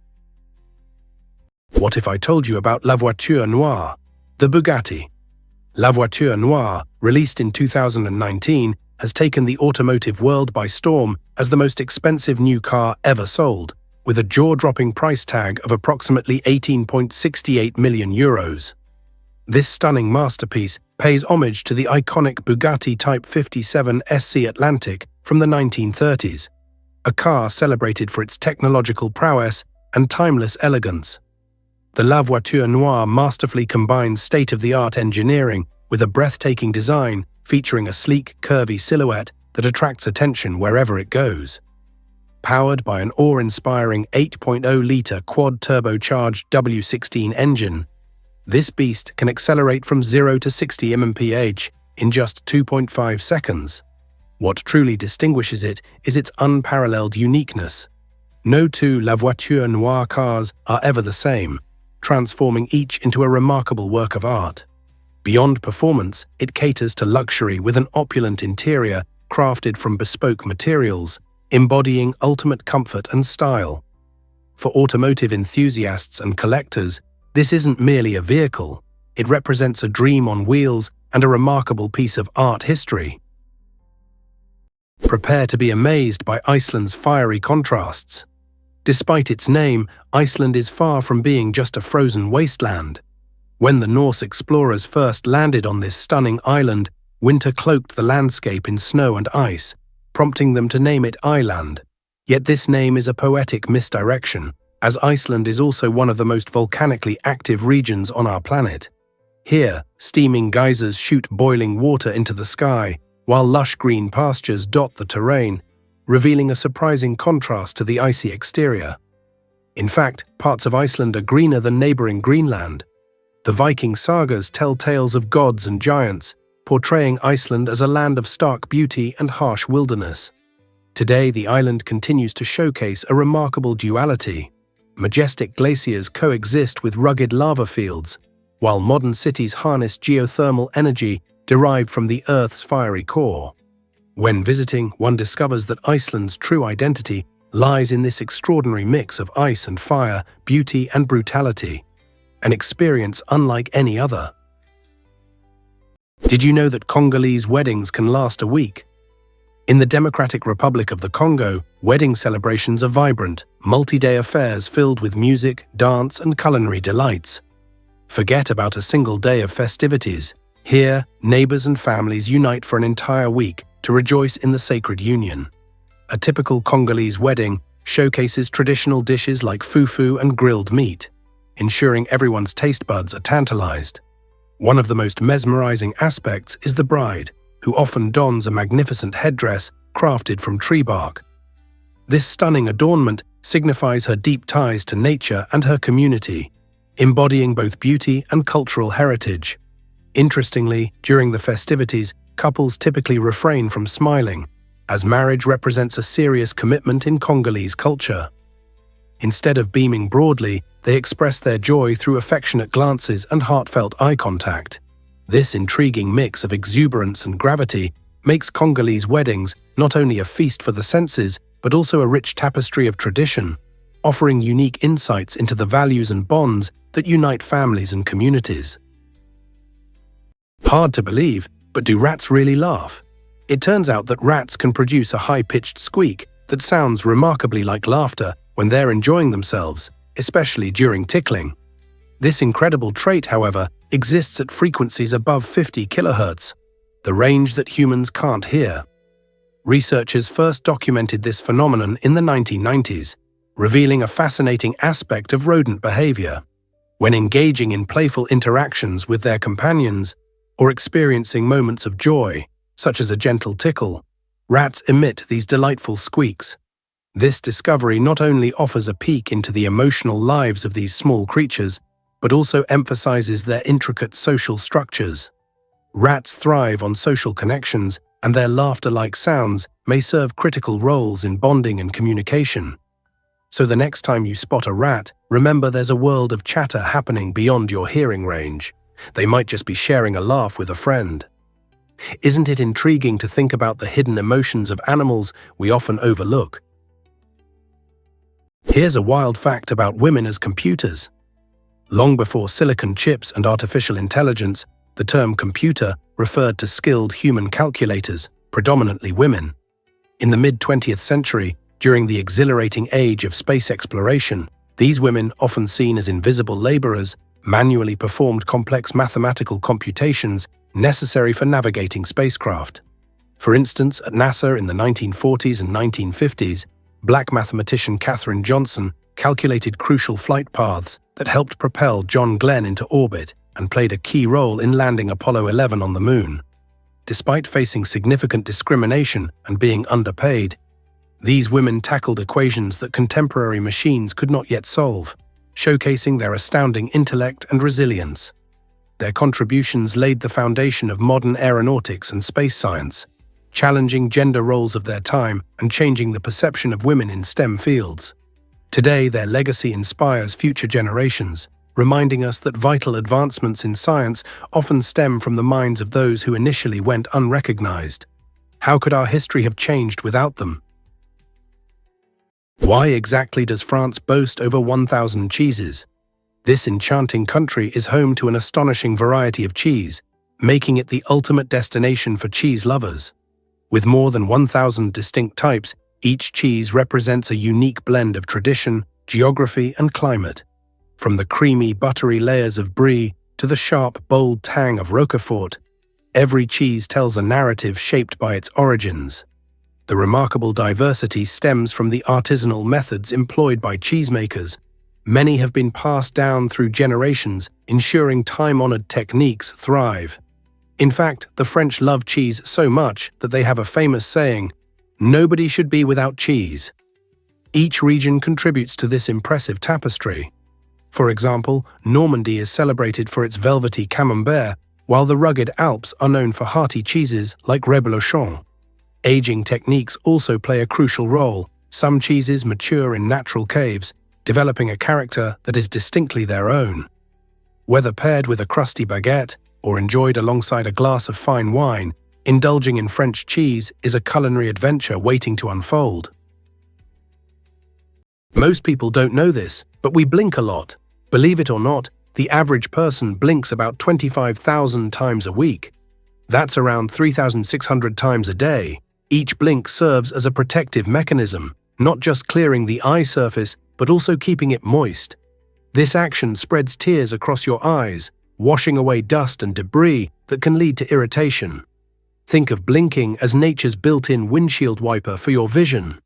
A: What if I told you about La Voiture Noire, the Bugatti? La Voiture Noire, released in 2019, has taken the automotive world by storm as the most expensive new car ever sold, with a jaw-dropping price tag of approximately 18.68 million euros. This stunning masterpiece pays homage to the iconic Bugatti Type 57 SC Atlantic from the 1930s, a car celebrated for its technological prowess and timeless elegance. The La Voiture Noire masterfully combines state-of-the-art engineering with a breathtaking design featuring a sleek, curvy silhouette that attracts attention wherever it goes. Powered by an awe-inspiring 8.0-litre quad-turbocharged W16 engine, this beast can accelerate from 0 to 60 mph in just 2.5 seconds. What truly distinguishes it is its unparalleled uniqueness. No two La Voiture Noire cars are ever the same, transforming each into a remarkable work of art. Beyond performance, it caters to luxury with an opulent interior crafted from bespoke materials, embodying ultimate comfort and style. For automotive enthusiasts and collectors, this isn't merely a vehicle, it represents a dream on wheels and a remarkable piece of art history. Prepare to be amazed by Iceland's fiery contrasts. Despite its name, Iceland is far from being just a frozen wasteland. When the Norse explorers first landed on this stunning island, winter cloaked the landscape in snow and ice, prompting them to name it Iceland. Yet this name is a poetic misdirection, as Iceland is also one of the most volcanically active regions on our planet. Here, steaming geysers shoot boiling water into the sky, while lush green pastures dot the terrain, revealing a surprising contrast to the icy exterior. In fact, parts of Iceland are greener than neighboring Greenland. The Viking sagas tell tales of gods and giants, portraying Iceland as a land of stark beauty and harsh wilderness. Today, the island continues to showcase a remarkable duality. Majestic glaciers coexist with rugged lava fields, while modern cities harness geothermal energy derived from the Earth's fiery core. When visiting, one discovers that Iceland's true identity lies in this extraordinary mix of ice and fire, beauty and brutality, an experience unlike any other. Did you know that Congolese weddings can last a week? In the Democratic Republic of the Congo, wedding celebrations are vibrant, multi-day affairs filled with music, dance, and culinary delights. Forget about a single day of festivities. Here, neighbors and families unite for an entire week to rejoice in the sacred union. A typical Congolese wedding showcases traditional dishes like fufu and grilled meat, ensuring everyone's taste buds are tantalized. One of the most mesmerizing aspects is the bride, who often dons a magnificent headdress crafted from tree bark. This stunning adornment signifies her deep ties to nature and her community, embodying both beauty and cultural heritage. Interestingly, during the festivities, couples typically refrain from smiling, as marriage represents a serious commitment in Congolese culture. Instead of beaming broadly, they express their joy through affectionate glances and heartfelt eye contact. This intriguing mix of exuberance and gravity makes Congolese weddings not only a feast for the senses, but also a rich tapestry of tradition, offering unique insights into the values and bonds that unite families and communities. Hard to believe, but do rats really laugh? It turns out that rats can produce a high-pitched squeak that sounds remarkably like laughter when they're enjoying themselves, especially during tickling. This incredible trait, however, exists at frequencies above 50 kHz, the range that humans can't hear. Researchers first documented this phenomenon in the 1990s, revealing a fascinating aspect of rodent behavior. When engaging in playful interactions with their companions or experiencing moments of joy, such as a gentle tickle, rats emit these delightful squeaks. This discovery not only offers a peek into the emotional lives of these small creatures, but also emphasizes their intricate social structures. Rats thrive on social connections, and their laughter-like sounds may serve critical roles in bonding and communication. So the next time you spot a rat, remember there's a world of chatter happening beyond your hearing range. They might just be sharing a laugh with a friend. Isn't it intriguing to think about the hidden emotions of animals we often overlook? Here's a wild fact about women as computers. Long before silicon chips and artificial intelligence, the term computer referred to skilled human calculators, predominantly women. In the mid-20th century, during the exhilarating age of space exploration, these women, often seen as invisible laborers, manually performed complex mathematical computations necessary for navigating spacecraft. For instance, at NASA in the 1940s and 1950s, Black mathematician Katherine Johnson calculated crucial flight paths that helped propel John Glenn into orbit and played a key role in landing Apollo 11 on the Moon. Despite facing significant discrimination and being underpaid, these women tackled equations that contemporary machines could not yet solve, showcasing their astounding intellect and resilience. Their contributions laid the foundation of modern aeronautics and space science, challenging gender roles of their time and changing the perception of women in STEM fields. Today, their legacy inspires future generations, reminding us that vital advancements in science often stem from the minds of those who initially went unrecognized. How could our history have changed without them? Why exactly does France boast over 1,000 cheeses? This enchanting country is home to an astonishing variety of cheese, making it the ultimate destination for cheese lovers. With more than 1,000 distinct types, each cheese represents a unique blend of tradition, geography, and climate. From the creamy, buttery layers of brie to the sharp, bold tang of Roquefort, every cheese tells a narrative shaped by its origins. The remarkable diversity stems from the artisanal methods employed by cheesemakers. Many have been passed down through generations, ensuring time-honored techniques thrive. In fact, the French love cheese so much that they have a famous saying, "Nobody should be without cheese." Each region contributes to this impressive tapestry. For example, Normandy is celebrated for its velvety camembert, while the rugged Alps are known for hearty cheeses like reblochon. Aging techniques also play a crucial role. Some cheeses mature in natural caves, developing a character that is distinctly their own. Whether paired with a crusty baguette or enjoyed alongside a glass of fine wine, indulging in French cheese is a culinary adventure waiting to unfold. Most people don't know this, but we blink a lot. Believe it or not, the average person blinks about 25,000 times a week. That's around 3,600 times a day. Each blink serves as a protective mechanism, not just clearing the eye surface, but also keeping it moist. This action spreads tears across your eyes, washing away dust and debris that can lead to irritation. Think of blinking as nature's built-in windshield wiper for your vision.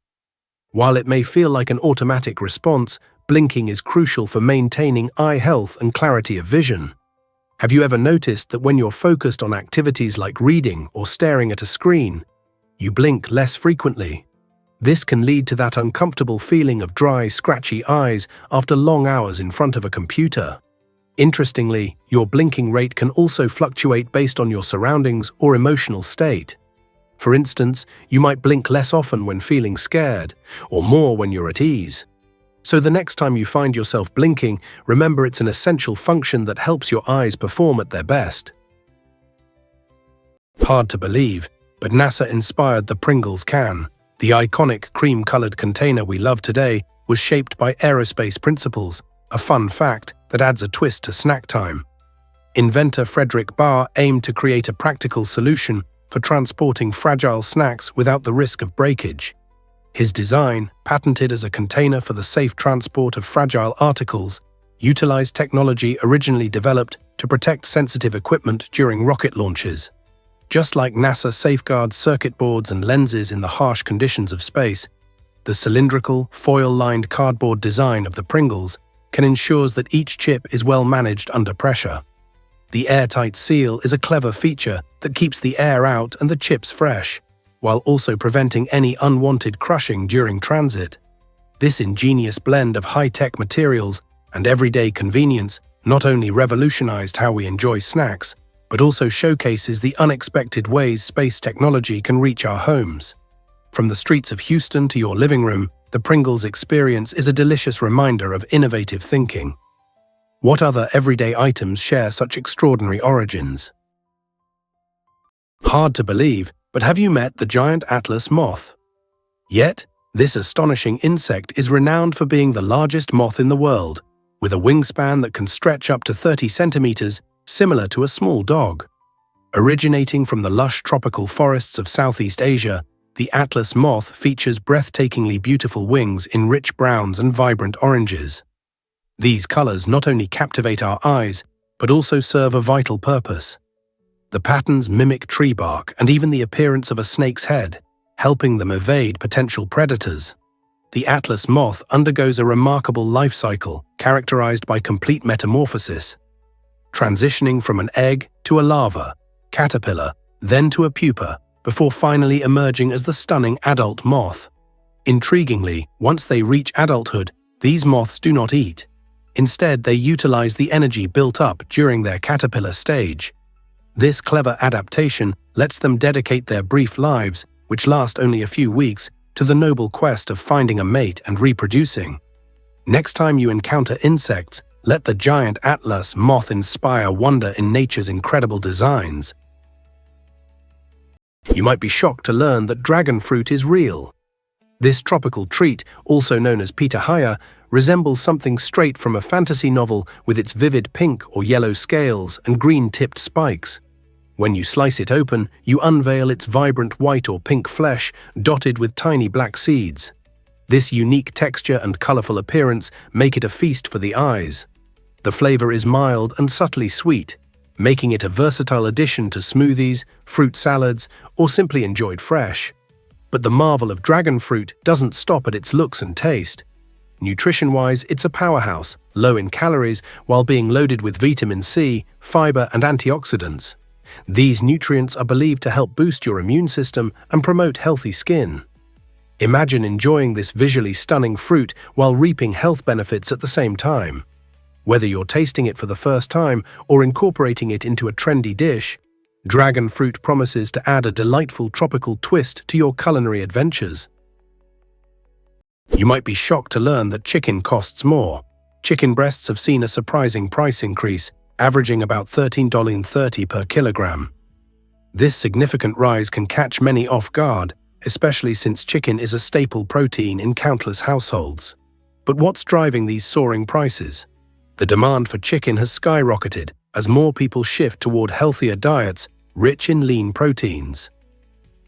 A: While it may feel like an automatic response, blinking is crucial for maintaining eye health and clarity of vision. Have you ever noticed that when you're focused on activities like reading or staring at a screen, you blink less frequently? This can lead to that uncomfortable feeling of dry, scratchy eyes after long hours in front of a computer. Interestingly, your blinking rate can also fluctuate based on your surroundings or emotional state. For instance, you might blink less often when feeling scared, or more when you're at ease. So the next time you find yourself blinking, remember it's an essential function that helps your eyes perform at their best. Hard to believe, but NASA inspired the Pringles can. The iconic cream-colored container we love today was shaped by aerospace principles, a fun fact that adds a twist to snack time. Inventor Frederick Barr aimed to create a practical solution for transporting fragile snacks without the risk of breakage. His design, patented as a container for the safe transport of fragile articles, utilized technology originally developed to protect sensitive equipment during rocket launches. Just like NASA safeguards circuit boards and lenses in the harsh conditions of space, the cylindrical, foil-lined cardboard design of the Pringles can ensure that each chip is well managed under pressure. The airtight seal is a clever feature that keeps the air out and the chips fresh, while also preventing any unwanted crushing during transit. This ingenious blend of high-tech materials and everyday convenience not only revolutionized how we enjoy snacks, but also showcases the unexpected ways space technology can reach our homes. From the streets of Houston to your living room, the Pringles experience is a delicious reminder of innovative thinking. What other everyday items share such extraordinary origins? Hard to believe, but have you met the giant Atlas moth? Yet, this astonishing insect is renowned for being the largest moth in the world, with a wingspan that can stretch up to 30 centimeters, similar to a small dog. Originating from the lush tropical forests of Southeast Asia, the Atlas moth features breathtakingly beautiful wings in rich browns and vibrant oranges. These colors not only captivate our eyes, but also serve a vital purpose. The patterns mimic tree bark and even the appearance of a snake's head, helping them evade potential predators. The Atlas moth undergoes a remarkable life cycle characterized by complete metamorphosis, transitioning from an egg to a larva, caterpillar, then to a pupa, before finally emerging as the stunning adult moth. Intriguingly, once they reach adulthood, these moths do not eat. Instead, they utilize the energy built up during their caterpillar stage. This clever adaptation lets them dedicate their brief lives, which last only a few weeks, to the noble quest of finding a mate and reproducing. Next time you encounter insects, let the giant Atlas moth inspire wonder in nature's incredible designs. You might be shocked to learn that dragon fruit is real. This tropical treat, also known as pitahaya, resembles something straight from a fantasy novel with its vivid pink or yellow scales and green-tipped spikes. When you slice it open, you unveil its vibrant white or pink flesh dotted with tiny black seeds. This unique texture and colorful appearance make it a feast for the eyes. The flavor is mild and subtly sweet, making it a versatile addition to smoothies, fruit salads, or simply enjoyed fresh. But the marvel of dragon fruit doesn't stop at its looks and taste. Nutrition-wise, it's a powerhouse, low in calories while being loaded with vitamin C, fiber, and antioxidants. These nutrients are believed to help boost your immune system and promote healthy skin. Imagine enjoying this visually stunning fruit while reaping health benefits at the same time. Whether you're tasting it for the first time or incorporating it into a trendy dish, dragon fruit promises to add a delightful tropical twist to your culinary adventures. You might be shocked to learn that chicken costs more. Chicken breasts have seen a surprising price increase, averaging about $13.30 per kilogram. This significant rise can catch many off guard, especially since chicken is a staple protein in countless households. But what's driving these soaring prices? The demand for chicken has skyrocketed as more people shift toward healthier diets rich in lean proteins.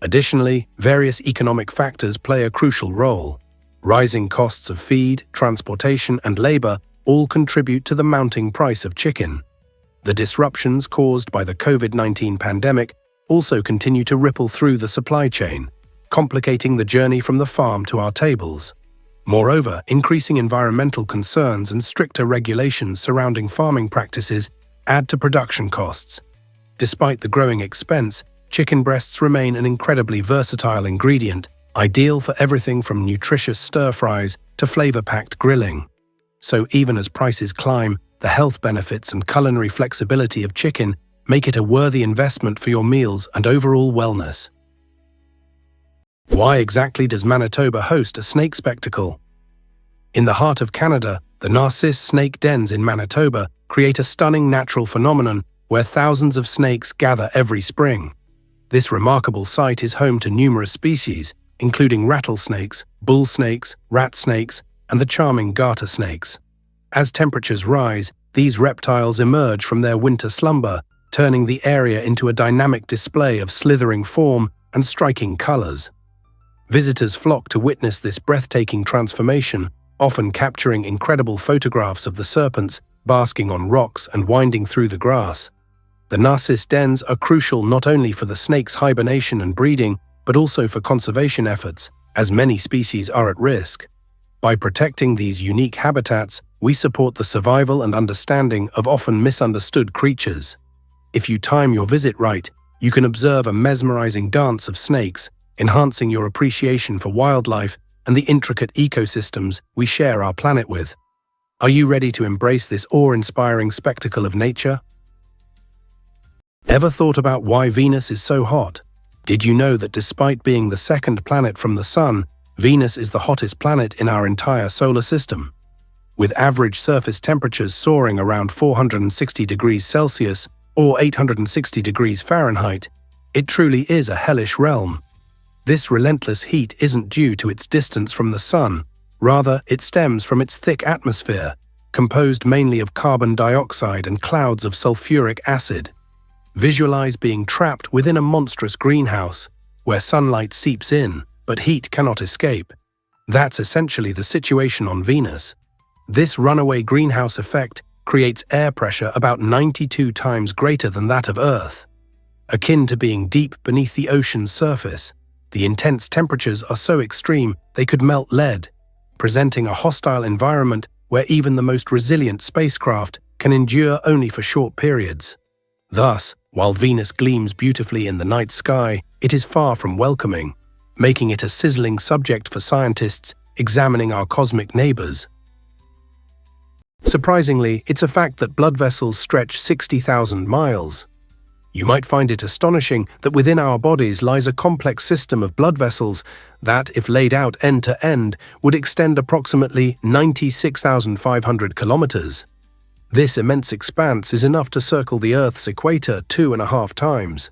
A: Additionally, various economic factors play a crucial role. Rising costs of feed, transportation, and labor all contribute to the mounting price of chicken. The disruptions caused by the COVID-19 pandemic also continue to ripple through the supply chain, complicating the journey from the farm to our tables. Moreover, increasing environmental concerns and stricter regulations surrounding farming practices add to production costs. Despite the growing expense, chicken breasts remain an incredibly versatile ingredient, ideal for everything from nutritious stir-fries to flavor-packed grilling. So even as prices climb, the health benefits and culinary flexibility of chicken make it a worthy investment for your meals and overall wellness. Why exactly does Manitoba host a snake spectacle? In the heart of Canada, the Narcisse snake dens in Manitoba create a stunning natural phenomenon where thousands of snakes gather every spring. This remarkable site is home to numerous species, including rattlesnakes, bull snakes, rat snakes, and the charming garter snakes. As temperatures rise, these reptiles emerge from their winter slumber, turning the area into a dynamic display of slithering form and striking colors. Visitors flock to witness this breathtaking transformation, often capturing incredible photographs of the serpents basking on rocks and winding through the grass. The narcissus dens are crucial not only for the snake's hibernation and breeding, but also for conservation efforts, as many species are at risk. By protecting these unique habitats, we support the survival and understanding of often misunderstood creatures. If you time your visit right, you can observe a mesmerizing dance of snakes, enhancing your appreciation for wildlife and the intricate ecosystems we share our planet with. Are you ready to embrace this awe-inspiring spectacle of nature? Ever thought about why Venus is so hot? Did you know that despite being the second planet from the Sun, Venus is the hottest planet in our entire solar system? With average surface temperatures soaring around 460 degrees Celsius or 860 degrees Fahrenheit, it truly is a hellish realm. This relentless heat isn't due to its distance from the Sun, rather it stems from its thick atmosphere, composed mainly of carbon dioxide and clouds of sulfuric acid. Visualize being trapped within a monstrous greenhouse, where sunlight seeps in, but heat cannot escape. That's essentially the situation on Venus. This runaway greenhouse effect creates air pressure about 92 times greater than that of Earth. Akin to being deep beneath the ocean's surface, the intense temperatures are so extreme they could melt lead, presenting a hostile environment where even the most resilient spacecraft can endure only for short periods. Thus, while Venus gleams beautifully in the night sky, it is far from welcoming, making it a sizzling subject for scientists examining our cosmic neighbors. Surprisingly, it's a fact that blood vessels stretch 60,000 miles. You might find it astonishing that within our bodies lies a complex system of blood vessels that, if laid out end to end, would extend approximately 96,500 kilometers. This immense expanse is enough to circle the Earth's equator 2.5 times.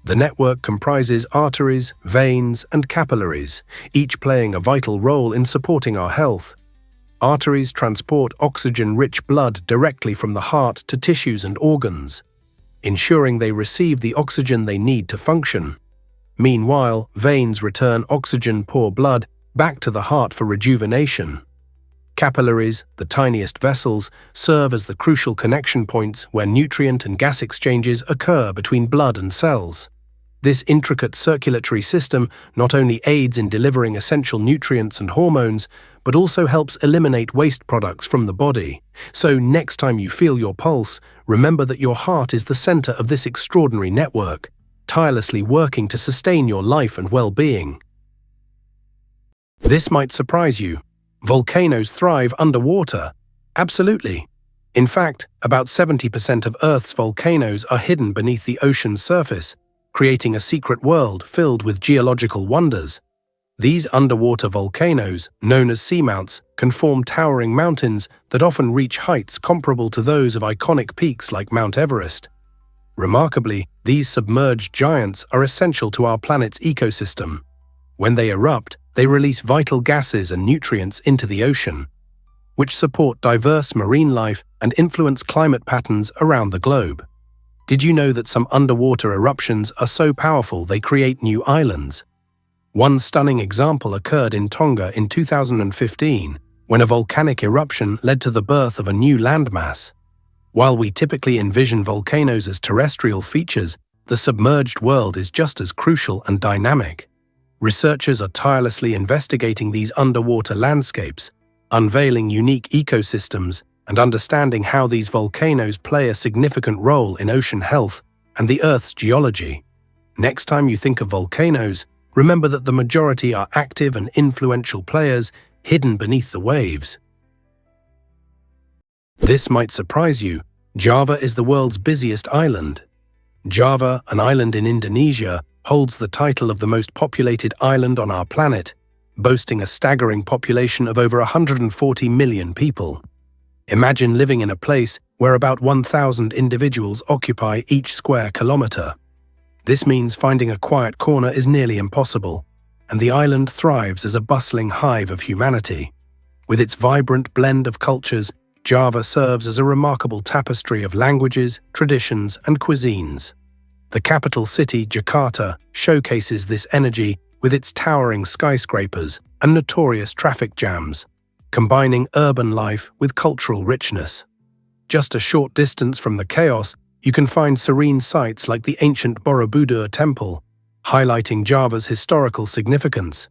A: The network comprises arteries, veins, and capillaries, each playing a vital role in supporting our health. Arteries transport oxygen-rich blood directly from the heart to tissues and organs, ensuring they receive the oxygen they need to function. Meanwhile, veins return oxygen-poor blood back to the heart for rejuvenation. Capillaries, the tiniest vessels, serve as the crucial connection points where nutrient and gas exchanges occur between blood and cells. This intricate circulatory system not only aids in delivering essential nutrients and hormones, but also helps eliminate waste products from the body. So next time you feel your pulse, remember that your heart is the center of this extraordinary network, tirelessly working to sustain your life and well-being. This might surprise you. Volcanoes thrive underwater. Absolutely. In fact, about 70% of Earth's volcanoes are hidden beneath the ocean's surface, creating a secret world filled with geological wonders. These underwater volcanoes, known as seamounts, can form towering mountains that often reach heights comparable to those of iconic peaks like Mount Everest. Remarkably, these submerged giants are essential to our planet's ecosystem. When they erupt, they release vital gases and nutrients into the ocean, which support diverse marine life and influence climate patterns around the globe. Did you know that some underwater eruptions are so powerful they create new islands? One stunning example occurred in Tonga in 2015, when a volcanic eruption led to the birth of a new landmass. While we typically envision volcanoes as terrestrial features, the submerged world is just as crucial and dynamic. Researchers are tirelessly investigating these underwater landscapes, unveiling unique ecosystems, and understanding how these volcanoes play a significant role in ocean health and the Earth's geology. Next time you think of volcanoes, remember that the majority are active and influential players hidden beneath the waves. This might surprise you. Java is the world's busiest island. Java, an island in Indonesia, holds the title of the most populated island on our planet, boasting a staggering population of over 140 million people. Imagine living in a place where about 1,000 individuals occupy each square kilometer. This means finding a quiet corner is nearly impossible, and the island thrives as a bustling hive of humanity. With its vibrant blend of cultures, Java serves as a remarkable tapestry of languages, traditions, and cuisines. The capital city, Jakarta, showcases this energy with its towering skyscrapers and notorious traffic jams, combining urban life with cultural richness. Just a short distance from the chaos, you can find serene sites like the ancient Borobudur Temple, highlighting Java's historical significance.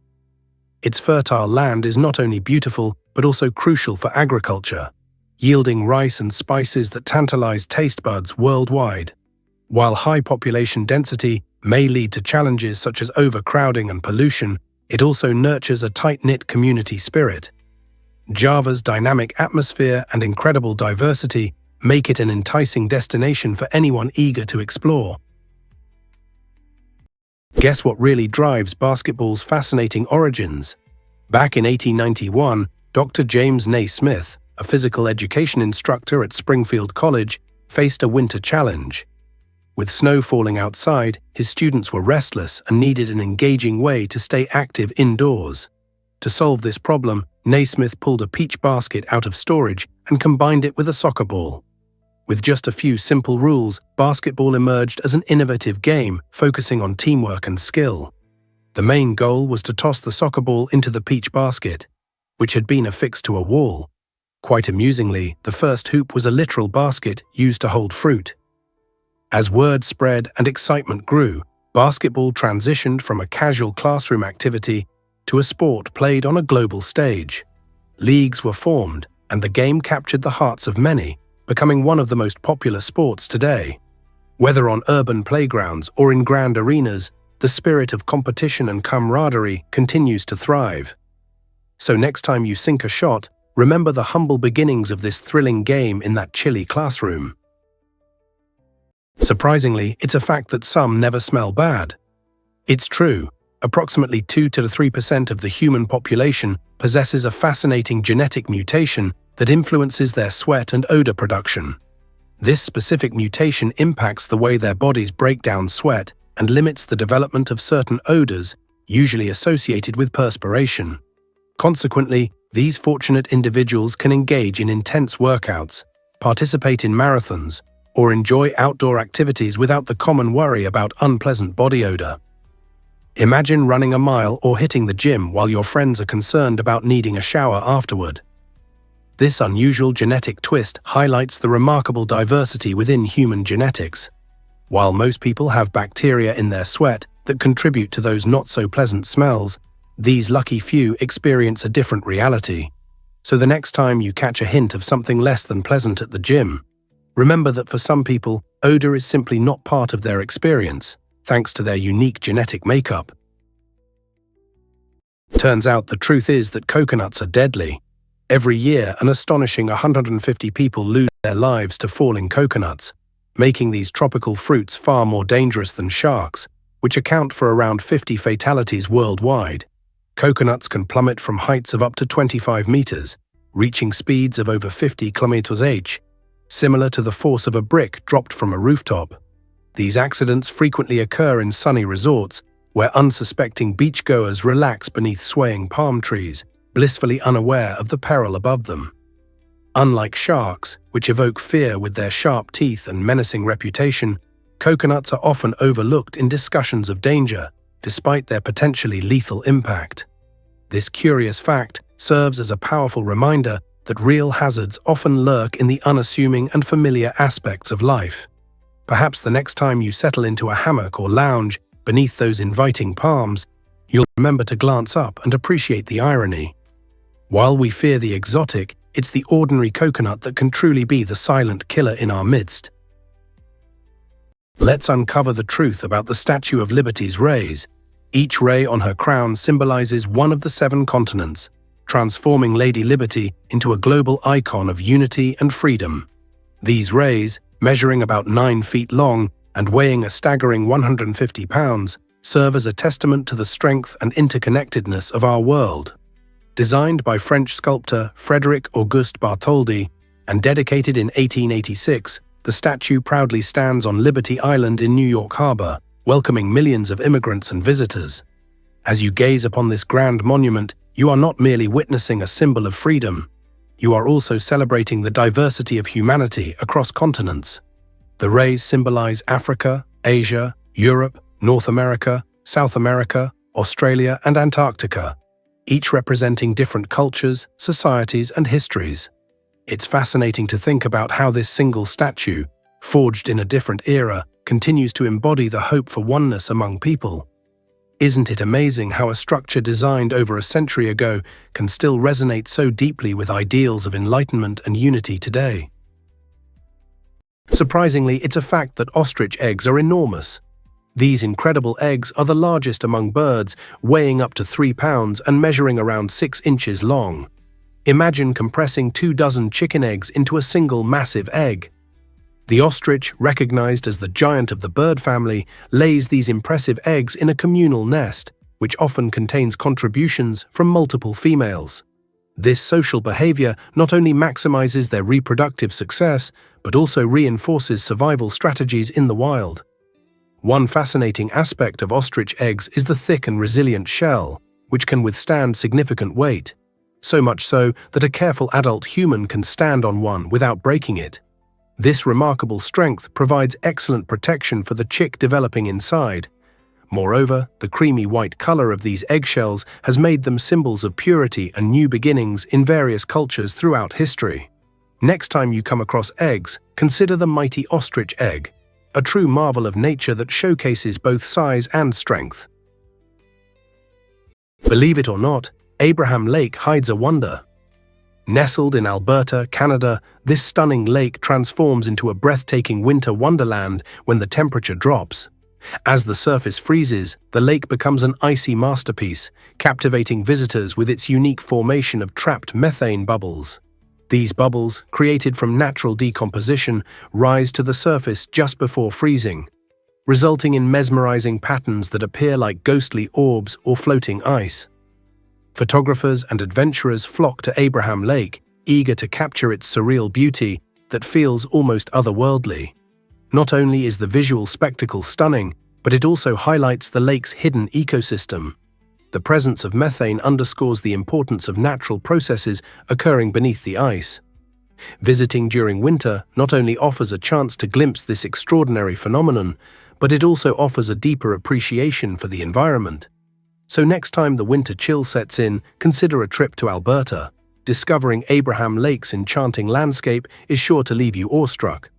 A: Its fertile land is not only beautiful, but also crucial for agriculture, yielding rice and spices that tantalize taste buds worldwide. While high population density may lead to challenges such as overcrowding and pollution, it also nurtures a tight-knit community spirit. Java's dynamic atmosphere and incredible diversity make it an enticing destination for anyone eager to explore. Guess what really drives basketball's fascinating origins? Back in 1891, Dr. James Naismith, a physical education instructor at Springfield College, faced a winter challenge. With snow falling outside, his students were restless and needed an engaging way to stay active indoors. To solve this problem, Naismith pulled a peach basket out of storage and combined it with a soccer ball. With just a few simple rules, basketball emerged as an innovative game focusing on teamwork and skill. The main goal was to toss the soccer ball into the peach basket, which had been affixed to a wall. Quite amusingly, the first hoop was a literal basket used to hold fruit. As word spread and excitement grew, basketball transitioned from a casual classroom activity to a sport played on a global stage. Leagues were formed, and the game captured the hearts of many, becoming one of the most popular sports today. Whether on urban playgrounds or in grand arenas, the spirit of competition and camaraderie continues to thrive. So next time you sink a shot, remember the humble beginnings of this thrilling game in that chilly classroom. Surprisingly, it's a fact that some never smell bad. It's true, approximately 2 to 3% of the human population possesses a fascinating genetic mutation that influences their sweat and odor production. This specific mutation impacts the way their bodies break down sweat and limits the development of certain odors, usually associated with perspiration. Consequently, these fortunate individuals can engage in intense workouts, participate in marathons, or enjoy outdoor activities without the common worry about unpleasant body odor. Imagine running a mile or hitting the gym while your friends are concerned about needing a shower afterward. This unusual genetic twist highlights the remarkable diversity within human genetics. While most people have bacteria in their sweat that contribute to those not-so-pleasant smells, these lucky few experience a different reality. So the next time you catch a hint of something less than pleasant at the gym, remember that for some people, odor is simply not part of their experience, thanks to their unique genetic makeup. Turns out the truth is that coconuts are deadly. Every year, an astonishing 150 people lose their lives to falling coconuts, making these tropical fruits far more dangerous than sharks, which account for around 50 fatalities worldwide. Coconuts can plummet from heights of up to 25 meters, reaching speeds of over 50 km/h, similar to the force of a brick dropped from a rooftop. These accidents frequently occur in sunny resorts, where unsuspecting beachgoers relax beneath swaying palm trees, blissfully unaware of the peril above them. Unlike sharks, which evoke fear with their sharp teeth and menacing reputation, coconuts are often overlooked in discussions of danger, despite their potentially lethal impact. This curious fact serves as a powerful reminder that real hazards often lurk in the unassuming and familiar aspects of life. Perhaps the next time you settle into a hammock or lounge beneath those inviting palms, you'll remember to glance up and appreciate the irony. While we fear the exotic, it's the ordinary coconut that can truly be the silent killer in our midst. Let's uncover the truth about the Statue of Liberty's rays. Each ray on her crown symbolizes one of the 7 continents, transforming Lady Liberty into a global icon of unity and freedom. These rays, measuring about 9 feet long and weighing a staggering 150 pounds, serve as a testament to the strength and interconnectedness of our world. Designed by French sculptor Frédéric Auguste Bartholdi and dedicated in 1886, the statue proudly stands on Liberty Island in New York Harbor, welcoming millions of immigrants and visitors. As you gaze upon this grand monument, you are not merely witnessing a symbol of freedom, you are also celebrating the diversity of humanity across continents. The rays symbolize Africa, Asia, Europe, North America, South America, Australia, and Antarctica, each representing different cultures, societies, and histories. It's fascinating to think about how this single statue, forged in a different era, continues to embody the hope for oneness among people. Isn't it amazing how a structure designed over a century ago can still resonate so deeply with ideals of enlightenment and unity today? Surprisingly, it's a fact that ostrich eggs are enormous. These incredible eggs are the largest among birds, weighing up to 3 pounds and measuring around 6 inches long. Imagine compressing 24 chicken eggs into a single massive egg. The ostrich, recognized as the giant of the bird family, lays these impressive eggs in a communal nest, which often contains contributions from multiple females. This social behavior not only maximizes their reproductive success, but also reinforces survival strategies in the wild. One fascinating aspect of ostrich eggs is the thick and resilient shell, which can withstand significant weight, so much so that a careful adult human can stand on one without breaking it. This remarkable strength provides excellent protection for the chick developing inside. Moreover, the creamy white color of these eggshells has made them symbols of purity and new beginnings in various cultures throughout history. Next time you come across eggs, consider the mighty ostrich egg, a true marvel of nature that showcases both size and strength. Believe it or not, Abraham Lake hides a wonder. Nestled in Alberta, Canada, this stunning lake transforms into a breathtaking winter wonderland when the temperature drops. As the surface freezes, the lake becomes an icy masterpiece, captivating visitors with its unique formation of trapped methane bubbles. These bubbles, created from natural decomposition, rise to the surface just before freezing, resulting in mesmerizing patterns that appear like ghostly orbs or floating ice. Photographers and adventurers flock to Abraham Lake, eager to capture its surreal beauty that feels almost otherworldly. Not only is the visual spectacle stunning, but it also highlights the lake's hidden ecosystem. The presence of methane underscores the importance of natural processes occurring beneath the ice. Visiting during winter not only offers a chance to glimpse this extraordinary phenomenon, but it also offers a deeper appreciation for the environment. So next time the winter chill sets in, consider a trip to Alberta. Discovering Abraham Lake's enchanting landscape is sure to leave you awestruck.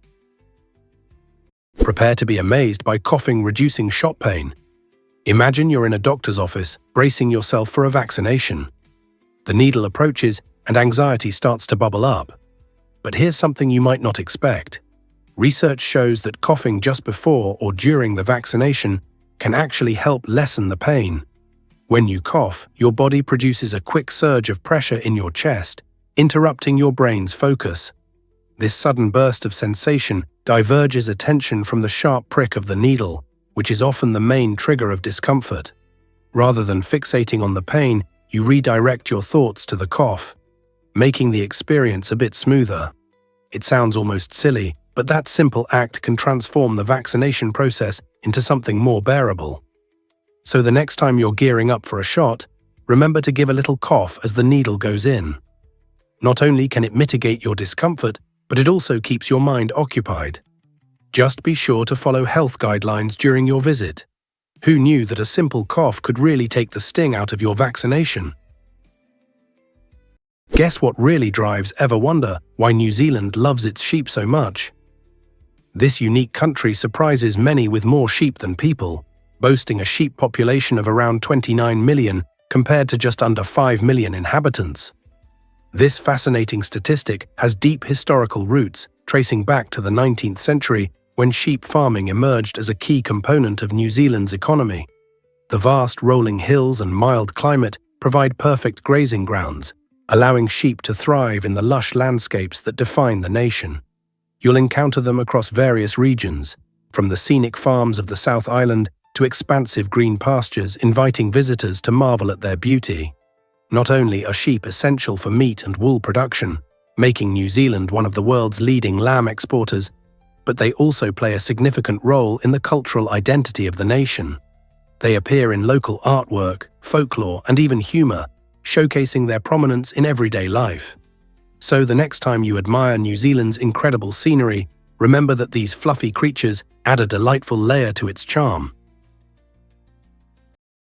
A: Prepare to be amazed by coughing reducing shot pain. Imagine you're in a doctor's office, bracing yourself for a vaccination. The needle approaches and anxiety starts to bubble up. But here's something you might not expect. Research shows that coughing just before or during the vaccination can actually help lessen the pain. When you cough, your body produces a quick surge of pressure in your chest, interrupting your brain's focus. This sudden burst of sensation diverges attention from the sharp prick of the needle, which is often the main trigger of discomfort. Rather than fixating on the pain, you redirect your thoughts to the cough, making the experience a bit smoother. It sounds almost silly, but that simple act can transform the vaccination process into something more bearable. So the next time you're gearing up for a shot, remember to give a little cough as the needle goes in. Not only can it mitigate your discomfort, but it also keeps your mind occupied. Just be sure to follow health guidelines during your visit. Who knew that a simple cough could really take the sting out of your vaccination? Guess what really drives ever wonder why New Zealand loves its sheep so much? This unique country surprises many with more sheep than people, boasting a sheep population of around 29 million compared to just under 5 million inhabitants. This fascinating statistic has deep historical roots, tracing back to the 19th century when sheep farming emerged as a key component of New Zealand's economy. The vast rolling hills and mild climate provide perfect grazing grounds, allowing sheep to thrive in the lush landscapes that define the nation. You'll encounter them across various regions, from the scenic farms of the South Island to expansive green pastures inviting visitors to marvel at their beauty. Not only are sheep essential for meat and wool production, making New Zealand one of the world's leading lamb exporters, but they also play a significant role in the cultural identity of the nation. They appear in local artwork, folklore, and even humor, showcasing their prominence in everyday life. So the next time you admire New Zealand's incredible scenery, remember that these fluffy creatures add a delightful layer to its charm.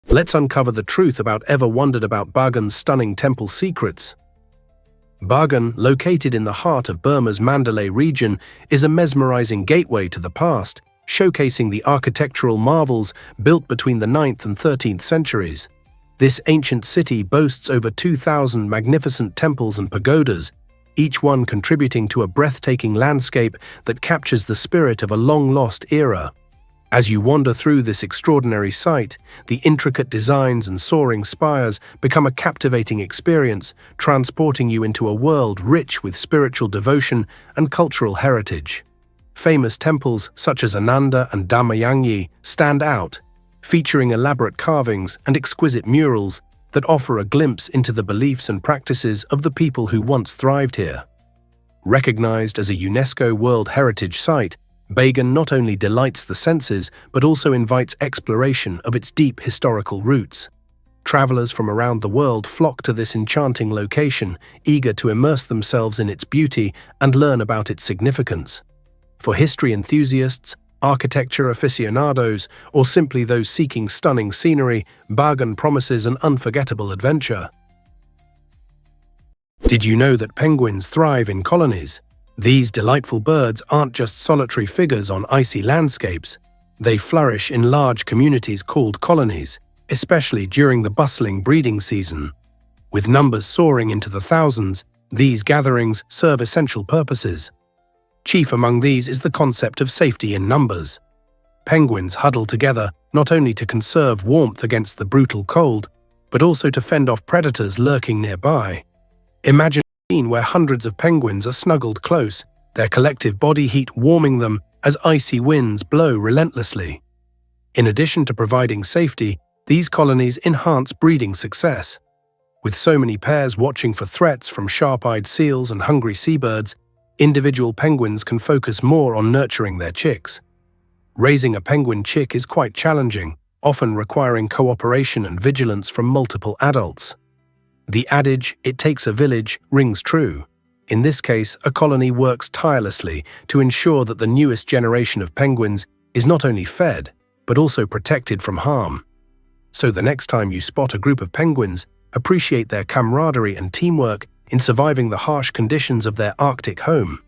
A: Let's uncover the truth about ever wondered about Bagan's stunning temple secrets. Bagan, located in the heart of Burma's Mandalay region, is a mesmerizing gateway to the past, showcasing the architectural marvels built between the 9th and 13th centuries. This ancient city boasts over 2,000 magnificent temples and pagodas, each one contributing to a breathtaking landscape that captures the spirit of a long-lost era. As you wander through this extraordinary site, the intricate designs and soaring spires become a captivating experience, transporting you into a world rich with spiritual devotion and cultural heritage. Famous temples such as Ananda and Damayangi stand out, featuring elaborate carvings and exquisite murals that offer a glimpse into the beliefs and practices of the people who once thrived here. Recognized as a UNESCO World Heritage Site, Bagan not only delights the senses but also invites exploration of its deep historical roots. Travelers from around the world flock to this enchanting location, eager to immerse themselves in its beauty and learn about its significance. For history enthusiasts, architecture aficionados, or simply those seeking stunning scenery, Bagan promises an unforgettable adventure. Did you know that penguins thrive in colonies? These delightful birds aren't just solitary figures on icy landscapes. They flourish in large communities called colonies, especially during the bustling breeding season. With numbers soaring into the thousands, these gatherings serve essential purposes. Chief among these is the concept of safety in numbers. Penguins huddle together not only to conserve warmth against the brutal cold, but also to fend off predators lurking nearby. Imagine a scene where hundreds of penguins are snuggled close, their collective body heat warming them as icy winds blow relentlessly. In addition to providing safety, these colonies enhance breeding success. With so many pairs watching for threats from sharp-eyed seals and hungry seabirds, individual penguins can focus more on nurturing their chicks. Raising a penguin chick is quite challenging, often requiring cooperation and vigilance from multiple adults. The adage, "it takes a village," rings true. In this case, a colony works tirelessly to ensure that the newest generation of penguins is not only fed, but also protected from harm. So the next time you spot a group of penguins, appreciate their camaraderie and teamwork in surviving the harsh conditions of their Arctic home.